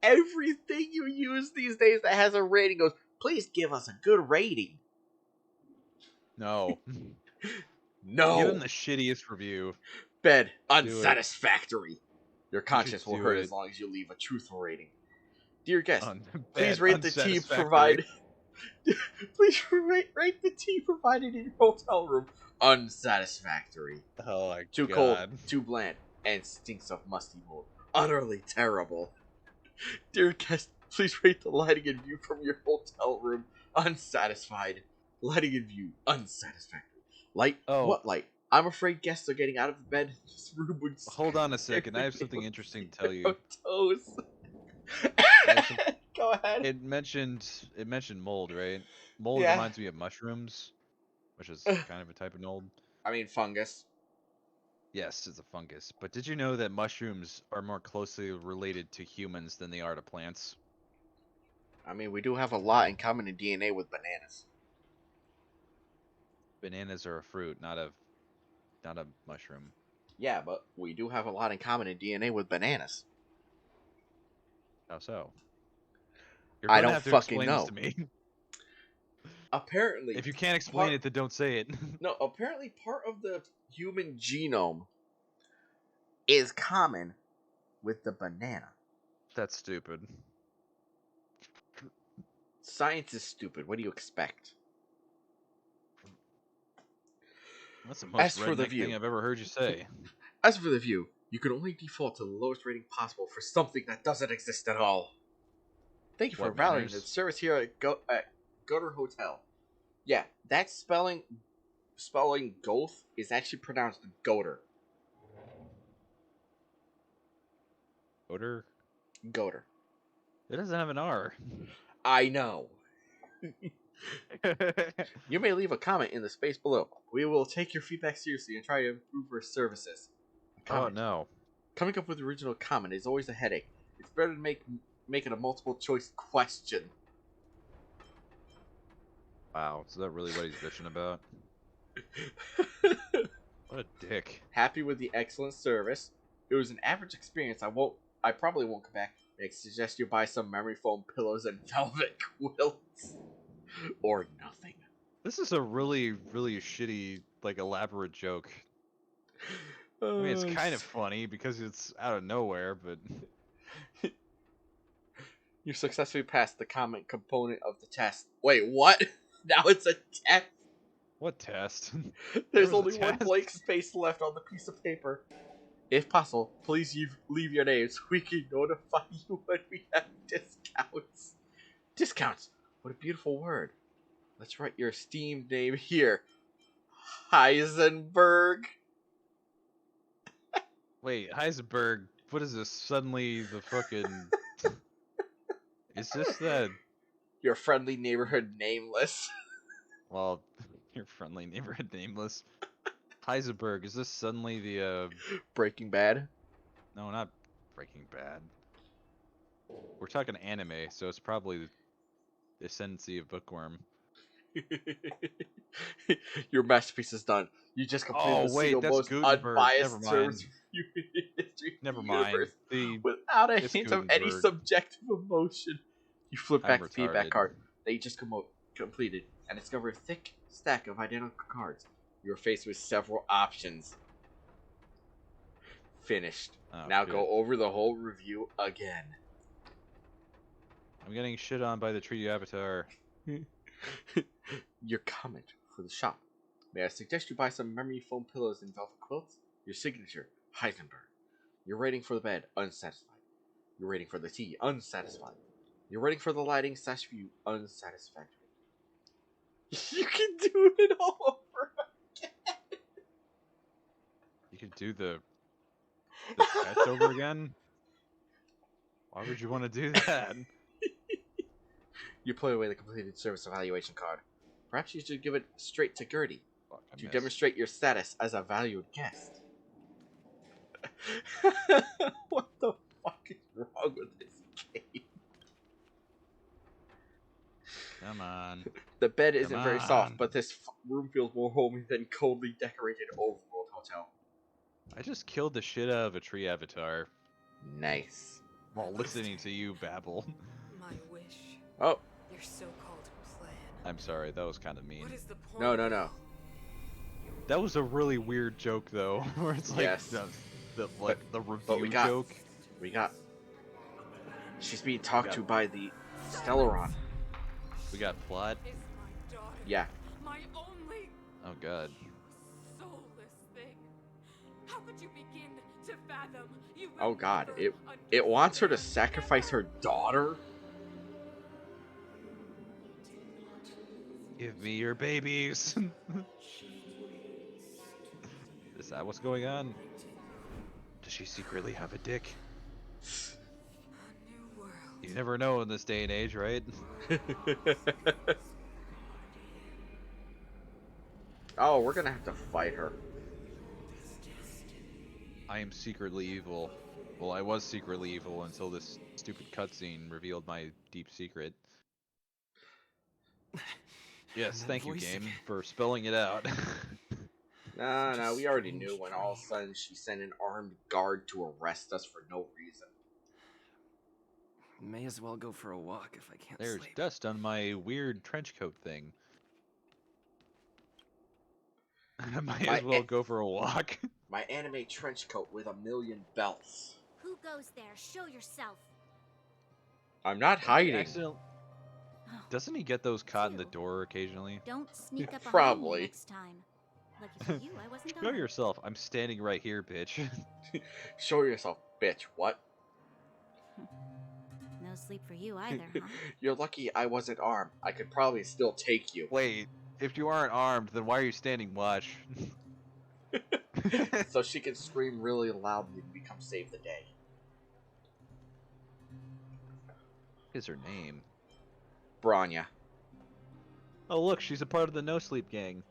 Everything you use these days that has a rating goes, please give us a good rating. No. No. Give him the shittiest review. Bed, Do it. unsatisfactory. Your conscience will do hurt it. as long as you leave a truthful rating. Dear guest, Bed, please rate the tea unsatisfactory. provided. Please rate the tea provided in your hotel room unsatisfactory. Oh my Too god. cold, too bland, and stinks of musty mold. Utterly terrible. Dear guest, please rate the lighting and view from your hotel room unsatisfied. Lighting and view unsatisfactory. Light? Oh. What light? I'm afraid guests are getting out of bed in this room would Hold on a second, I have something interesting to tell you. toes. Go ahead. It mentioned mold, right? Mold Yeah. reminds me of mushrooms, which is kind of a type of mold. I mean fungus. Yes, it's a fungus. But did you know that mushrooms are more closely related to humans than they are to plants? I mean, we do have a lot in common in DNA with bananas. Bananas are a fruit, not a mushroom. Yeah, but we do have a lot in common in DNA with bananas. How so? You're I gonna don't have to fucking explain know. this to me. Apparently, If you can't explain it, then don't say it. No, apparently part of the human genome is common with the banana. That's stupid. Science is stupid. What do you expect? That's the most As for the redneck view. thing I've ever heard you say. As for the view, you can only default to the lowest rating possible for something that doesn't exist at all. Thank you for What validating manners? the service here at Goder Hotel. Yeah, that spelling Goth is actually pronounced Goder. Odor? Goder. It doesn't have an R. I know. You may leave a comment in the space below. We will take your feedback seriously and try to improve our services. Oh no. Coming up with the original comment is always a headache. It's better to make it a multiple choice question. Wow, is that really what he's bitching about? What a dick. Happy with the excellent service. It was an average experience. I probably won't come back. I suggest you buy some memory foam pillows and velvet quilts. Or nothing. This is a really, really shitty, like, elaborate joke. I mean, it's kind of funny because it's out of nowhere, but... You successfully passed the comment component of the test. Wait, what? Now it's a test? What test? There's There was a only one test? blank space left on the piece of paper. If possible, please leave your name so we can notify you when we have discounts. Discounts! What a beautiful word. Let's write your esteemed name here. Heisenberg. Wait, Heisenberg, what is this? Suddenly the fucking... Is this that... Your friendly neighborhood nameless. Well, your friendly neighborhood nameless. Heisenberg, is this suddenly the, Breaking Bad? No, not Breaking Bad. We're talking anime, so it's probably the ascendancy of Bookworm. Your masterpiece is done. You just completed the wait, single that's most Gutenberg. unbiased Never service mind. review in history of Never the mind. universe without a It's hint of any Gutenberg. subjective emotion. You flip back I'm the feedback retarded. card that you just completed and discover a thick stack of identical cards. You are faced with several options. Finished. Oh, now good. go over the whole review again. I'm getting shit on by the Treaty Avatar. Your comment for the shop. May I suggest you buy some memory foam pillows and velvet quilts? Your signature, Heisenberg. Your rating for the bed, unsatisfied. Your rating for the tea, unsatisfied. Your rating for the lighting / view, unsatisfactory. You can do it all over again. You could do the test over again? Why would you want to do that? You put away the completed service evaluation card. Perhaps you should give it straight to Gertie to missed. demonstrate your status as a valued guest. What the fuck is wrong with this game? Come on. The bed isn't Come very on. soft, but this room feels more homey than coldly decorated Overworld Hotel. I just killed the shit out of a tree avatar Nice. while listening to you babble. My wish. Oh. Your so-called plan. I'm sorry, that was kind of mean. What is the point? No. That was a really weird joke, though, where it's like Yes. the review But we got, joke. She's being talked to by the Stellaron. We got plot. Yeah. My only Oh god. soulless thing. How could you begin to fathom? You will Oh god. never It wants her to sacrifice her daughter? Give me your babies. Is that what's going on? Does she secretly have a dick? You never know in this day and age, right? Oh, we're gonna have to fight her. I am secretly evil. Well, I was secretly evil until this stupid cutscene revealed my deep secret. Yes, That thank you, voice game, again. for spelling it out. No, we already knew when all of a sudden she sent an armed guard to arrest us for no reason. May as well go for a walk if I can't There's sleep. dust on my weird trench coat thing. I might as well go for a walk. My anime trench coat with a million belts. Who goes there? Show yourself. I'm not hiding. Doesn't he get those caught in the door occasionally? Don't sneak up behind Probably. me next time. Lucky for you, I wasn't Show on. yourself. I'm standing right here, bitch. Show yourself, bitch. What? No sleep for you either, huh? You're lucky I wasn't armed. I could probably still take you. Wait, if you aren't armed, then why are you standing watch? So she can scream really loudly and become save the day. What is her name? Branya. Oh look, she's a part of the No Sleep gang.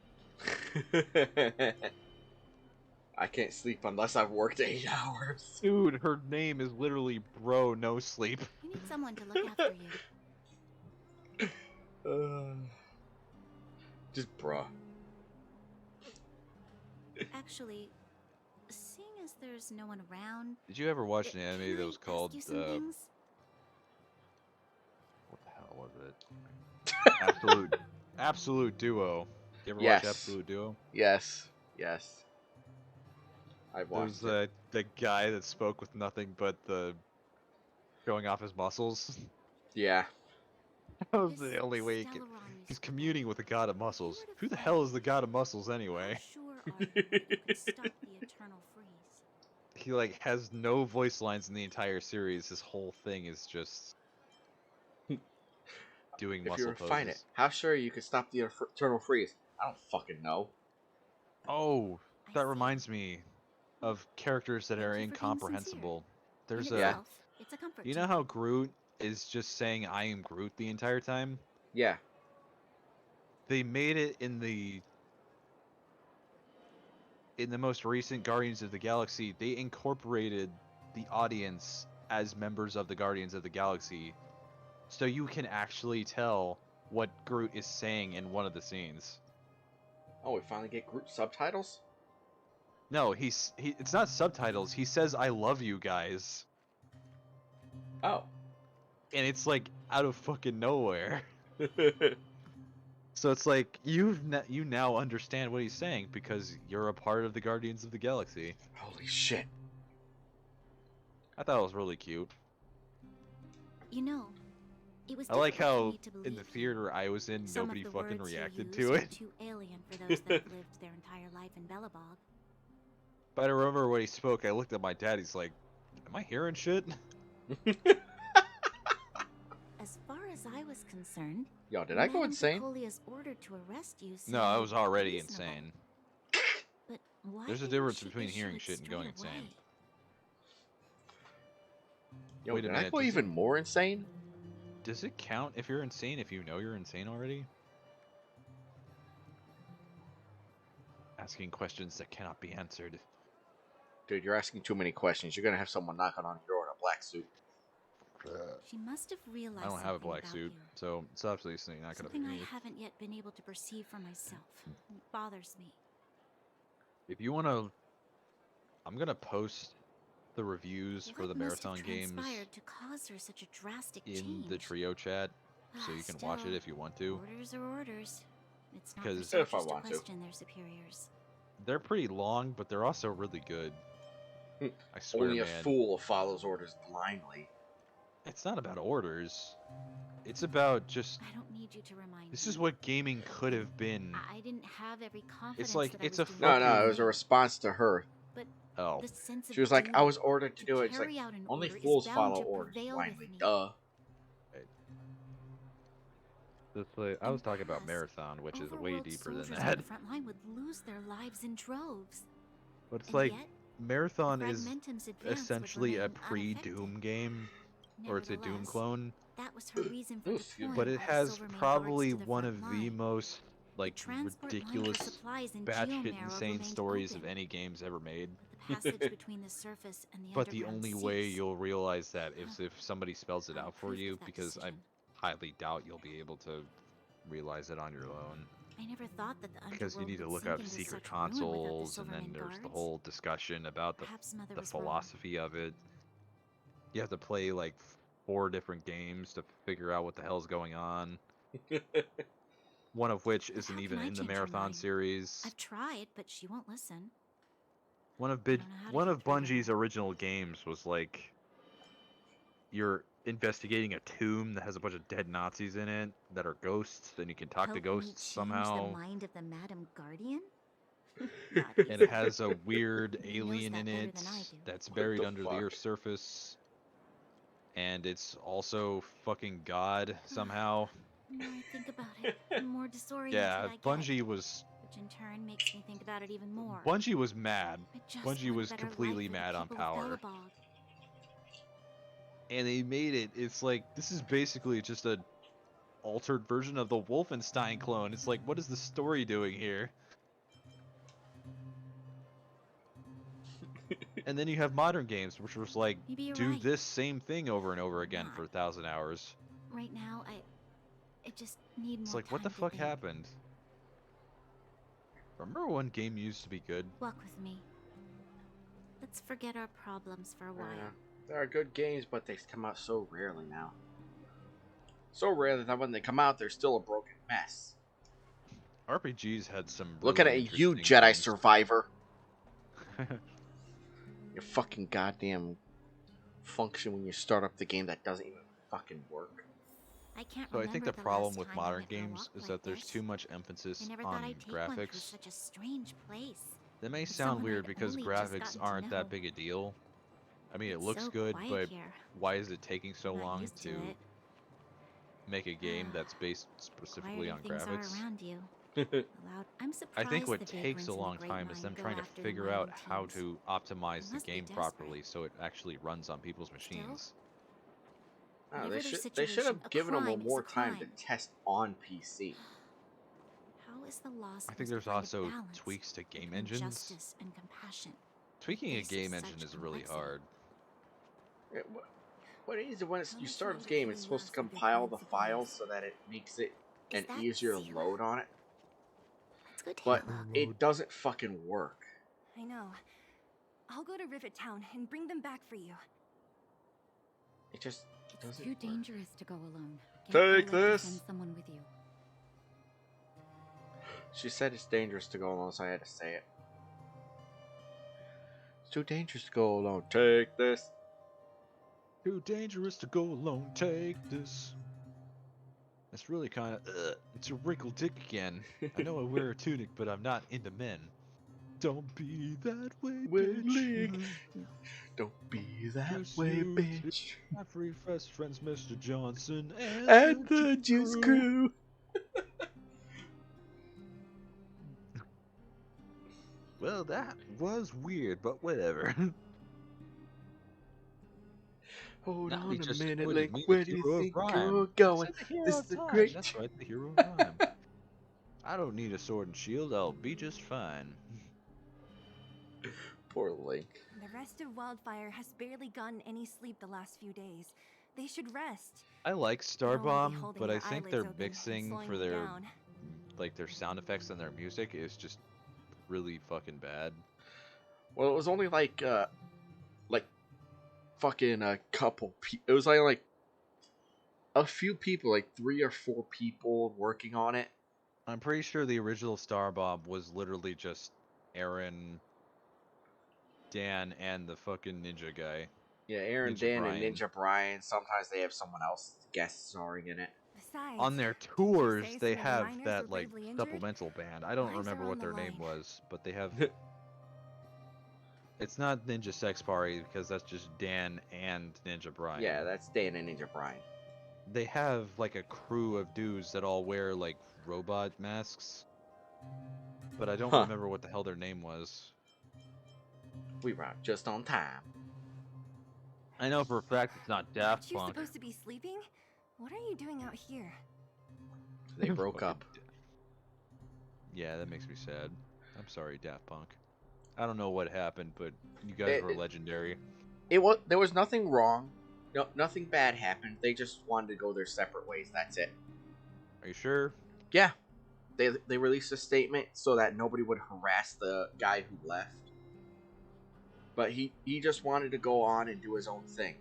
I can't sleep unless I've worked 8 hours. Dude, her name is literally Bro No Sleep. You need someone to look after you. Just bruh. Actually, seeing as there's no one around, Did you ever watch an anime that was ask called you some things? what the hell was it? Absolute Duo. You ever Yes. watch Absolute Duo? Yes. I've There watched was the guy that spoke with nothing but the showing off his muscles. Yeah. That was the only way he's communing with the god of muscles. Who the hell is the god of muscles anyway? He like has no voice lines in the entire series. His whole thing is just doing If muscle you refine it, poses. how sure you could stop the eternal freeze? I don't fucking know. Oh, that reminds me of characters that are incomprehensible. There's a It's a comfort you know how Groot is just saying "I am Groot" the entire time? Yeah. They made it in the most recent Guardians of the Galaxy. They incorporated the audience as members of the Guardians of the Galaxy, so you can actually tell what Groot is saying in one of the scenes. Oh, we finally get Groot subtitles? No, it's not subtitles. He says "I love you guys." Oh. And it's like out of fucking nowhere. So it's like you now understand what he's saying because you're a part of the Guardians of the Galaxy. Holy shit. I thought it was really cute. You know, it was I like difficult for how me to in the believe theater I was in, some of nobody the fucking words you reacted used to were it. too alien for those that have lived their entire life in Belobog. But I remember when he spoke, I looked at my dad, he's like, am I hearing shit? As far as I was concerned, Yo, did I go insane? Madame ordered to arrest you. No, I was already reasonable. insane. But why There's a didn't difference she between issue hearing it shit and going straight insane. away? Yo, Wait a did I minute, go does even more insane? Does it count if you're insane if you know you're insane already? Asking questions that cannot be answered. Dude, you're asking too many questions. You're gonna have someone knocking on your door in a black suit. She must have realized I don't have a something black about suit, you. so it's obviously not gonna be Something I me. haven't yet been able to perceive for myself. It bothers me. If you wanna, I'm gonna post the reviews for the What must have marathon games transpired to cause her such a drastic in change? the trio chat, so you can watch it Still, if you want to. Orders are orders. It's not Because- for If I soldiers to want to. question their superiors. They're pretty long, but they're also really good. I swear, Only a man. fool follows orders blindly. It's not about orders. It's about just. I don't need you to remind This me. is what gaming could have been. I didn't have every confidence. like, that it's I a was doing No, the no, right it was a thing. response to her. But Oh. the sense of She was like, I duty was ordered to do it. It's like, carry out an only order is fools bound follow to orders prevail blindly. with me. Duh. I was talking about Marathon, which is way Overworld deeper than soldiers on that. the front line would lose their lives in droves. But it's And like, yet, Marathon is Fragmentum's advance would essentially a remain pre-Doom game, or it's a Doom Nevertheless, clone. That was her reason for deploying But it all the has Silvermane probably guards to the one front of the line. most like transport line for ridiculous, supplies in batshit Geomarrow insane remained stories of open. any games ever made. The passage between the surface and the But the underground only way ceased. you'll realize that is if somebody spells it out for approve you, of that because I highly doubt you'll be able to realize it on your own. I never thought that the Because you underworld need to would look sink up into secret such ruin without the consoles, and then Silvermane there's the guards. whole discussion about Perhaps Mother the was wrong. philosophy of it. You have to play like 4 different games to figure out what the hell's going on. One of which isn't How even can I in the change her Marathon mind? series. I've tried, but she won't listen. One of know how to one get of through to Bungie's original games was like you're investigating a tomb that has a bunch of dead Nazis in it that are ghosts, and you can talk to Help me ghosts change somehow. the mind of the Madam Guardian? And it has a weird He knows alien that in better it than I do. that's What buried the under the fuck? Earth's surface. And it's also fucking God somehow. The more I think about it, the more disoriented Yeah, I get. Bungie was Which in turn makes me think about it even more. Bungie was mad. I just Bungie want a was better completely life for the mad on people of power. Belobog. And they made it. It's like this is basically just a altered version of the Wolfenstein clone. It's like, what is the story doing here? And then you have modern games, which was like, Maybe you're do right. this same thing over and over again for 1,000 hours. Right now, I just need more It's like, what time the to fuck think. happened? Remember when game used to be good? Walk with me. Let's forget our problems for a while. Yeah. There are good games, but they come out so rarely now. So rare that when they come out, they're still a broken mess. RPGs had some. Looking really at you, interesting Jedi games. Survivor. Your fucking goddamn function when you start up the game that doesn't even fucking work. I can't So I remember think the the problem last with time I modern went for a games walk is like that there's this. too much I emphasis never on thought I'd take one through graphics. such a strange place. That may With sound someone weird I'd because only just graphics gotten to aren't know. that big a deal. I mean, it It's looks so good, quiet but here. why is it taking so I'm not long used to to it. make a game that's based specifically Quieter on things graphics? are around you. Loud. I'm I surprised think what the takes vagrants a in the long Great time is Mine them go trying to after the figure out mining how teams. to optimize They the must be game desperate. properly so it actually runs on people's machines. Oh, Whatever they their should situation, have a given them crime is more a time to crime. test on PC. How is the law I supposed think to there's find a also balance tweaks to game between engines. justice and compassion? Tweaking a Face game such engine is really complexity. hard. What it is when How you much start longer this game, can it's we supposed to last with your compile the current files supplies? so that it makes it Is an that easier Zila? load on it. It's good to But hear, Mom. it doesn't fucking work. I know. I'll go to Rivet Town and bring them back for you. It just It's doesn't too work. dangerous to go alone. Get Take Oleg to this. send someone with you. She said it's dangerous to go alone, so I had to say it. It's too dangerous to go alone. Take this. Too dangerous to go alone, take this. That's really kind of, it's a wrinkled dick again. I know I wear a tunic, but I'm not into men. Don't be that way, bitch. Don't be that Yes, way, you bitch. My free best friends, Mr. Johnson and, And the Juice Crew. Well, that was weird, but whatever. Hold Now on he a just minute, quoted Link. me, Where the do you hero of think rhyme. you're I going? said the hero This of is a time. great. That's right, the hero of rhyme. I don't need a sword and shield. I'll be just fine. Poor Link. The rest of Wildfire has barely gotten any sleep the last few days. They should rest. I like They'll only be Starbomb, holding but I their think eyelids their open and mixing slowing for me their down. like their sound effects and their music is just really fucking bad. Well, it was only like fucking a couple. It was like a few people, like 3 or 4 people working on it. I'm pretty sure the original Starbomb was literally just Aaron, Dan, and the fucking ninja guy. Yeah, Aaron, Ninja Dan, Brian. and Ninja Brian. Sometimes they have someone else guest starring in it. Besides, On their didn't you tours, say they some of the have miners that were like gravely injured? supplemental band. I don't Lives remember are what on their the name line. was, but they have. It's not Ninja Sex Party because that's just Dan and Ninja Brian. Yeah, that's Dan and Ninja Brian. They have like a crew of dudes that all wear like robot masks, but I don't remember what the hell their name was. We were out just on time. I know for a fact it's not Daft Aren't you Punk. supposed to be sleeping? What are you doing out here? They broke up. Yeah, that makes me sad. I'm sorry, Daft Punk. I don't know what happened, but you guys were legendary. There was nothing wrong. No, nothing bad happened. They just wanted to go their separate ways. That's it. Are you sure? Yeah. They released a statement so that nobody would harass the guy who left. But he just wanted to go on and do his own thing.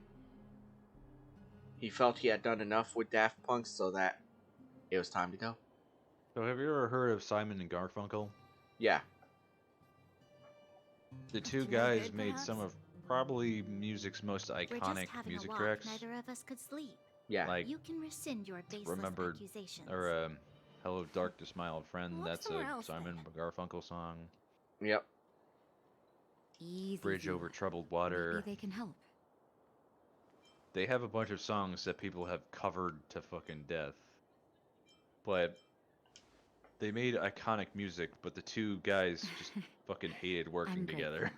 He felt he had done enough with Daft Punk so that it was time to go. So have you ever heard of Simon and Garfunkel? Yeah. The two To no guys good, made perhaps? some of probably music's most We're just iconic having music a walk. tracks. Neither of us could sleep. Yeah. Like You can rescind your baseless Remembered accusations. or Hello Darkness My Old Friend. Look That's somewhere a else, Simon Garfunkel song. Yep. Easy. Bridge Zila. Over Troubled Water. Maybe they can help. They have a bunch of songs that people have covered to fucking death. But they made iconic music, but the two guys just fucking hated working I'm together.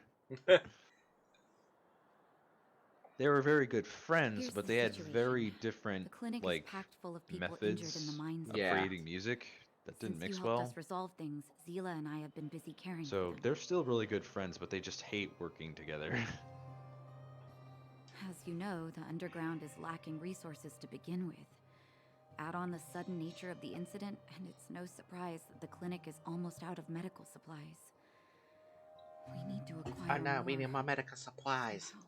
They were very good friends, Here's but the they had situation. very different The clinic like is packed full of people injured in the methods mines. of Yeah. creating music that didn't Since mix you well. helped us resolve things, Zila and I have been busy caring for So them. they're still really good friends, but they just hate working together. As you know, the underground is lacking resources to begin with. Add on the sudden nature of the incident, and it's no surprise that the clinic is almost out of medical supplies. We need to acquire now more. we need my medical supplies. somehow.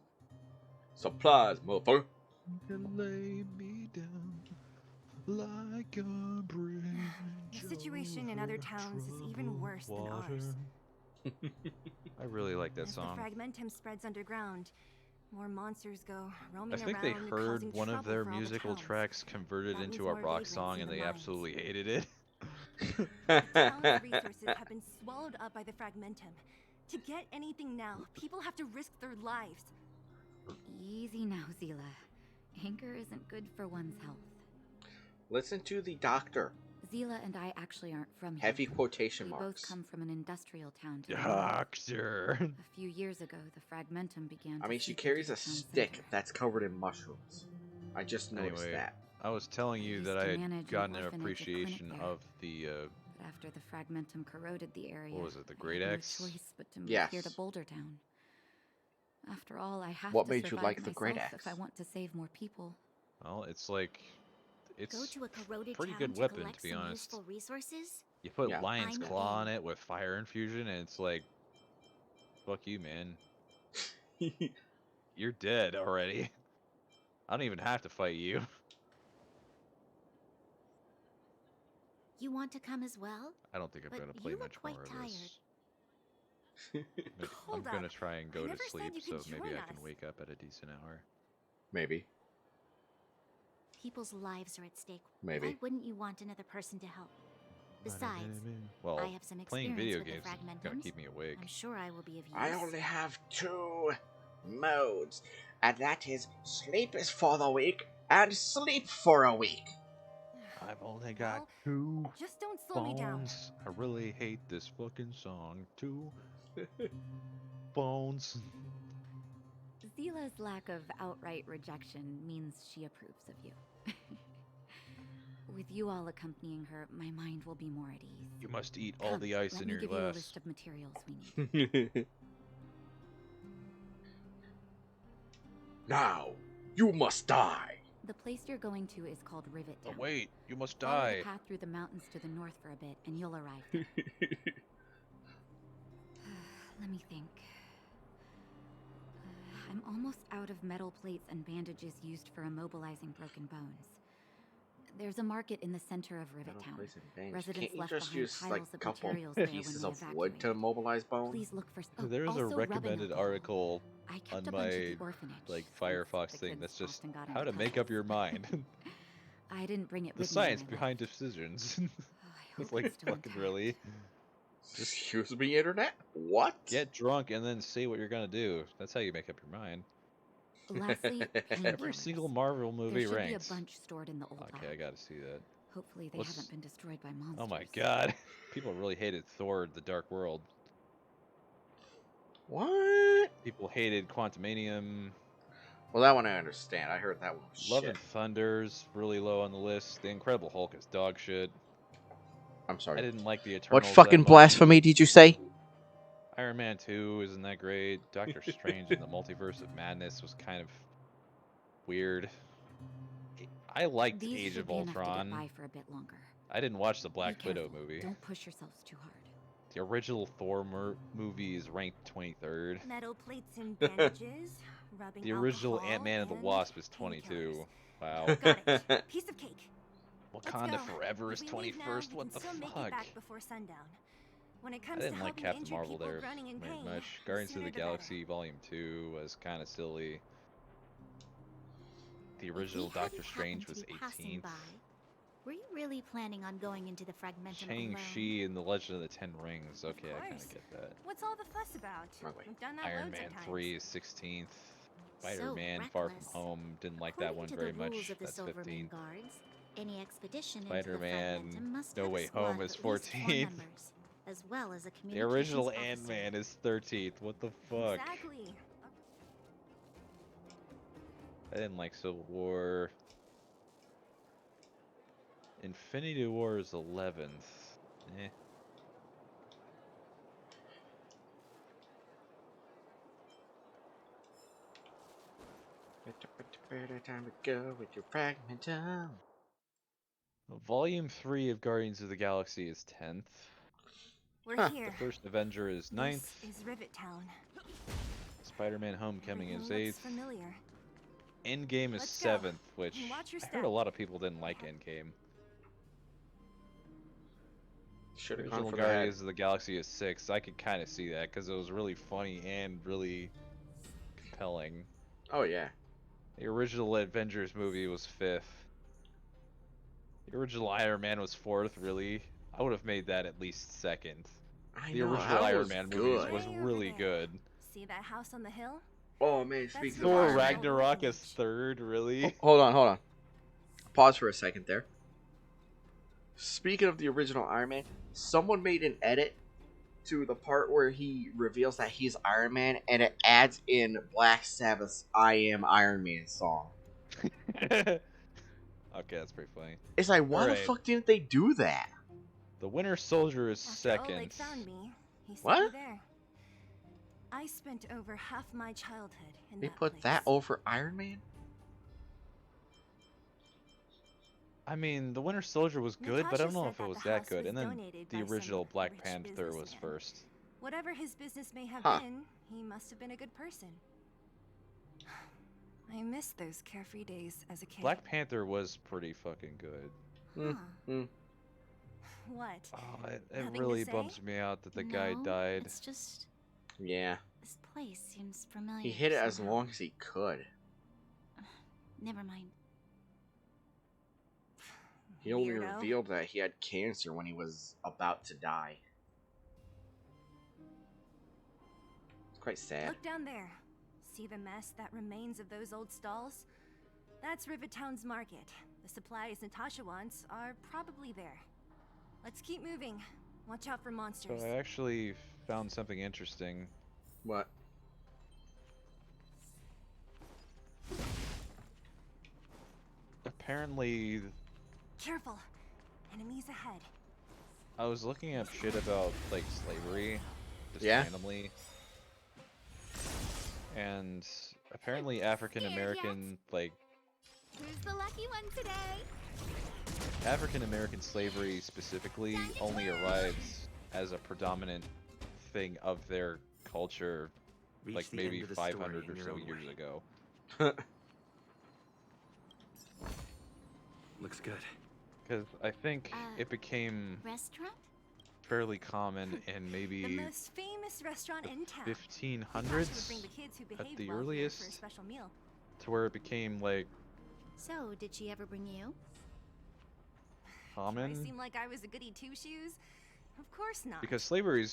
Supplies, motherfucker. You can lay me down like a bridge. The situation in other towns is even worse than ours. I really like that As song. the Fragmentum spreads underground, more monsters go roaming I think around they and heard causing one of trouble their for all the musical towns. tracks converted That into means a more rock vagrants song in and the they mines. absolutely hated it. The town's resources have been swallowed up by the Fragmentum. To get anything now, people have to risk their lives. Easy now, Zila. Anger isn't good for one's health. Listen to the doctor. Zila and I actually aren't from here. Heavy quotation we marks. both come from an industrial town to the north. Doctor. A few years ago, the Fragmentum began I to mean, she seep carries into a the town stick center. that's covered in mushrooms. I just noticed Anyway, that. I was telling you used that to I had manage an gotten an orphanage and appreciation clinic there. of the, But after the Fragmentum corroded the area, what was it, the I Great had Axe? no choice but to move Yes. here to Boulder Town. After all, I have What to made you survive like the myself Great if Axe? I want to save more people. Well, it's like, Go it's to a corroded pretty town good to weapon, collect to be some honest. useful resources? You put Yeah. Lion's I'm Claw on in. it with fire infusion, and it's like, fuck you, man. You're dead already. I don't even have to fight you. You want to come as well? I don't think I'm But gonna play you much look more quite of tired. this. I'm Hold gonna up. try and I go to never said sleep, you so could maybe join I can us. wake up at a decent hour. Maybe. People's lives are at stake. Maybe. Why wouldn't you want another person to help? Besides, Well, I have some playing experience video with games the is gonna Fragmentums. keep me awake. I'm sure I will be of use. I only have 2 modes, and that is sleep is for the weak and sleep for a week. I've only got Well, 2 just don't slow me down. phones. I really hate this fucking song. 2 phones. Zila's lack of outright rejection means she approves of you. With you all accompanying her, my mind will be more at ease. You must eat all Come, the ice let in me your give you a glass. list of materials we need. Now, you must die. The place you're going to is called Rivet Oh, Town. wait, you must Follow die. the path through the mountains to the north for a bit, and you'll arrive there. Let me think. I'm almost out of metal plates and bandages used for immobilizing broken bones. There's a market in the center of Rivet Town. Residents Can't you left just behind use like piles a of couple materials there when pieces they of wood to evacuated. immobilize bones? Please look for. There's a also rub recommended alcohol. article I kept on a bunch at my the orphanage, like since Firefox the thing kids that's just often got how into to make up your mind. I didn't bring it The with me when science I behind left. decisions. I It's hope like it's still fucking intact. really. Excuse me, internet? What? Get drunk and then say what you're gonna do. That's how you make up your mind. Lastly, Every painkillers. single Marvel movie There should ranked. be a bunch stored in the old Okay, I lab. gotta see that. Hopefully they What's- haven't been destroyed by monsters. Oh my god. People really hated Thor: The Dark World. What? People hated Quantumanium. Well, that one I understand. I heard that one was Love shit. and Thunder's really low on the list. The Incredible Hulk is dog shit. I'm sorry. I didn't like the Eternals. What that fucking much. blasphemy did you say? Iron Man 2 isn't that great. Doctor Strange in the Multiverse of Madness was kind of weird. I liked These Age should of be enough to get Ultron. by for a bit longer. I didn't watch the Be Black Widow careful. movie. Don't push yourselves too hard. The original Thor movie is ranked 23rd. Metal plates and bandages, rubbing The original alcohol, Ant-Man and the and Wasp is 22. Wow. Got it. Piece of cake. Let's Wakanda go. Forever is If we leave now, 21st. we What can the still make it fuck? back before sundown. When it I comes didn't to like helping Captain injured Marvel people there running in very pain, much. the Guardians of sooner the the better. Galaxy Volume 2 was kind of silly. The If original we Doctor hadn't Strange happened was to be passing 18th. by, were you really planning on going into the Fragmentum alone? Shang-Chi and the Legend of the Ten Rings. Okay, I kind course. of get that. What's all the fuss about? We've done that Iron loads Man of times. 3 is 16th. So Spider-Man Far From reckless. Home, didn't like that According one to very the much. rules of the That's Silvermane 15th. Guards, any expedition Spider-Man into the Fragmentum must No have a Way squad Home of is at least 4 14th. members, as well as a The communications original officer. Ant-Man is 13th. What the fuck? Exactly. I didn't like Civil War. Infinity War is 11th. Eh. Time to go with your Fragmentum. Volume 3 of Guardians of the Galaxy is 10th. We're here. The first Avenger is 9th. This is Rivet Town. Spider-Man Homecoming is Everything looks 8th. familiar. Endgame is Let's go. 7th, which And watch your I heard a step. lot of people didn't like Endgame. Should have gone Original for that. Guardians of the Galaxy is 6th. I could kind of see that because it was really funny and really compelling. Oh yeah. The original Avengers movie was 5th. The original Iron Man was 4th, really. I would have made that at least 2nd. The original Iron Man movies was really good. See that house on the hill? Oh man, speaking of Thor Iron Man. Ragnarok is 3rd, really? Hold on. Pause for a second there. Speaking of the original Iron Man, someone made an edit to the part where he reveals that he's Iron Man, and it adds in Black Sabbath's "I Am Iron Man" song. Okay, that's pretty funny. It's like, why the Alright. fuck didn't they do that? The Winter Soldier is After 2nd. Oleg found me, he sent What? me there. I spent over half my childhood in They that put place. that over Iron Man? I mean, the Winter Soldier was good, but I don't know if it was that good. And then donated the by some original Black rich Panther was businessman. first. Whatever his business may have Huh. been, he must have been a good person. I miss those carefree days as a kid. Black Panther was pretty fucking good. What? Oh, it Nothing to really say? bums me out that the guy No, died. It's just Yeah. this place seems familiar. He hit it as somehow. long as he could. Never mind. He only Weirdo. revealed that he had cancer when he was about to die. It's quite sad. Look down there. See the mess that remains of those old stalls? That's Rivertown's market. The supplies Natasha wants are probably there. Let's keep moving. Watch out for So monsters. I actually found something interesting. What? Apparently, Careful. Enemies ahead. I was looking up shit about, like, slavery. Just Yeah? randomly. And apparently African American, like, Who's the lucky one today? African American slavery specifically only arrives as a predominant thing of their culture, Reach like the maybe end of the story 500 or in your so own years way. ago. Looks good. Because I think it became Restaurant? fairly common in The maybe most famous restaurant in town. 1500s Natasha would bring the kids who at behaved the well here for a earliest, special meal. to where it became like So, did she ever bring you? Do I common. seem like I was a goody two-shoes? Of course not. Because slavery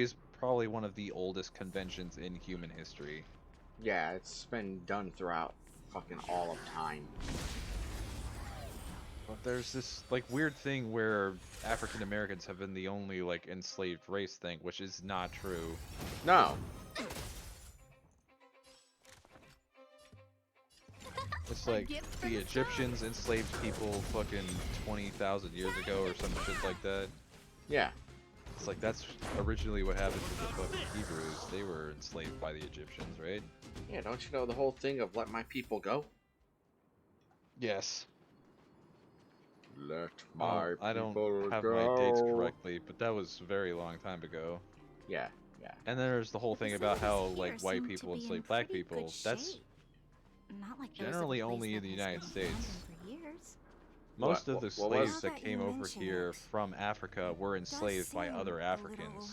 is probably one of the oldest conventions in human history. Yeah, it's been done throughout fucking all of time. But there's this like weird thing where African Americans have been the only like enslaved race thing, which is not true. No. It's like the Egyptians enslaved people fucking 20,000 years ago or some shit like that. Yeah. It's like that's originally what happened to the fucking Hebrews. They were enslaved by the Egyptians, right? Yeah, don't you know the whole thing of let my people go? Yes. Let my I don't people have go. my dates correctly, but that was a very long time ago. Yeah, yeah. And then there's the whole thing about how like white seem to people be in enslave black pretty people. good That's shape. Not like those of a generally place only in that the has United been States. abandoned for years. Most of the what was- slaves Now that that came you over mention here it, from Africa were enslaved by seem other a Africans. little-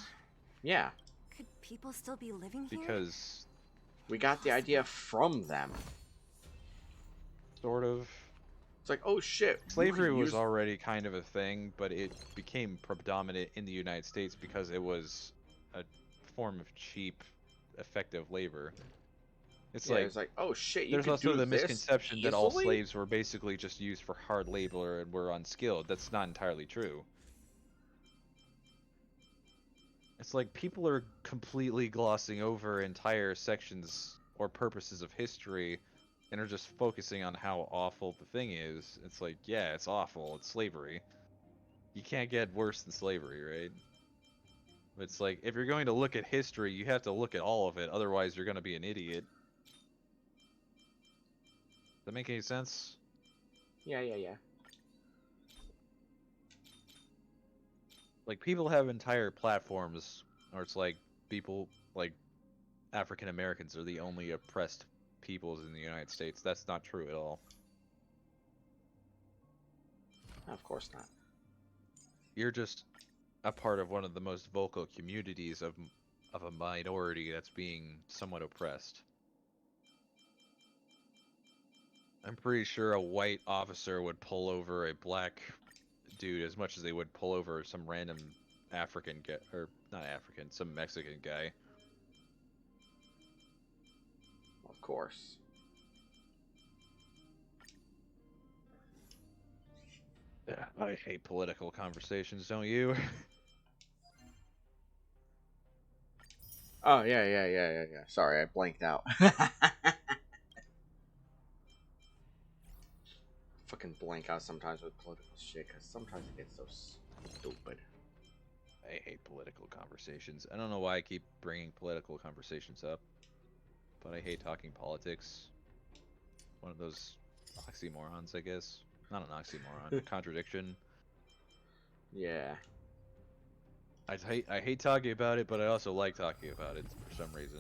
Yeah. Could people still be living here? Because We got the idea from them. sort of It's like, oh shit. you slavery could was use- already kind of a thing, but it became predominant in the United States because it was a form of cheap, effective labor. It's Yeah, like it's like, oh shit, you there's could also do the this misconception that all easily? slaves were basically just used for hard labor and were unskilled. That's not entirely true. It's like people are completely glossing over entire sections or purposes of history and are just focusing on how awful the thing is. It's like, yeah, it's awful. It's slavery. You can't get worse than slavery, right? It's like, if you're going to look at history, you have to look at all of it. Otherwise, you're going to be an idiot. Does that make any sense? Yeah, yeah, yeah. Like, people have entire platforms, or it's like people, like, African Americans are the only oppressed peoples in the United States. That's not true at all. Of course not. You're just a part of one of the most vocal communities of a minority that's being somewhat oppressed. I'm pretty sure a white officer would pull over a black dude as much as they would pull over some random African guy, or not African, some Mexican guy. Of course. Yeah, I hate political conversations, don't you? Oh, yeah. Sorry, I blanked out. Fucking blank out sometimes with political shit, because sometimes it gets so stupid. I hate political conversations. I don't know why I keep bringing political conversations up, but I hate talking politics. One of those oxymorons, I guess. Not an oxymoron, a contradiction. Yeah. I hate talking about it, but I also like talking about it for some reason.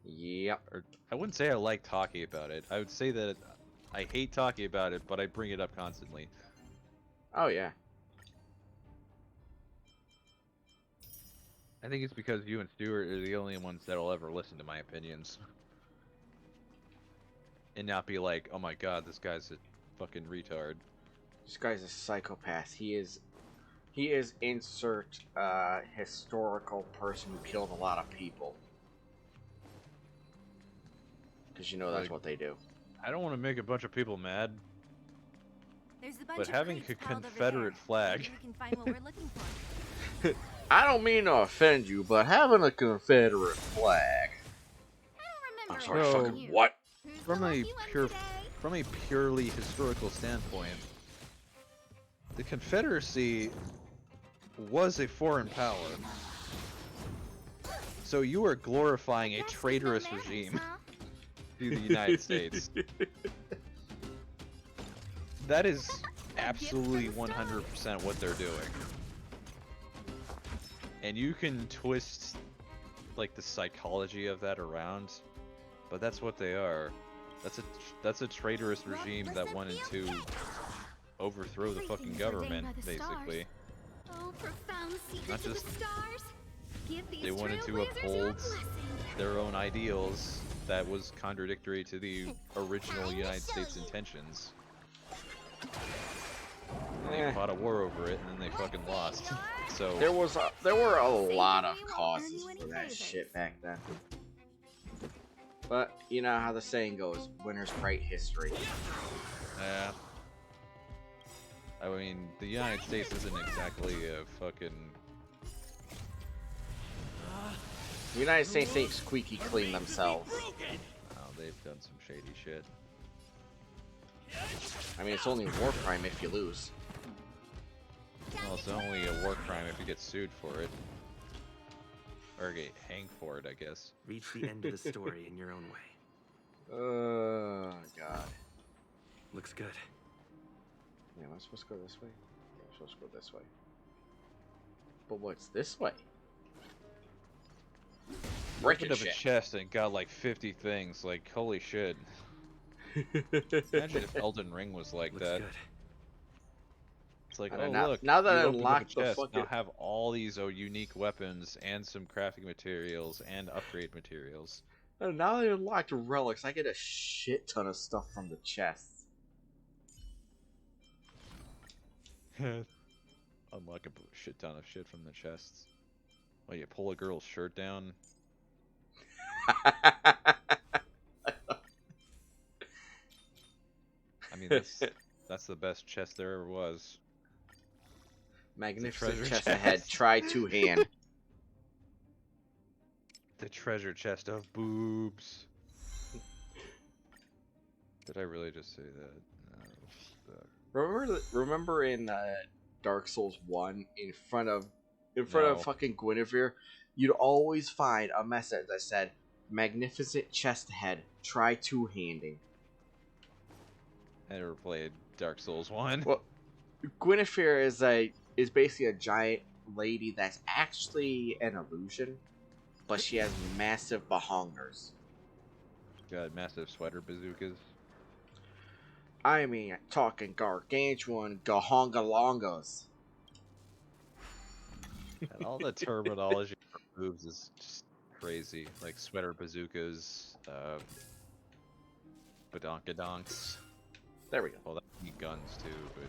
Yep. Or I wouldn't say I like talking about it. I would say that I hate talking about it, but I bring it up constantly. Oh, yeah. I think it's because you and Stuart are the only ones that'll ever listen to my opinions. And not be like, oh my god, this guy's a fucking retard. This guy's a psychopath. He is insert historical person who killed a lot of people. Because you know that's what they do. I don't want to make a bunch of people mad, There's a bunch but of having a crates piled over Confederate there. flag. Maybe we can find what we're looking for. I don't mean to offend you, but having a Confederate flag. I'm sorry, So, fucking what? From a purely historical standpoint, the Confederacy was a foreign power. So you are glorifying a traitorous regime to the United States. That is absolutely 100% what they're doing. And you can twist like the psychology of that around, but that's what they are. That's a traitorous regime that wanted to overthrow the fucking government, basically. Oh, profound secrets Not of the just stars. Give these they wanted to trailblazers your uphold blessing. their own ideals that was contradictory to the original United States intentions. And they fought a war over it, and then they fucking lost. So There were a lot of causes for that shit back then. But you know how the saying goes, winners write history. yeah. I mean, the United States isn't exactly a fucking... The United States ain't squeaky clean themselves. Oh, they've done some shady shit. I mean, it's only a war crime if you lose. Well, it's only a war crime if you get sued for it. Or get hanged for it, I guess. Reach the end of the story in your own way. Oh, God. Looks good. Yeah, am I supposed to go this way? Yeah, I'm supposed to go this way. But what's this way? Opened up a chest and got like 50 things. Like, holy shit. Imagine if Elden Ring was like that. Good. It's like, I oh don't know. look, Now that you I opened up a unlocked the chest, fucking- now have all these unique weapons and some crafting materials and upgrade materials. And now that I unlocked relics, I get a shit ton of stuff from the chests. Unlock a shit ton of shit from the chests. Well, you pull a girl's shirt down. I mean, that's the best chest there ever was. Magnificent treasure chest chest. ahead. Try two hand. The treasure chest of boobs. Did I really just say that? No, Remember in Dark Souls 1, in front of No. fucking Guinevere, you'd always find a message that said, "Magnificent chest ahead. Try two handing." I never played Dark Souls 1. Well, Guinevere is basically a giant lady that's actually an illusion, but she has massive bahongers. Got massive sweater bazookas. I mean, talking gargantuan gahongalongas. And all the terminology for boobs is just crazy. Like sweater bazookas, badonkadonks. There we go. Well, that need guns too, but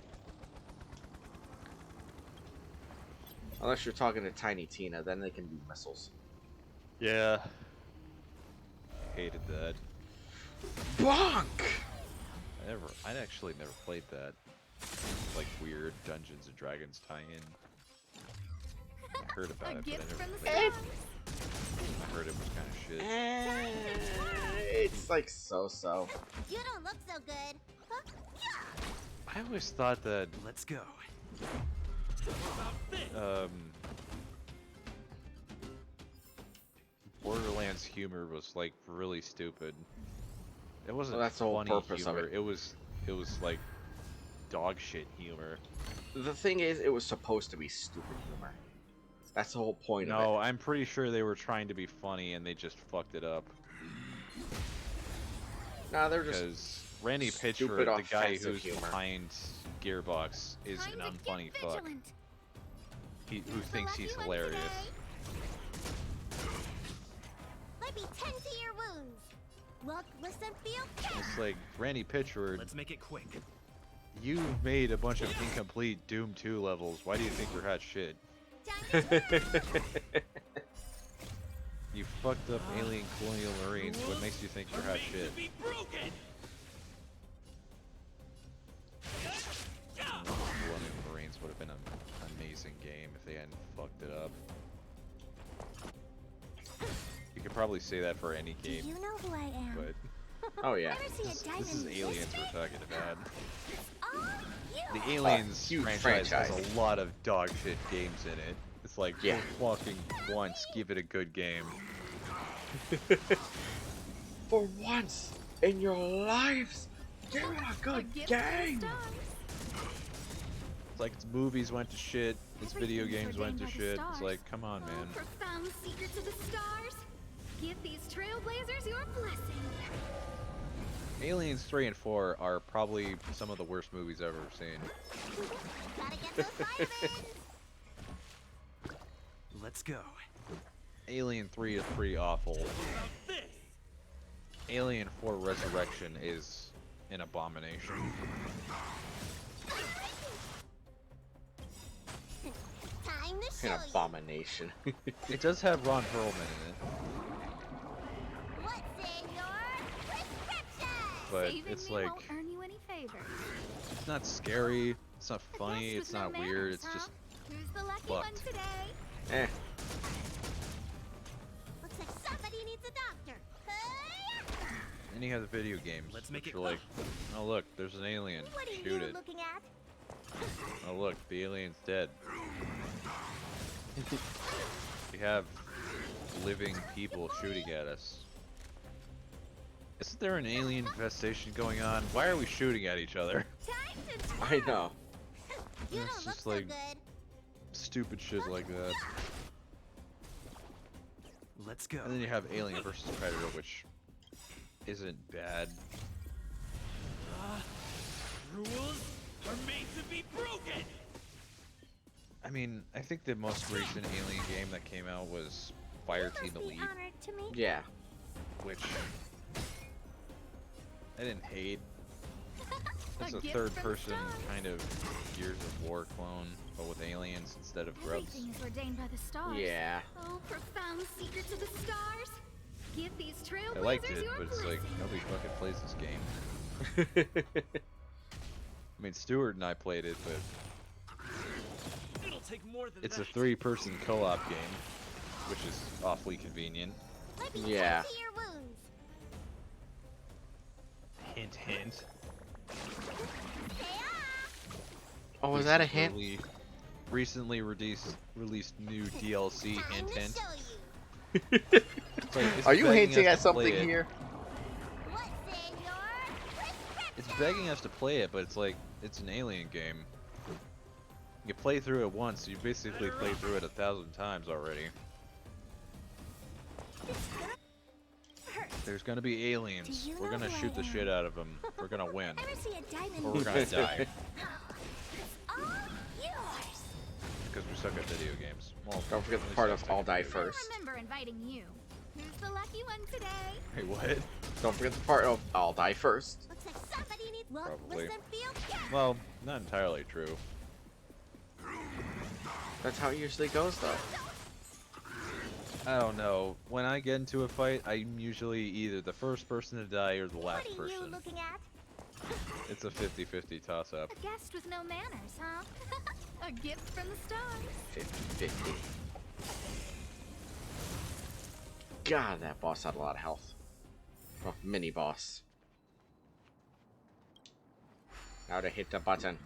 Unless you're talking to Tiny Tina, then they can be missiles. yeah, hated that. Bonk! I actually never played that. Like weird Dungeons and Dragons tie-in. I heard about it, but I never played it. I heard it was kind of shit. It's like so-so. You don't look so good. Huh? I always thought that Let's go. Borderlands humor was like really stupid. It wasn't Well, that's the whole funny purpose of humor. it. It was like dog shit humor. The thing is, it was supposed to be stupid humor. That's the whole point of it. No, I'm pretty sure they were trying to be funny and they just fucked it up. Nah, they're just Because Randy Pitchford, stupid, the guy offensive who's humor. behind Gearbox, is an unfunny fuck. Who thinks he's hilarious. Let me tend to your wounds. Look, listen, feel, care. It's like, Randy Pitchford, Let's make it quick. you made a bunch of incomplete Doom 2 levels. Why do you think you're hot shit? You fucked up alien colonial marines. What makes you think you're hot shit? Colonial Marines would have been an amazing game if they hadn't fucked it up. You could probably say that for any game, Do you know who I am? but Oh yeah. Ever see a diamond this is Aliens this we're talking about. Oh, you. The Aliens huge franchise has franchise. a lot of dog shit games in it. It's like, Yeah. don't fucking once give it a good game. For once in your lives, give it a good game. It's like its movies went to shit, its video Everything's games went to ordained by the shit. It's stars. like, come on, man. Profound secrets of the stars. Give these trailblazers your blessing. Aliens 3 and 4 are probably some of the worst movies I've ever seen. Gotta get those vitamins. Let's go. Alien 3 is pretty awful. Alien 4 Resurrection is an abomination. Time to show An you. abomination. It does have Ron Perlman in it, What's in your prescription? but Saving it's me like, won't earn you any favors. it's not scary, it's not funny, Best it's with no not weird, manners, it's huh? just Who's the lucky fucked. one today? Eh. Looks like somebody needs a doctor. Hey! And you have the video games, Let's make which it are like, oh look, there's an alien, What are shoot you it. looking at? Oh look, the alien's dead. We have living people shooting at us. Isn't there an alien infestation going on? Why are we shooting at each other? Time to I know. You It's don't look just so like- good. Stupid shit like that. Let's go. And then you have Alien vs Predator, which isn't bad. Rules are made to be broken. I mean, I think the most recent Alien game that came out was Fireteam Elite, Honored to meet Yeah. which I didn't hate. It's a gift third-person from the stars. kind of Gears of War clone, but with aliens instead of grubs. Everything is ordained by the stars. Yeah. Oh, profound secrets of the stars. Give these trailblazers I liked it, your but it's blessing. like nobody fucking plays this game. I mean, Stuart and I played it, but It'll take more than it's a that. 3-person co-op game, which is awfully convenient. Let me Yeah. tend to your wounds. Hint, hint. Oh, was that a hint? Recently released new DLC. Time Hint, to hint. show you. It's like, it's Are you begging hinting us at to play something it. here? What's in your prescription? It's begging us to play it, but it's like, it's an Alien game. You play through it once, you basically played through it 1,000 times already. There's gonna be aliens. Do you We're know gonna who shoot I the am? shit out of them. We're gonna win. Ever see a diamond? Or we're gonna die. All yours. Because we suck at video games. Well, Don't forget at the least part I of suck I'll at die video games. first. I remember inviting you. Who's the lucky one today? Hey, what? Don't forget the part of I'll die first. Looks like somebody needs luck. Probably. Listen, feel. Yeah. Well, not entirely true. That's how it usually goes, though. I don't know. When I get into a fight, I'm usually either the first person to die or the last What are you person. looking at? It's a 50-50 toss-up. A guest with no manners, huh? A gift from the stars. 50-50. God, that boss had a lot of health. Oh, mini boss. Now to hit the button.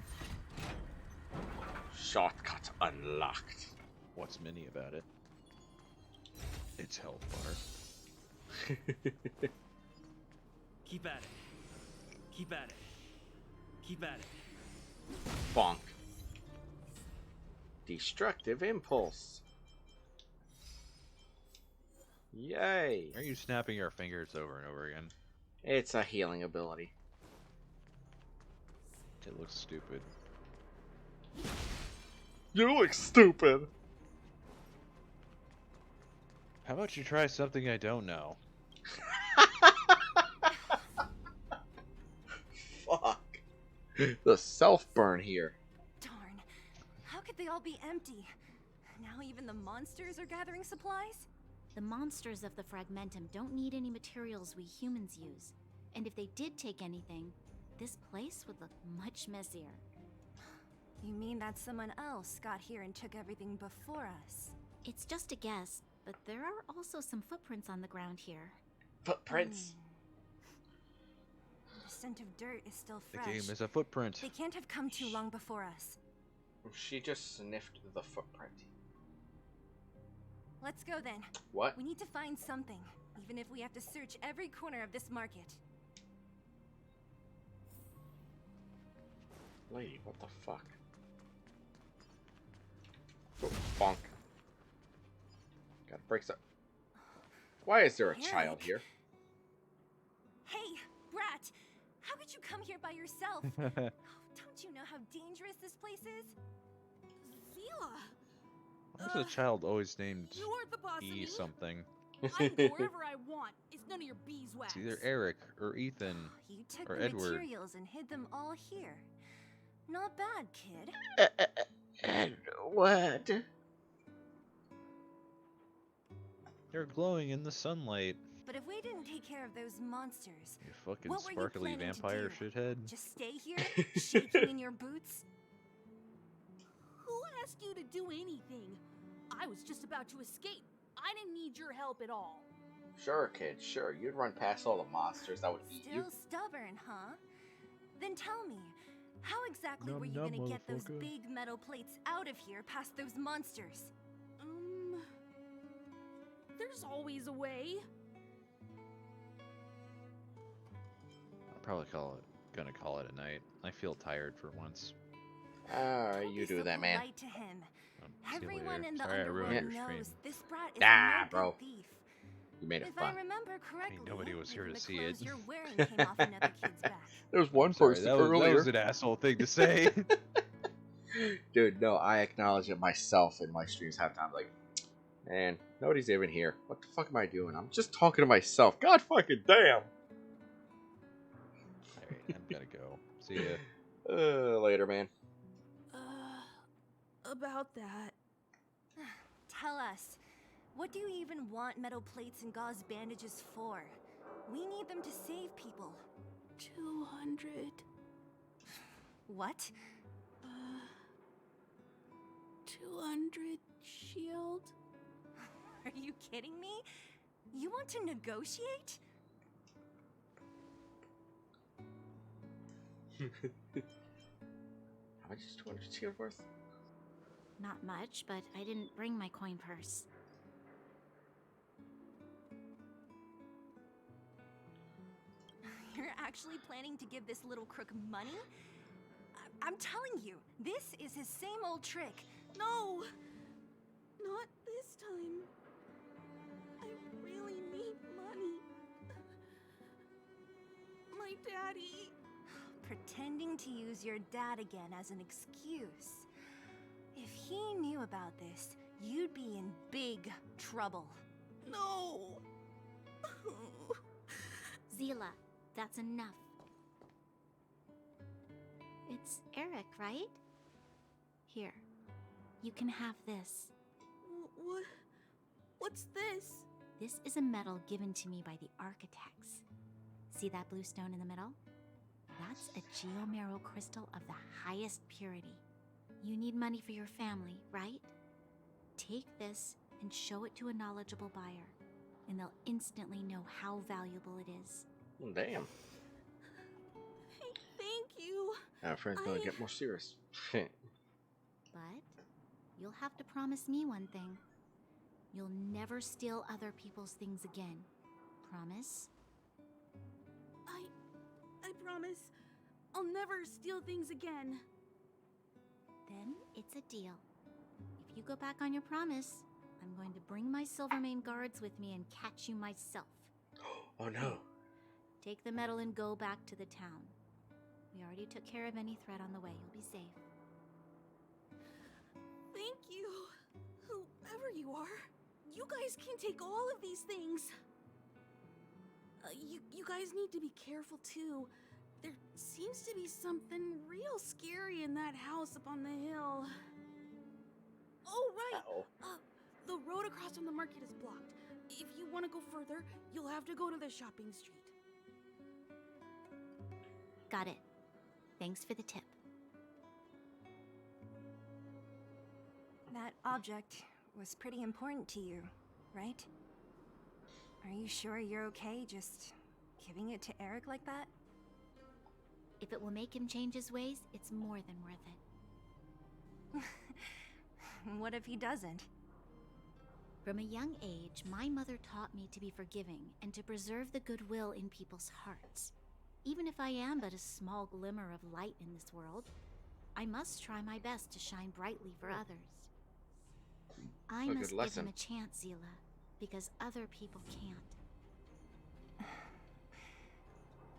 Shortcut unlocked. What's mini about it? It's Hellfire. Keep at it. Keep at it. Keep at it. Bonk. Destructive impulse. Yay. Why are you snapping your fingers over and over again? It's a healing ability. It looks stupid. You look stupid. How about you try something I don't know? Fuck. The self-burn here. Darn. How could they all be empty? Now even the monsters are gathering supplies? The monsters of the Fragmentum don't need any materials we humans use. And if they did take anything, this place would look much messier. You mean that someone else got here and took everything before us? It's just a guess, but there are also some footprints on the ground here. Footprints? The scent of dirt is still The fresh. game is a footprint. They can't have come too long before us. She just sniffed the footprint. Let's go then. What? We need to find something, even if we have to search every corner of this market. Lady, what the fuck? Oh, bonk. Gotta break some. Why is there a child here? Hey, Brat! How could you come here by yourself? Don't you know how dangerous this place is? Zila! Why is the child always named You are the boss of E me. something? I can go wherever I want. It's none of your beeswax. It's either Eric or Ethan You took or the Edward. materials and hid them all here. Not bad, kid. Edward. They're glowing in the sunlight. But if we didn't take care of those monsters, You fucking what were you sparkly planning to vampire do? shithead. Just stay here, shaking in your boots? Who asked you to do anything? I was just about to escape. I didn't need your help at all. Sure, kid, sure. You'd run past all the monsters that would eat you. Still stubborn, huh? Then tell me, how exactly Num were you num, gonna get those motherfucker. big metal plates out of here past those monsters? There's always a way. I'll probably gonna call it a night. I feel tired for once. Alright, you do that, man. Polite to him. See you Everyone later. in the Sorry I ruined underworld your stream. knows this brat is Ah, a bro. no-good thief. You made it If fun. I remember correctly, nobody was here even to the see clothes it. you're wearing came off another kid's back. There's one Sorry, person that was, earlier. that was an asshole thing to say. Dude, no, I acknowledge it myself in my streams half time. Like, man, nobody's even here. What the fuck am I doing? I'm just talking to myself. God fucking damn. Alright, I'm gonna go. See ya. Later, man. About that. Tell us, what do you even want metal plates and gauze bandages for? We need them to save people. 200. What? 200 shield. Are you kidding me? You want to negotiate? How much is 200 shield worth? Not much, but I didn't bring my coin purse. You're actually planning to give this little crook money? I'm telling you, this is his same old trick. No! Not this time. I really need money. My daddy. Pretending to use your dad again as an excuse. If he knew about this, you'd be in big trouble. No! Zila, that's enough. It's Eric, right? Here, you can have this. What? What's this? This is a medal given to me by the architects. See that blue stone in the middle? That's a geomerald crystal of the highest purity. You need money for your family, right? Take this and show it to a knowledgeable buyer, and they'll instantly know how valuable it is. Damn. Thank you. Our friend's gonna get more serious. But you'll have to promise me one thing. You'll never steal other people's things again. Promise? I promise. I'll never steal things again. Then it's a deal. If you go back on your promise, I'm going to bring my Silvermane guards with me and catch you myself. Oh no. Take the medal and go back to the town. We already took care of any threat on the way. You'll be safe. Thank you. Whoever you are, you guys can take all of these things. You guys need to be careful too. There seems to be something real scary in that house up on the hill. Oh, right. The road across from the market is blocked. If you want to go further, you'll have to go to the shopping street. Got it. Thanks for the tip. That object was pretty important to you, right? Are you sure you're okay just giving it to Eric like that? If it will make him change his ways, it's more than worth it. What if he doesn't? From a young age, my mother taught me to be forgiving and to preserve the goodwill in people's hearts. Even if I am but a small glimmer of light in this world, I must try my best to shine brightly for others. I must give him a chance, Zila, because other people can't.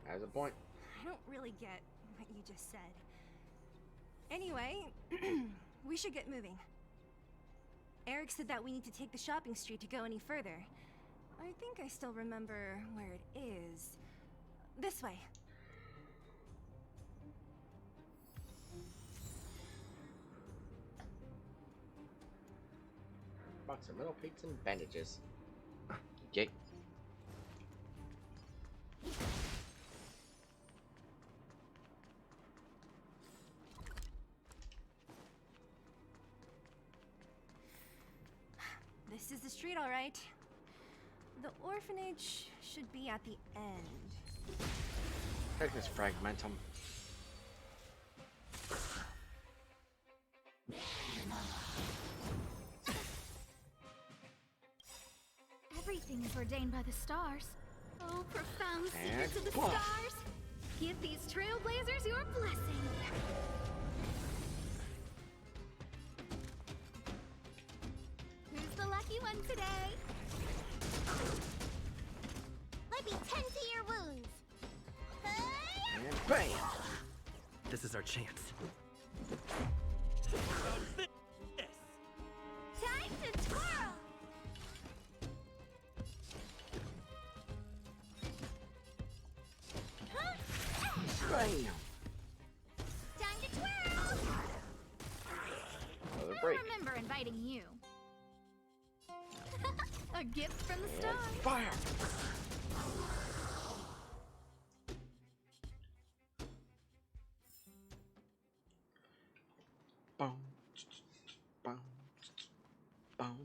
Has a point. I don't really get what you just said. Anyway, we should get moving. Eric said that we need to take the shopping street to go any further. I think I still remember where it is. This way. Box of metal plates and bandages. Okay. This is the street, all right. The orphanage should be at the end. Take this fragmentum. Everything is ordained by the stars. Oh, profound secrets of the boom. stars! Give these trailblazers your blessing. Who's the lucky one today? Let me tend to your wounds. And bam! This is our chance. Time to twirl! Bam! Time to twirl! Another I'll break. remember inviting you. A gift from the stars. Fire! Boom. Boom. Boom.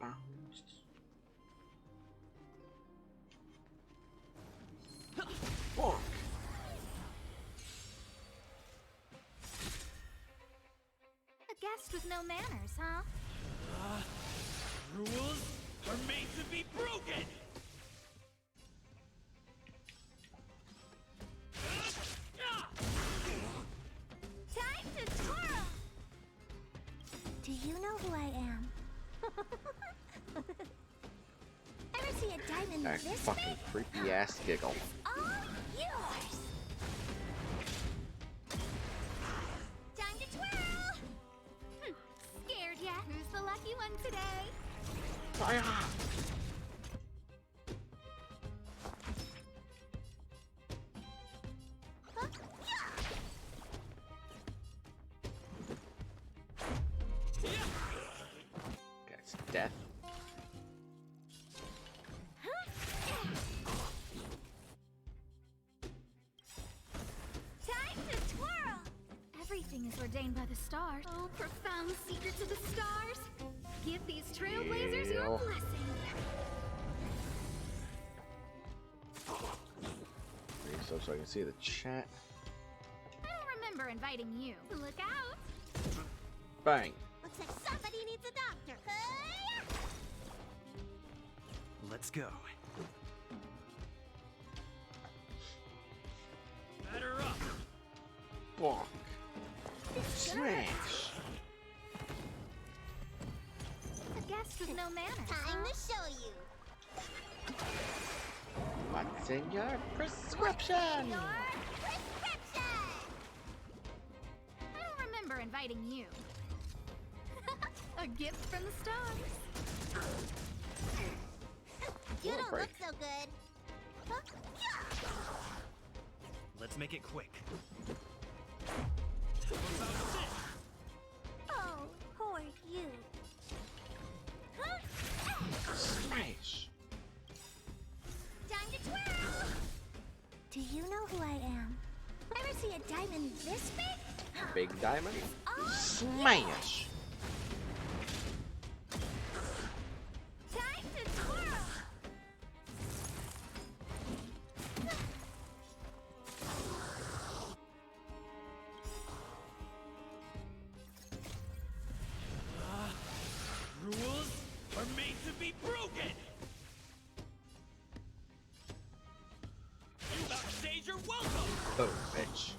Boom. Bonk. A guest with no manners, huh? Rules are made to be broken! Time to twirl! Do you know who I am? Ever see a diamond That this fucking big? creepy ass giggle. All yours! Time to twirl! Scared yet? Who's the lucky one today? Fire! ordained by the stars. Oh, profound secrets of the stars. Give these trailblazers your blessing. So I can see the chat. I'll remember inviting you. Look out! Bang. Looks like somebody needs a doctor. Let's go. Batter up. Bonk. Smash. A guest with no manners. Time to show you. What's in your prescription? I'll remember inviting you. A gift from the stars. You don't look so good. Let's make it quick. Oh, poor you. Smash. Time to twirl. Do you know who I am? Ever see a diamond this big? Big diamond. Oh, Smash. Time to twirl. Rules are made to be broken. You backstage are welcome. Oh, bitch.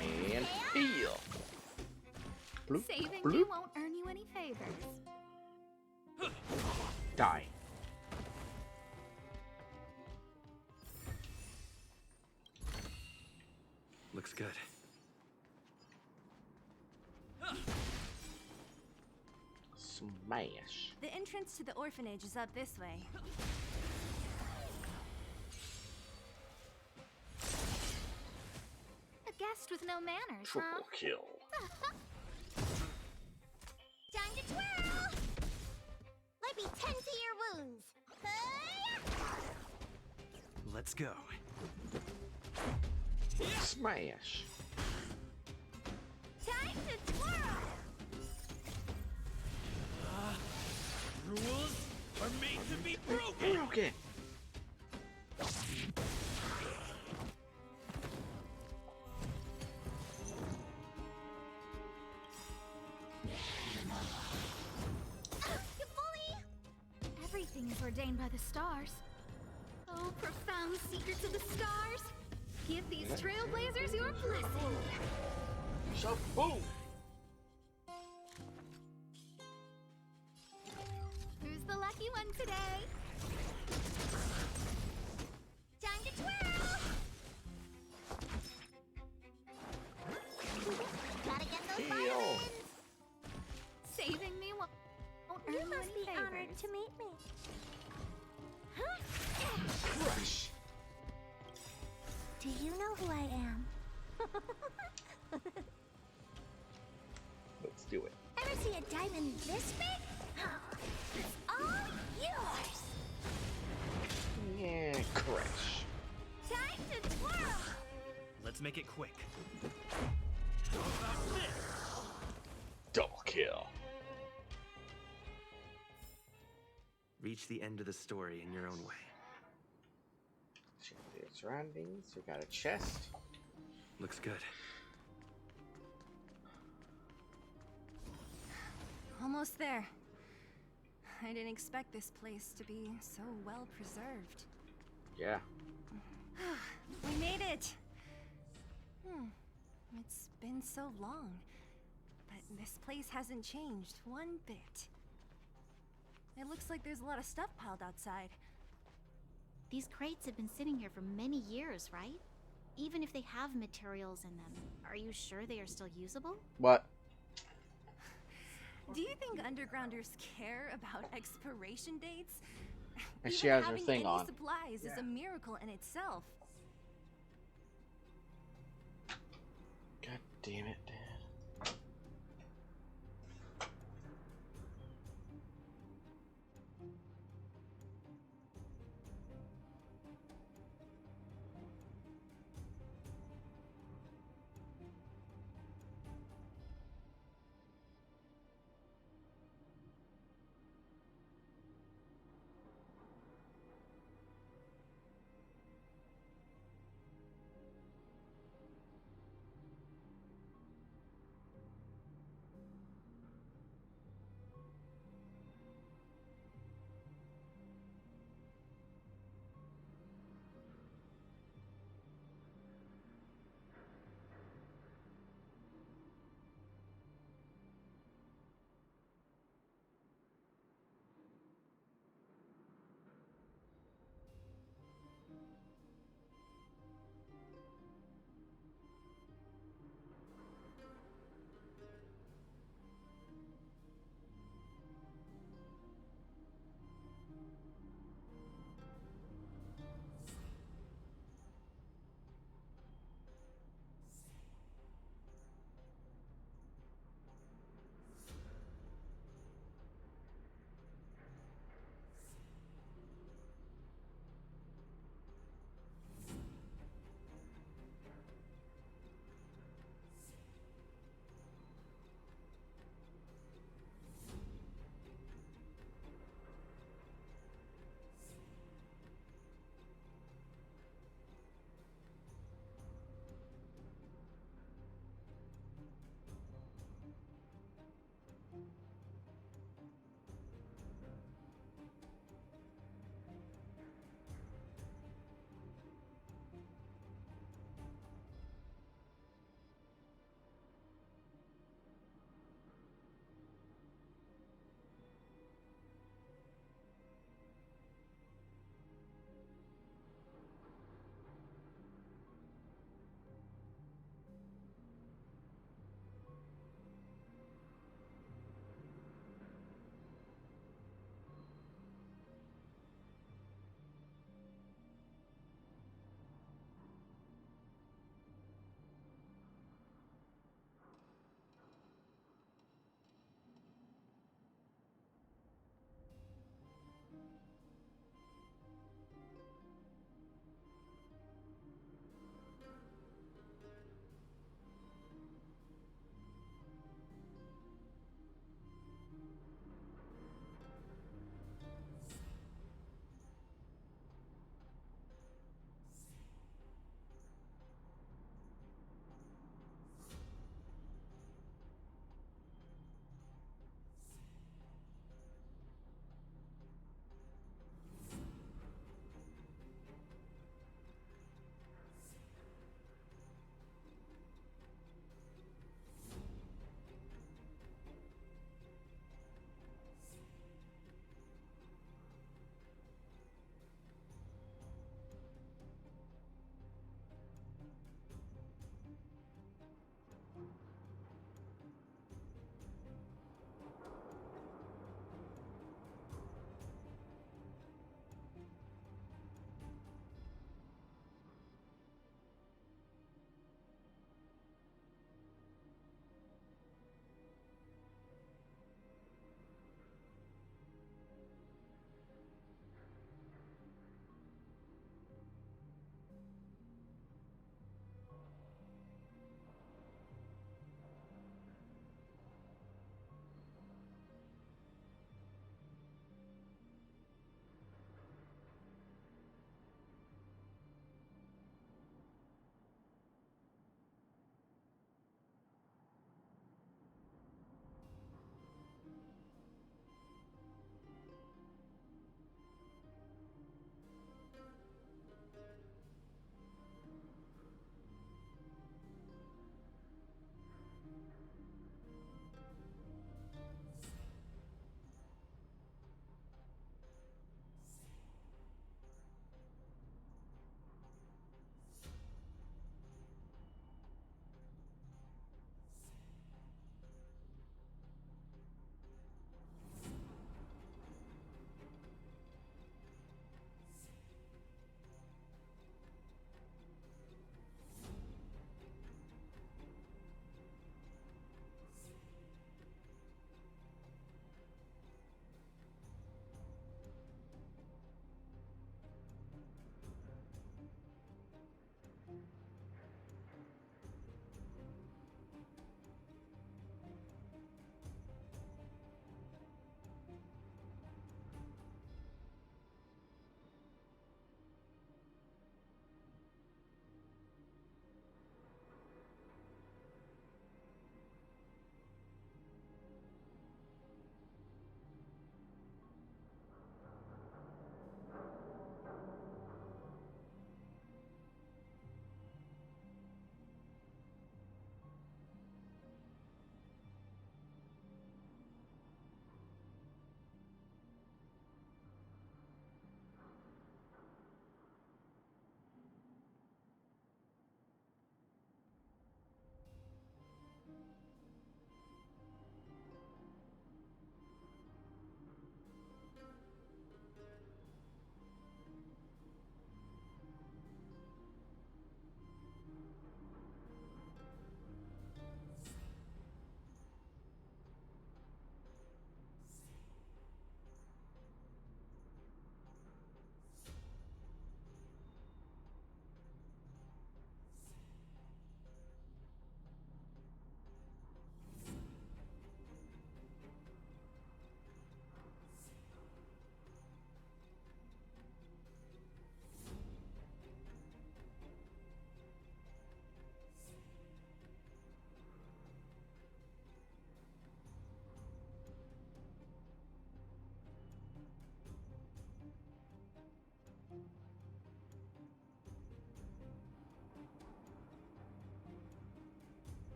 And heal. Bloop, Saving me bloop. won't earn you any favors. Die. Looks good. Smash. The entrance to the orphanage is up this way. A guest with no manners, Triple huh? kill. Time to twirl. Let me tend to your wounds. Let's go. Smash. Time to twirl. Rules are made to be broken. Broken. Everything is ordained by the stars. Oh, profound secrets of the stars. Give these trailblazers your blessing. Shaboom. Who's the lucky one today? Time to twirl. Gotta get those violins. Saving me won't earn You must any be honored favors. to meet me. Crush. Do you know who I am? Let's do it. Ever see a diamond this big? It's all yours. Yeah, crash. Time to twirl. Let's make it quick. How about this? Double kill. Reach the end of the story in your own way. Check the surroundings. We got a chest. Looks good. Almost there. I didn't expect this place to be so well preserved. Yeah. We made it! It's been so long, but this place hasn't changed one bit. It looks like there's a lot of stuff piled outside. These crates have been sitting here for many years, right? Even if they have materials in them, are you sure they are still usable? What? Do you think undergrounders care about expiration dates? And Even she has her having thing any on. supplies is Yeah. a miracle in itself. God damn it, Dad.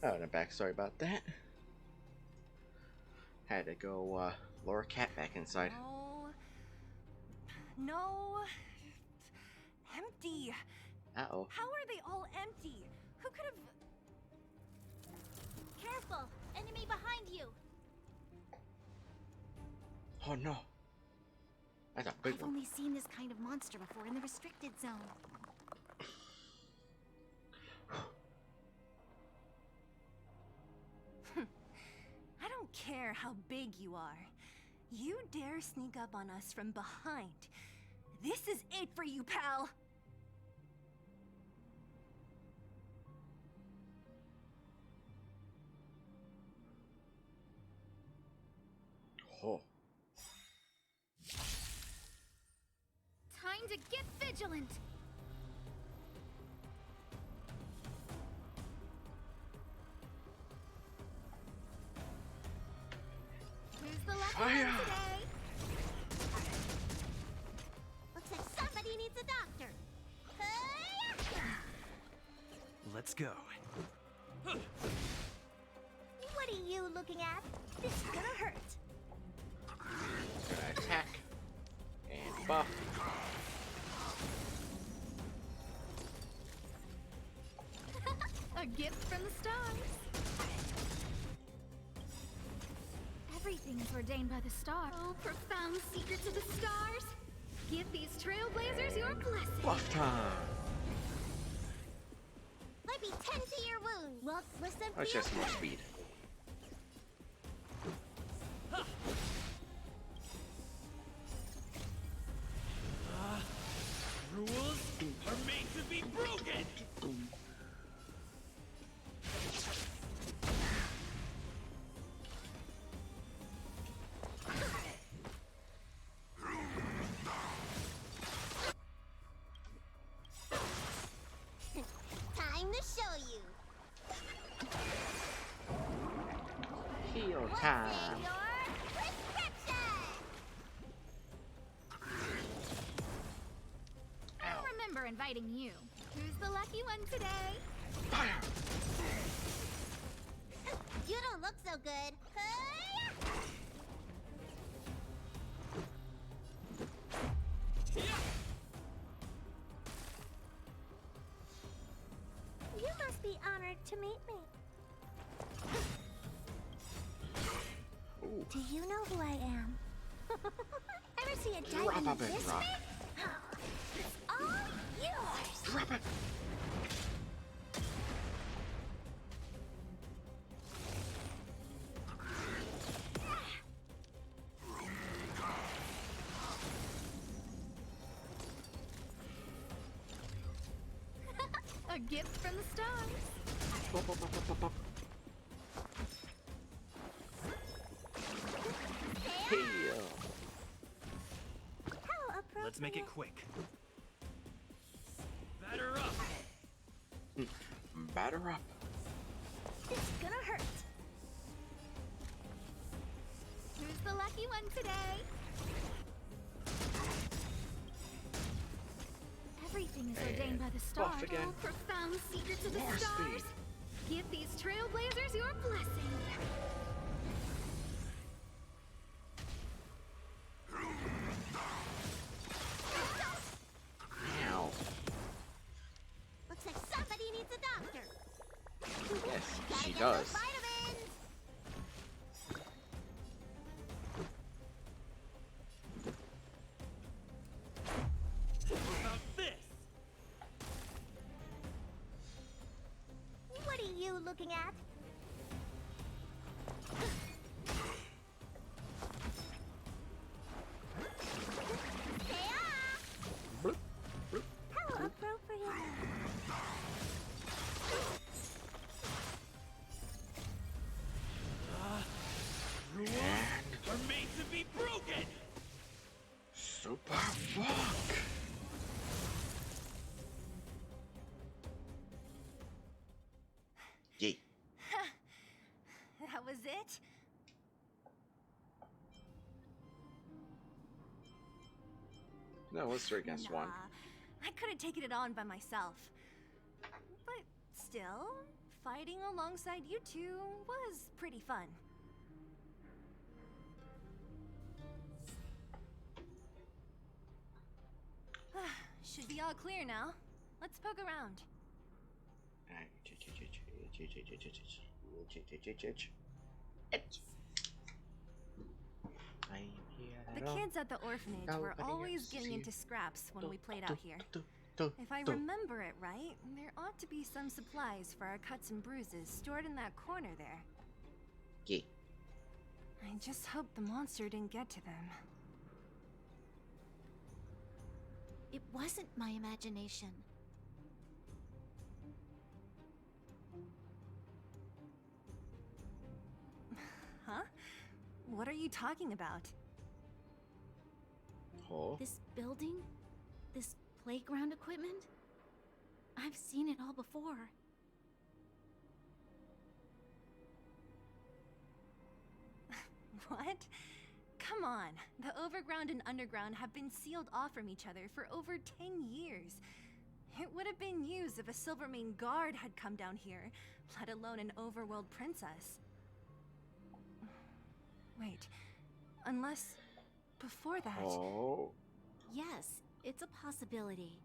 Oh, and a backstory about that. Had to go lure Cat back inside. No. Empty. Uh-oh. How are they all empty? Who could have... Careful! Enemy behind you! Oh no. That's a big I've one. only seen this kind of monster before in the restricted zone. I don't care how big you are. You dare sneak up on us from behind. This is it for you, pal! Oh. Time to get vigilant! Who's the lucky one today? Looks like somebody needs a doctor. Let's go. What are you looking at? This is gonna hurt. Gonna attack. And buff. A gift from the stars. Everything is ordained by the stars. Oh, profound secrets of the stars. Give these trailblazers your blessing. Buff time. Let me tend to your wound. Well, listen Oh, it's just more speed. Rules are made to be broken! Time to show you. Heal time. I'll remember inviting you. Who's the lucky one today? You don't look so good. You must be honored to meet me. Ooh. Do you know who I am? Ever see a Drop diamond a big this rock. big? It's all yours. Drop it. A gift from the stars. Heal. How appropriate. Let's make it quick. Batter up! Batter up. It's gonna hurt. Who's the lucky one today? Everything is ordained by the buff stars. again. Oh, profound secrets of the More stars. speed. Give these trailblazers your blessing. Ow. Looks like somebody needs a doctor. Yes, Gotta she get those does. vitamins. What about this? What are you looking at? Bloop, bloop. How appropriate. Rules are made to be broken! Super fuck. Yay. That was it? No, let's 3 against 1. I could have taken it on by myself. But still, fighting alongside you two was pretty fun. Should be all clear now. Let's poke around. The kids at the orphanage were always getting into scraps when we played out here. If I remember it right, there ought to be some supplies for our cuts and bruises stored in that corner there. Yeah. I just hope the monster didn't get to them. It wasn't my imagination. Huh? What are you talking about? Oh. This building? This playground equipment? I've seen it all before. What? Come on. The overground and underground have been sealed off from each other for over 10 years. It would have been news if a Silvermane guard had come down here, let alone an overworld princess. Wait, unless before that... Oh. Yes, it's a possibility.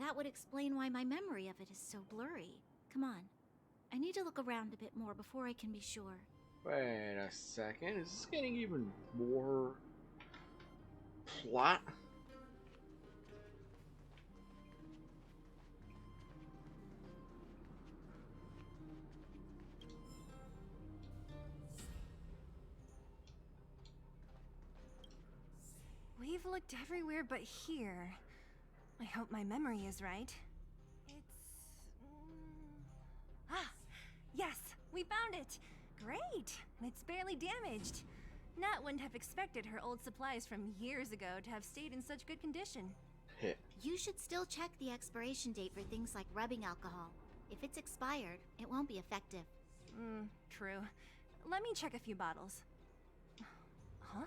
That would explain why my memory of it is so blurry. Come on. I need to look around a bit more before I can be sure. Wait a second, is this getting even more plot? We've looked everywhere but here. I hope my memory is right. It's... Ah! Yes! We found it! Great! And it's barely damaged. Nat wouldn't have expected her old supplies from years ago to have stayed in such good condition. You should still check the expiration date for things like rubbing alcohol. If it's expired, it won't be effective. True. Let me check a few bottles. Huh?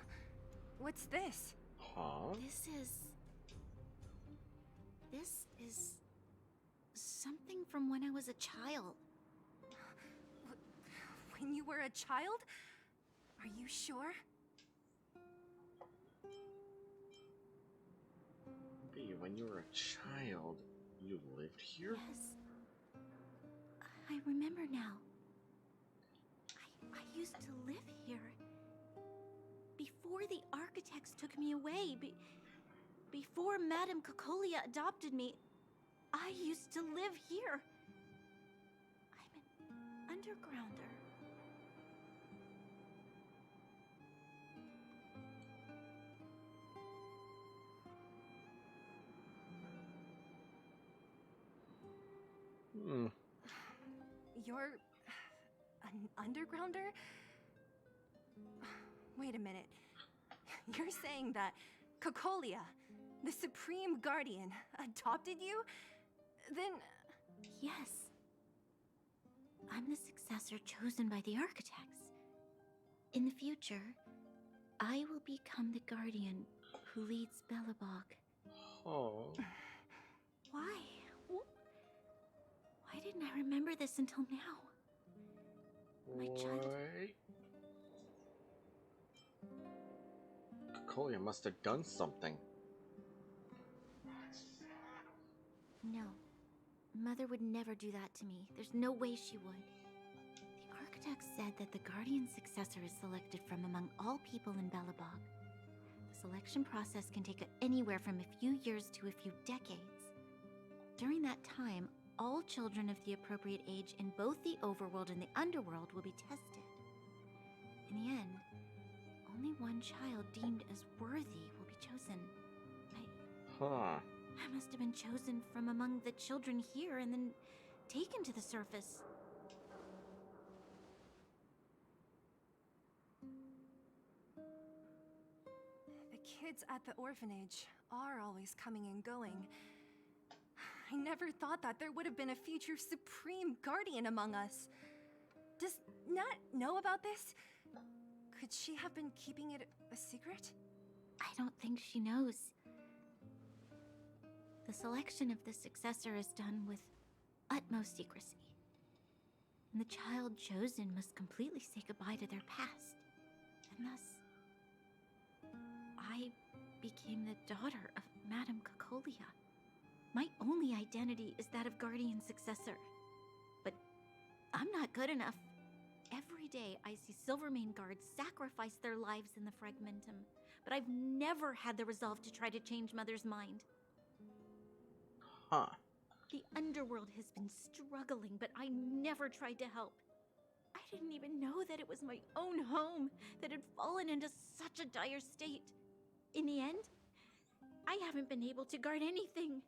What's this? Huh? This is something from when I was a child. When you were a child? Are you sure? B, when you were a child, you lived here? Yes. I remember now. I used to live here. Before the architects took me away, before Madame Cocolia adopted me, I used to live here. I'm an undergrounder. You're an undergrounder? Wait a minute. You're saying that Cocolia, the Supreme Guardian, adopted you? Then... Yes. I'm the successor chosen by the architects. In the future, I will become the guardian who leads Belobog. Oh. Why? Why didn't I remember this until now? My child... Cocolia must have done something. No. Mother would never do that to me. There's no way she would. The architect said that the guardian successor is selected from among all people in Belobog. The selection process can take anywhere from a few years to a few decades. During that time, all children of the appropriate age in both the overworld and the underworld will be tested. In the end, only one child deemed as worthy will be chosen. I must have been chosen from among the children here and then taken to the surface. The kids at the orphanage are always coming and going. I never thought that there would have been a future Supreme Guardian among us. Does Nat know about this? Could she have been keeping it a secret? I don't think she knows. The selection of the successor is done with utmost secrecy. and the child chosen must completely say goodbye to their past. And thus, I became the daughter of Madame Cocolia. My only identity is that of Guardian Successor. But I'm not good enough. Every day I see Silvermane guards sacrifice their lives in the Fragmentum, but I've never had the resolve to try to change Mother's mind. Huh. The underworld has been struggling, but I never tried to help. I didn't even know that it was my own home that had fallen into such a dire state. In the end, I haven't been able to guard anything.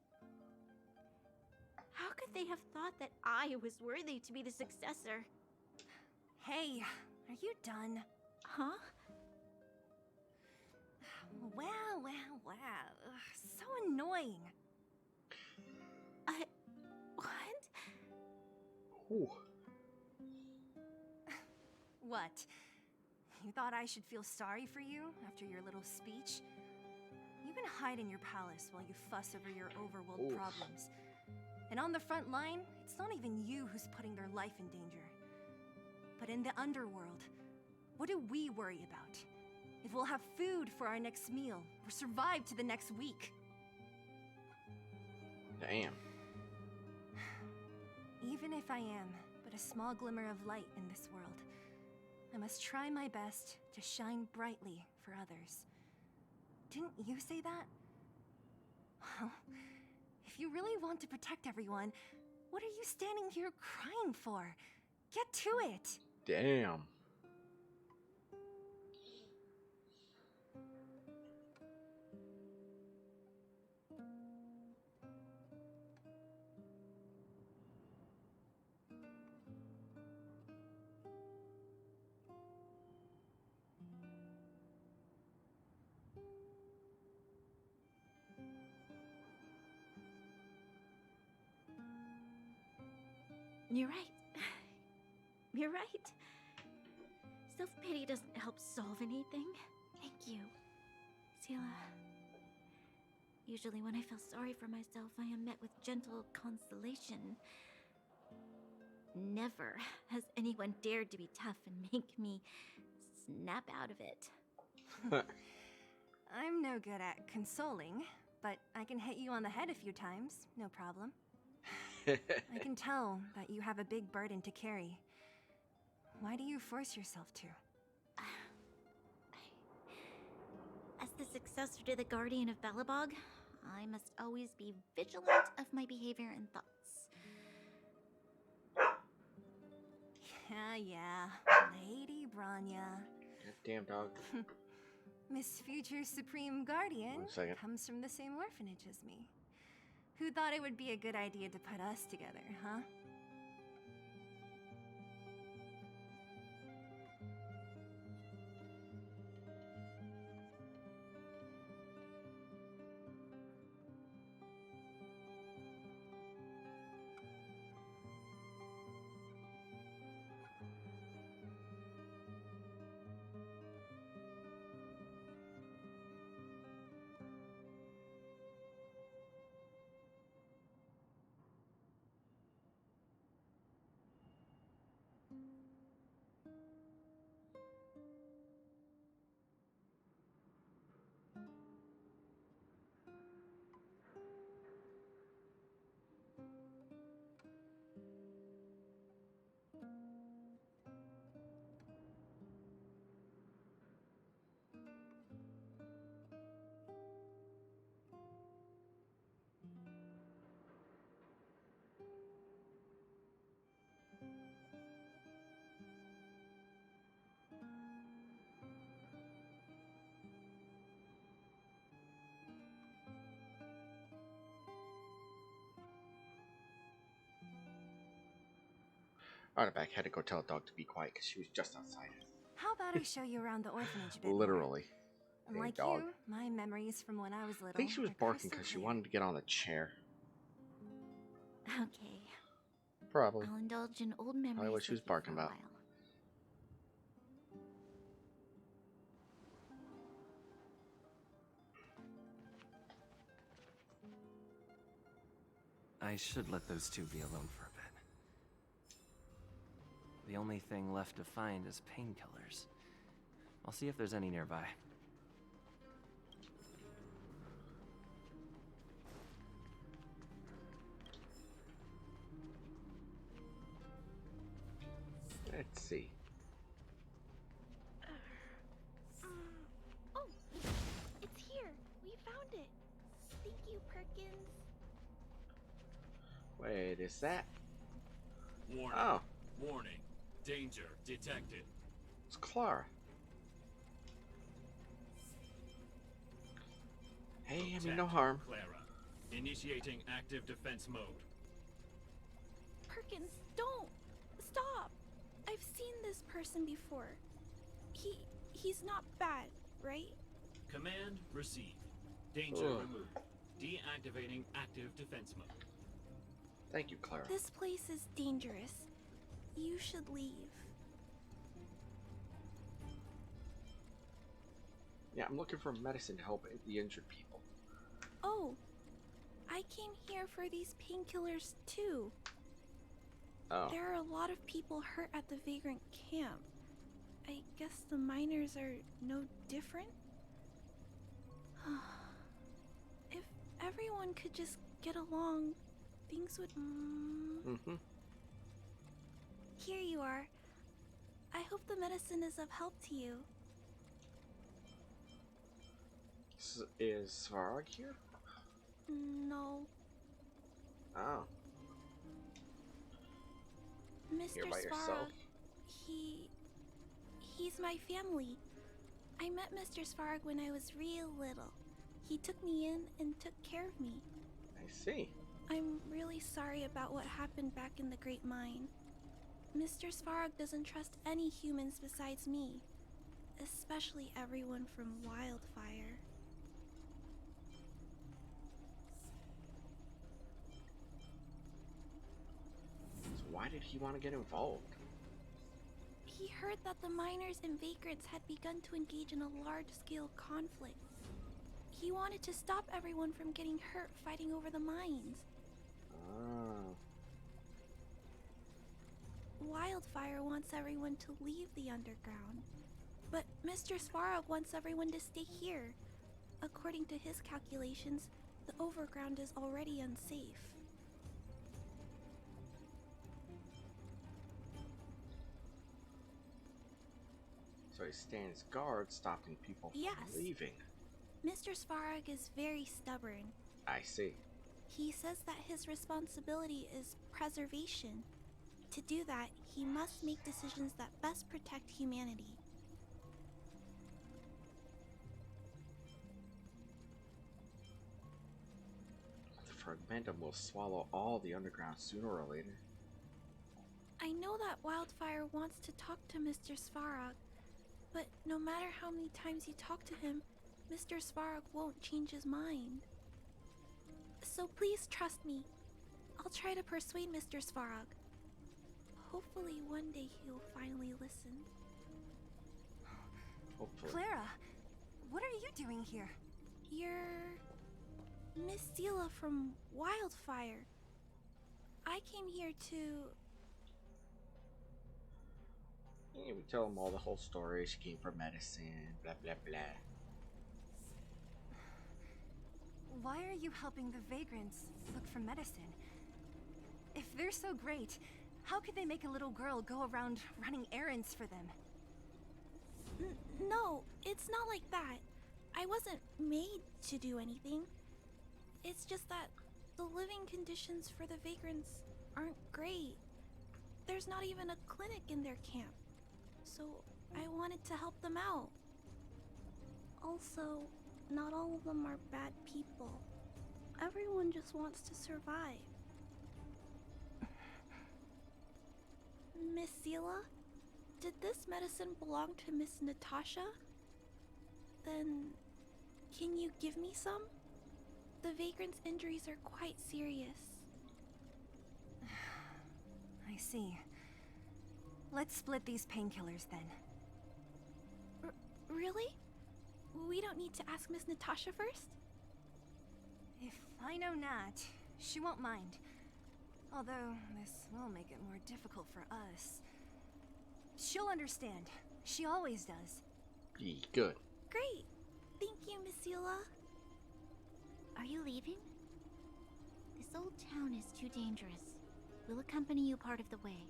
How could they have thought that I was worthy to be the successor? Hey, are you done? Huh? Wow. Ugh, so annoying. What? Ooh. What? You thought I should feel sorry for you after your little speech? You can hide in your palace while you fuss over your overworld Oof. problems. And on the front line, it's not even you who's putting their life in danger. But in the underworld, what do we worry about? If we'll have food for our next meal, or survive to the next week. Damn. Even if I am but a small glimmer of light in this world, I must try my best to shine brightly for others. Didn't you say that? Well, if you really want to protect everyone, what are you standing here crying for? Get to it! Damn. You're right. You're right. Self-pity doesn't help solve anything. Thank you, Seele. Usually when I feel sorry for myself, I am met with gentle consolation. Never has anyone dared to be tough and make me snap out of it. I'm no good at consoling, but I can hit you on the head a few times, no problem. I can tell that you have a big burden to carry. Why do you force yourself to? As the successor to the Guardian of Belobog, I must always be vigilant of my behavior and thoughts. Yeah. Lady Bronya. Damn dog. Miss Future Supreme Guardian 1 second. comes from the same orphanage as me. Who thought it would be a good idea to put us together, huh? Artifact had to go tell a dog to be quiet because she was just outside. How about I show you around the orphanage a bit? Literally. And like dog. you, my memories from when I was little. I think she was are barking crystal because she clear. wanted to get on the chair. Okay. Probably. I'll indulge in old memories. Probably what she was with you barking for a about. while. I should let those two be alone for a bit. The only thing left to find is painkillers. I'll see if there's any nearby. Let's see. Oh, it's here. We found it. Thank you, Perkins. Wait, is that? Warning. Oh, Warning. Danger detected. it's Clara. Hey, I mean, no Protect harm. Clara. Initiating active defense mode. Perkins, don't! Stop! I've seen this person before. He's not bad, right? Command received. Danger Ugh. removed. Deactivating active defense mode. Thank you, Clara. This place is dangerous. You should leave. Yeah, I'm looking for medicine to help the injured people. Oh, I came here for these painkillers too. Oh. There are a lot of people hurt at the Vagrant camp. I guess the miners are no different? If everyone could just get along, things would... Mm-hmm. Here you are. I hope the medicine is of help to you. Is Svarog here? No. Oh. Mr. You're by yourself? Svarog, he's my family. I met Mr. Svarog when I was real little. He took me in and took care of me. I see. I'm really sorry about what happened back in the Great Mine. Mr. Svarog doesn't trust any humans besides me, especially everyone from Wildfire. So why did he want to get involved? He heard that the miners and vagrants had begun to engage in a large-scale conflict. He wanted to stop everyone from getting hurt fighting over the mines. Oh. Wildfire wants everyone to leave the underground, but Mr. Svarog wants everyone to stay here. According to his calculations, the overground is already unsafe. So he stands guard, stopping people from Yes. leaving. Mr. Svarog is very stubborn. I see. He says that his responsibility is preservation. To do that, he must make decisions that best protect humanity. The Fragmentum will swallow all the underground sooner or later. I know that Wildfire wants to talk to Mr. Svarog, but no matter how many times you talk to him, Mr. Svarog won't change his mind. So please trust me. I'll try to persuade Mr. Svarog. Hopefully one day he'll finally listen. Hopefully. Clara, what are you doing here? You're Miss Seela from Wildfire. I came here to... Yeah, we tell him all the whole story. She came for medicine, blah blah blah. Why are you helping the vagrants look for medicine? If they're so great, how could they make a little girl go around running errands for them? No, it's not like that. I wasn't made to do anything. It's just that the living conditions for the vagrants aren't great. There's not even a clinic in their camp. So I wanted to help them out. Also, not all of them are bad people. Everyone just wants to survive. Miss Seela, did this medicine belong to Miss Natasha? Then, can you give me some? The vagrant's injuries are quite serious. I see. Let's split these painkillers then. Really? We don't need to ask Miss Natasha first? If I know Nat, she won't mind. Although, this will make it more difficult for us. She'll understand. She always does. Good. Great. Thank you, Miss Eula. Are you leaving? This old town is too dangerous. We'll accompany you part of the way.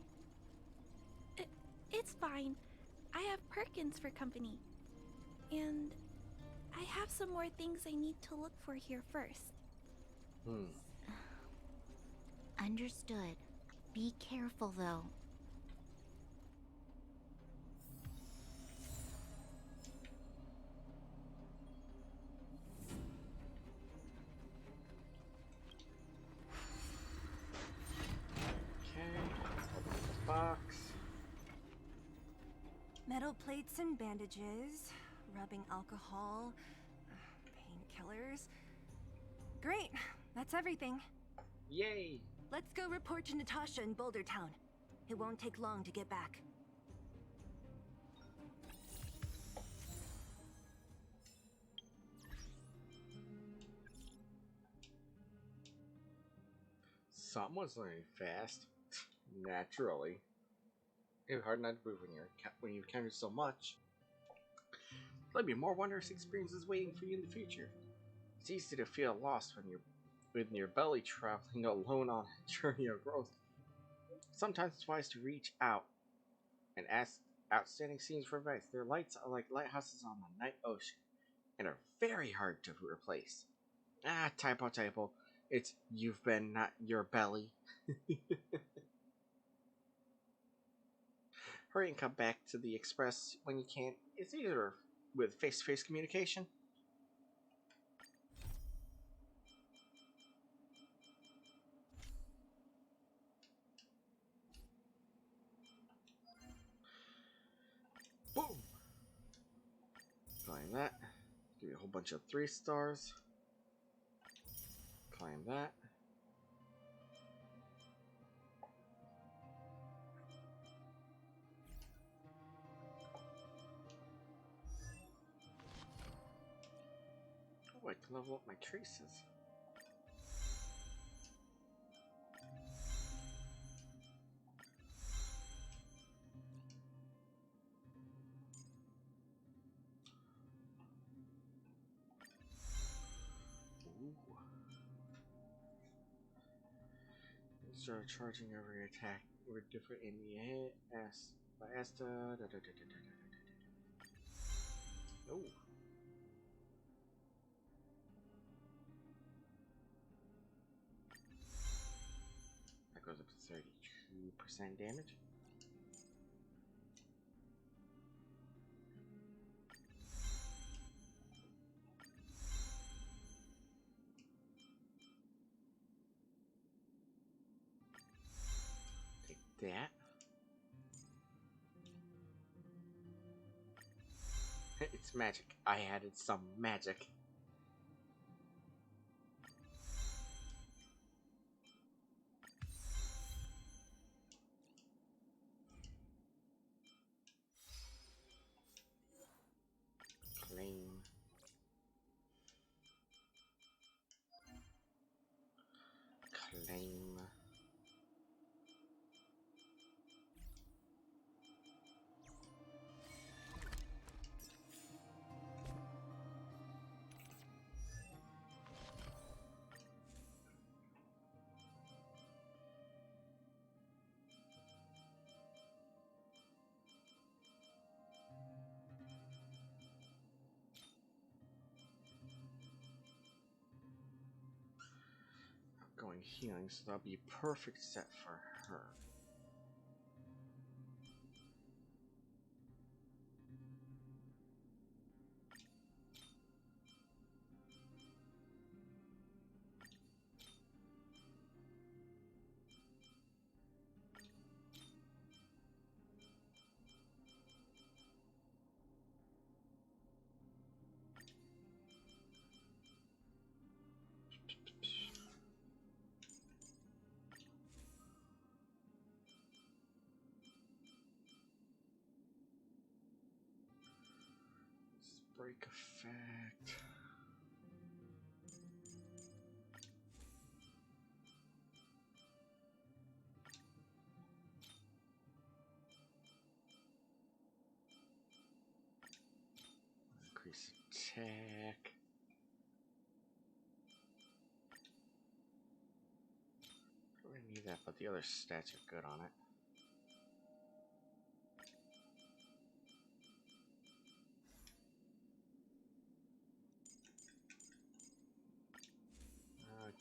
It's fine. I have Perkins for company. And I have some more things I need to look for here first. Understood. Be careful, though. Box. Metal plates and bandages, rubbing alcohol, painkillers. Great, that's everything. Yay! Let's go report to Natasha in Boulder Town. It won't take long to get back. Someone's learning fast. Naturally. It's hard not to move when you've counted so much. There'll be more wondrous experiences waiting for you in the future. It's easy to feel lost when you're with your belly traveling alone on a journey of growth. Sometimes it's wise to reach out and ask outstanding scenes for advice. Their lights are like lighthouses on the night ocean and are very hard to replace. Typo. It's you've been, not your belly. Hurry and come back to the Express when you can. It's easier with face-to-face communication. Boom! Climb that. Give you a whole bunch of 3 stars. Climb that. Oh, I can level up my traces. Start charging every attack. We're different in the Asta. Oh. That goes up to 32% damage. That. It's magic. I added some magic. Claim. Claim. Going healing, so that'll be a perfect set for her. Break effect. attack. Don't really need that, but the other stats are good on it.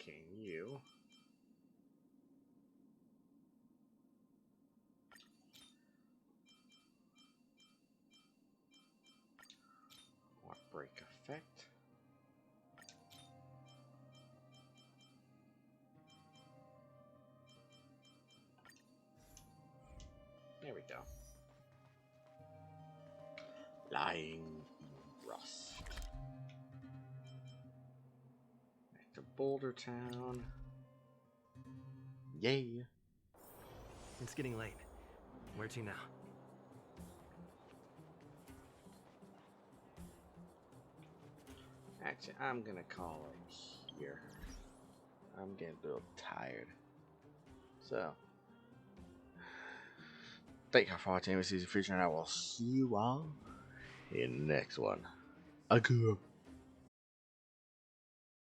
Okay, you. More break effect. There we go. Lying in rust. Back to Boulder Town. Yay! It's getting late. Where to now? Actually, I'm gonna call it here. I'm getting a little tired. So, thank you for watching this season feature, and I will see you all in the next one. Adieu.